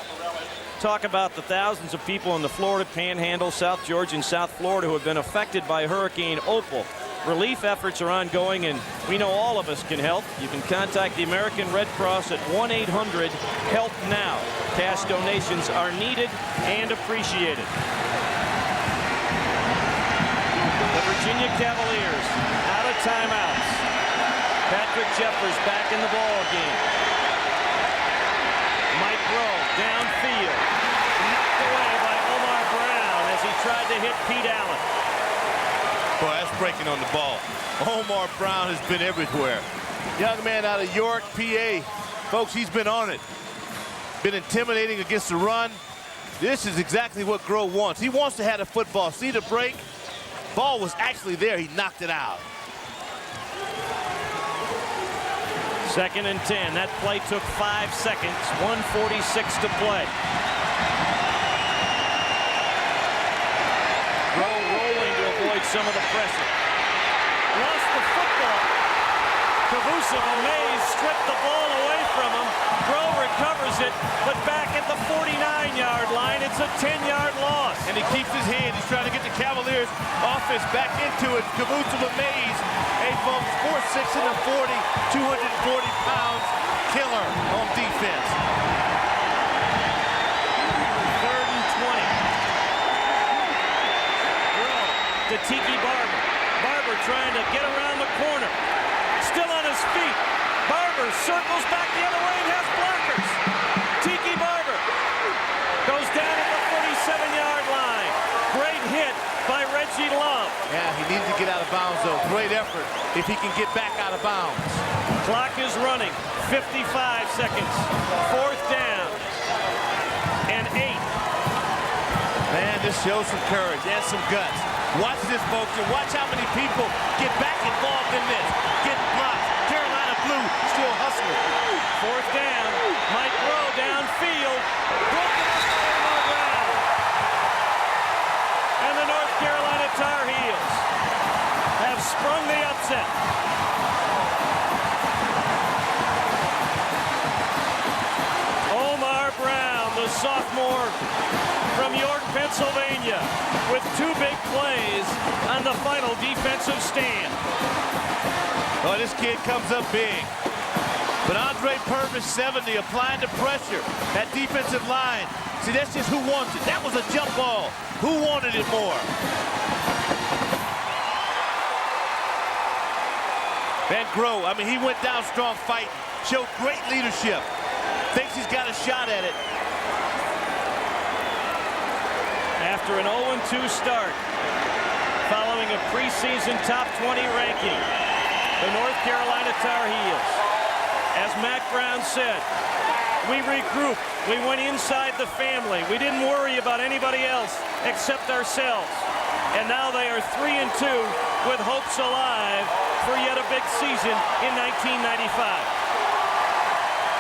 talk about the thousands of people in the Florida Panhandle, South Georgia, and South Florida who have been affected by Hurricane Opal. Relief efforts are ongoing, and we know all of us can help. You can contact the American Red Cross at 1-800-HELP-NOW. Cash donations are needed and appreciated. The Virginia Cavaliers out of timeouts. Patrick Jeffers back in the ball game. Mike Rowe downfield. Knocked away by Omar Brown as he tried to hit Pete Allen. Boy, that's breaking on the ball. Omar Brown has been everywhere. Young man out of York, PA. Folks, he's been on it. Been intimidating against the run. This is exactly what Grove wants. He wants to have a football. See the break? Ball was actually there. He knocked it out. 2nd and 10. That play took 5 seconds. 1:46 to play. some of the pressure. Lost the football. Cavusa of Mays stripped the ball away from him. Groh recovers it, but back at the 49-yard line, it's a 10-yard loss. And he keeps his hand. He's trying to get the Cavaliers offense back into it. Cavusa of Mays, hey folks, 4'6" in the 40, 240 pounds, killer on defense. 3rd and 20. Groh to Tiki Barber. Barber trying to get around the corner. Still on his feet. Barber circles back the other way and has blockers. Tiki Barber goes down at the 47-yard line. Great hit by Reggie Love. Yeah, he needs to get out of bounds, though. Great effort if he can get back out of bounds. Clock is running. 55 seconds. 4th down. And 8. Man, this shows some courage and some guts. Watch this, folks, and watch how many people get back involved in this. Getting blocked. Carolina Blue still hustling. 4th down. Mike Groh downfield. Broken up on the ground. And the North Carolina Tar Heels have sprung the upset. Omar Brown, the sophomore from York, Pennsylvania, with 2 big plays on the final defensive stand. Oh, this kid comes up big. But Andre Purvis, 70, applying the pressure. That defensive line. See, that's just who wants it. That was a jump ball. Who wanted it more? Van Groh, I mean, he went down strong fighting. Showed great leadership. Thinks he's got a shot at it. After an 0-2 start, following a preseason top 20 ranking, the North Carolina Tar Heels, as Mack Brown said, we regrouped. We went inside the family. We didn't worry about anybody else except ourselves. And now they are 3-2 with hopes alive for yet a big season in 1995.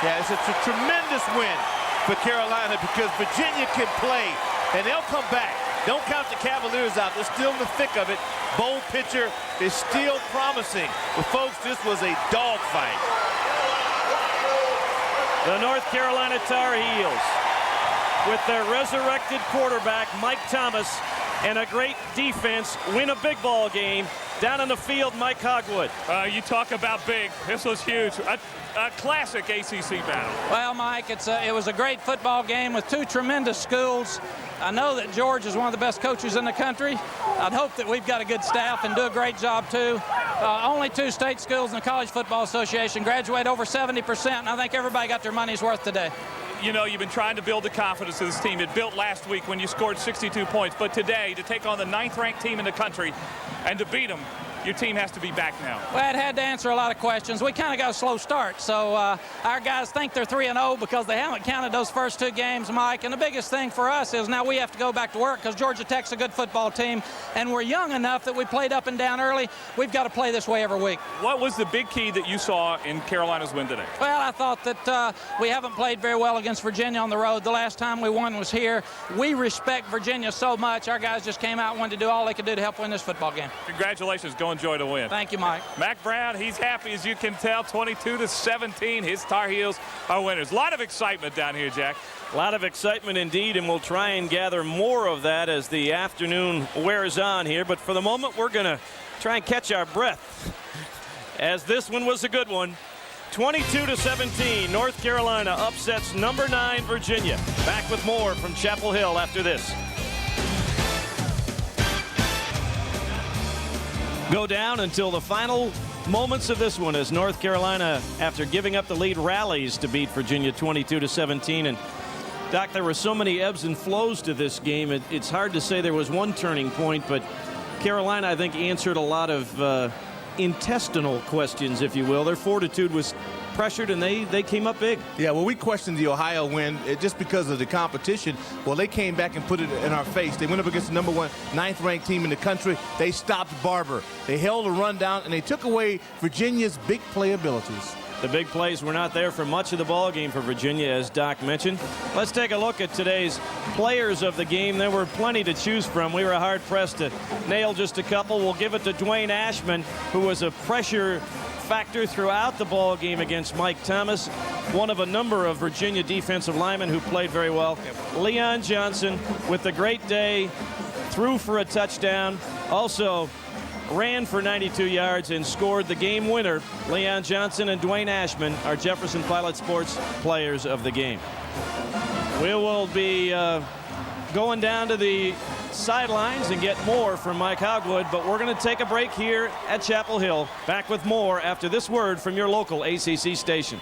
Yeah, it's a tremendous win for Carolina because Virginia can play. And they'll come back. Don't count the Cavaliers out. They're still in the thick of it. Bold pitcher is still promising. But, folks, this was a dogfight. The North Carolina Tar Heels, with their resurrected quarterback, Mike Thomas, and a great defense, win a big ball game. Down on the field, Mike Hogwood. You talk about big. This was huge. A classic ACC battle. Well, Mike, it was a great football game with 2 tremendous schools. I know that George is one of the best coaches in the country. I'd hope that we've got a good staff and do a great job, too. Only 2 state schools in the College Football Association graduate over 70%, and I think everybody got their money's worth today. You know, you've been trying to build the confidence of this team. It built last week when you scored 62 points. But today, to take on the 9th-ranked team in the country and to beat them, your team has to be back now. Well, it had to answer a lot of questions. We kind of got a slow start, so our guys think they're 3-0 because they haven't counted those first 2 games, Mike. And the biggest thing for us is now we have to go back to work because Georgia Tech's a good football team, and we're young enough that we played up and down early. We've got to play this way every week. What was the big key that you saw in Carolina's win today? Well, I thought that we haven't played very well against Virginia on the road. The last time we won was here. We respect Virginia so much. Our guys just came out and wanted to do all they could do to help win this football game. Congratulations. Go enjoy the win. Thank you, Mike. Mack Brown, he's happy, as you can tell, 22-17. His Tar Heels are winners. A lot of excitement down here, Jack. A lot of excitement indeed, and we'll try and gather more of that as the afternoon wears on here. But for the moment, we're going to try and catch our breath, as this one was a good one. 22-17, North Carolina upsets number 9 Virginia. Back with more from Chapel Hill after this. Go down until the final moments of this one as North Carolina, after giving up the lead, rallies to beat Virginia 22-17. And Doc, there were so many ebbs and flows to this game. It's hard to say there was one turning point, but Carolina, I think, answered a lot of intestinal questions, if you will. Their fortitude was pressured, and they came up big. Yeah, well, we questioned the Ohio win just because of the competition. Well, they came back and put it in our face. They went up against the number 1 9th-ranked team in the country. They stopped Barber. They held a run down, and they took away Virginia's big play abilities. The big plays were not there for much of the ball game for Virginia, as Doc mentioned. Let's take a look at today's players of the game. There were plenty to choose from. We were hard-pressed to nail just a couple. We'll give it to Dwayne Ashman, who was a pressure factor throughout the ball game against Mike Thomas, one of a number of Virginia defensive linemen who played very well. Leon Johnson with a great day, threw for a touchdown, also ran for 92 yards and scored the game winner. Leon Johnson and Dwayne Ashman are Jefferson Pilot Sports players of the game. We will be going down to the sidelines and get more from Mike Hogwood, but we're going to take a break here at Chapel Hill. Back with more after this word from your local ACC station.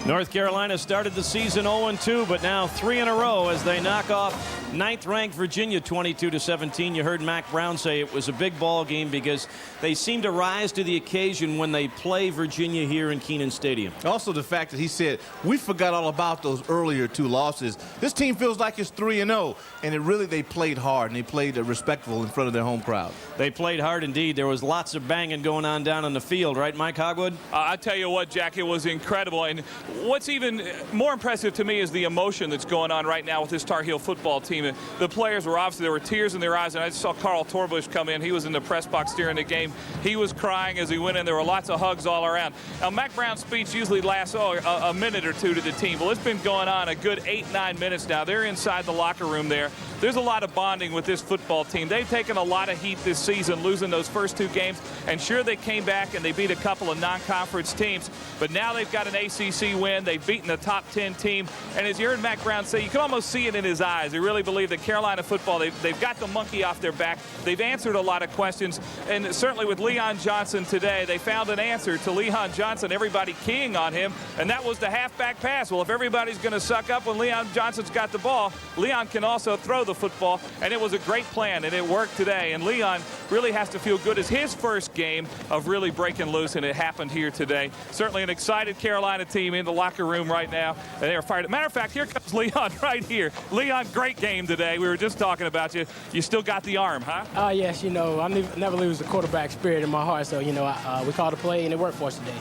North Carolina started the season 0-2, but now 3 in a row as they knock off 9th-ranked Virginia 22-17. You heard Mac Brown say it was a big ball game because they seem to rise to the occasion when they play Virginia here in Kenan Stadium. Also the fact that he said, we forgot all about those earlier 2 losses. This team feels like it's 3-0, and they played hard, and they played respectful in front of their home crowd. They played hard indeed. There was lots of banging going on down on the field, right, Mike Hogwood? I tell you what, Jack, it was incredible. And what's even more impressive to me is the emotion that's going on right now with this Tar Heel football team. The players were obviously, there were tears in their eyes, and I just saw Carl Torbush come in. He was in the press box during the game. He was crying as he went in. There were lots of hugs all around. Now, Mac Brown's speech usually lasts a minute or two to the team. Well, it's been going on a good 8-9 minutes now. They're inside the locker room there. There's a lot of bonding with this football team. They've taken a lot of heat this season, losing those first 2 games. And sure, they came back and they beat a couple of non-conference teams. But now they've got an ACC win. They've beaten the top 10 team. And as you heard Mac Brown say, you can almost see it in his eyes. They really believe that Carolina football, they've got the monkey off their back. They've answered a lot of questions. And certainly with Leon Johnson today, they found an answer to Leon Johnson, everybody keying on him. And that was the halfback pass. Well, if everybody's going to suck up when Leon Johnson's got the ball, Leon can also throw the football. And it was a great plan, and it worked today. And Leon really has to feel good. It's his first game of really breaking loose, and it happened here today. Certainly an excited Carolina team in the locker room right now. And they are fired. Matter of fact, here comes Leon right here. Leon, great game today. We were just talking about you. You still got the arm, huh? Yes, you know, I never lose the quarterback spirit in my heart. So, you know, we called a play, and it worked for us today.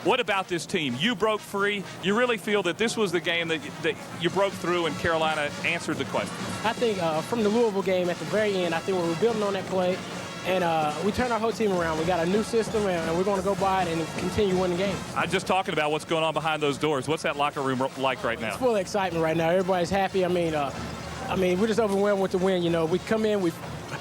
What about this team? You broke free. You really feel that this was the game that you broke through and Carolina answered the question? I think from the Louisville game at the very end, I think we were building on that play, and we turned our whole team around. We got a new system, and we're going to go by it and continue winning games. I'm just talking about what's going on behind those doors. What's that locker room like right now? It's full of excitement right now. Everybody's happy. I mean, we're just overwhelmed with the win. You know, we come in, we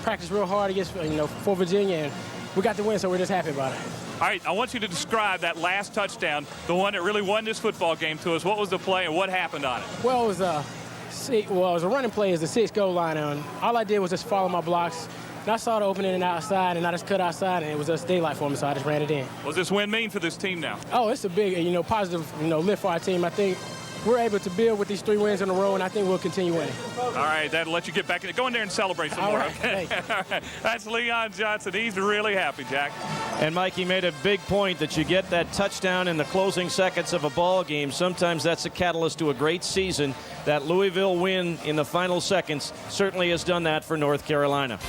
practice real hard against, for Virginia, and we got the win, so we're just happy about it. All right, I want you to describe that last touchdown, the one that really won this football game to us. What was the play and what happened on it? Well, it was a running play as the 6 goal line, and all I did was just follow my blocks. And I saw the opening and outside, and I just cut outside, and it was just daylight for me, so I just ran it in. What does this win mean for this team now? Oh, it's a big, positive, lift for our team. I think we're able to build with these 3 wins in a row, and I think we'll continue winning. All right, that'll let you get back in it. Go in there and celebrate some more, okay? All right. That's Leon Johnson. He's really happy, Jack. And Mikey made a big point that you get that touchdown in the closing seconds of a ball game. Sometimes that's a catalyst to a great season. That Louisville win in the final seconds certainly has done that for North Carolina.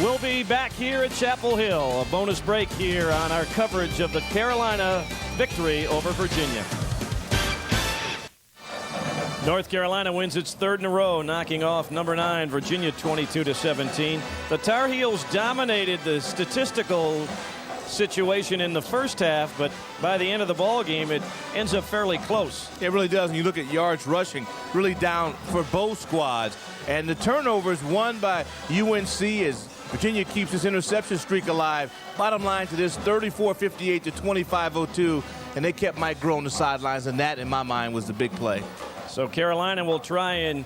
We'll be back here at Chapel Hill. A bonus break here on our coverage of the Carolina victory over Virginia. North Carolina wins its 3rd in a row, knocking off number 9 Virginia 22-17. The Tar Heels dominated the statistical situation in the first half, but by the end of the ball game, it ends up fairly close. It really does. And you look at yards rushing, really down for both squads. And the turnovers won by UNC as Virginia keeps its interception streak alive. Bottom line to this, 34-58 to 25-02, and they kept Mike Groh on the sidelines, and that, in my mind, was the big play. So Carolina will try and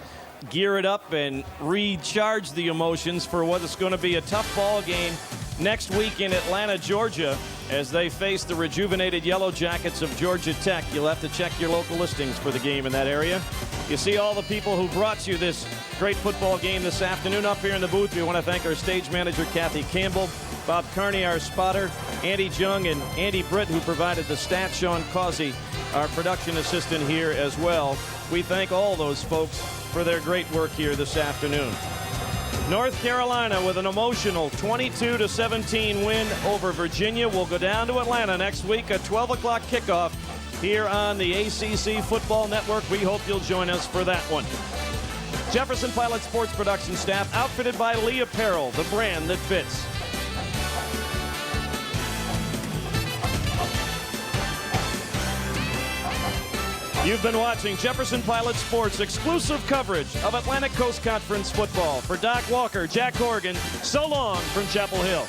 gear it up and recharge the emotions for what is going to be a tough ball game next week in Atlanta, Georgia, as they face the rejuvenated Yellow Jackets of Georgia Tech. You'll have to check your local listings for the game in that area. You see all the people who brought you this great football game this afternoon up here in the booth. We want to thank our stage manager, Kathy Campbell, Bob Carney, our spotter, Andy Jung, and Andy Britt, who provided the stats, Sean Causey, our production assistant here as well. We thank all those folks for their great work here this afternoon. North Carolina with an emotional 22-17 win over Virginia will go down to Atlanta next week, a 12 o'clock kickoff here on the ACC Football Network. We hope you'll join us for that one. Jefferson Pilot Sports Production staff outfitted by Lee Apparel, the brand that fits. You've been watching Jefferson Pilot Sports exclusive coverage of Atlantic Coast Conference football. For Doc Walker, Jack Corrigan, so long from Chapel Hill.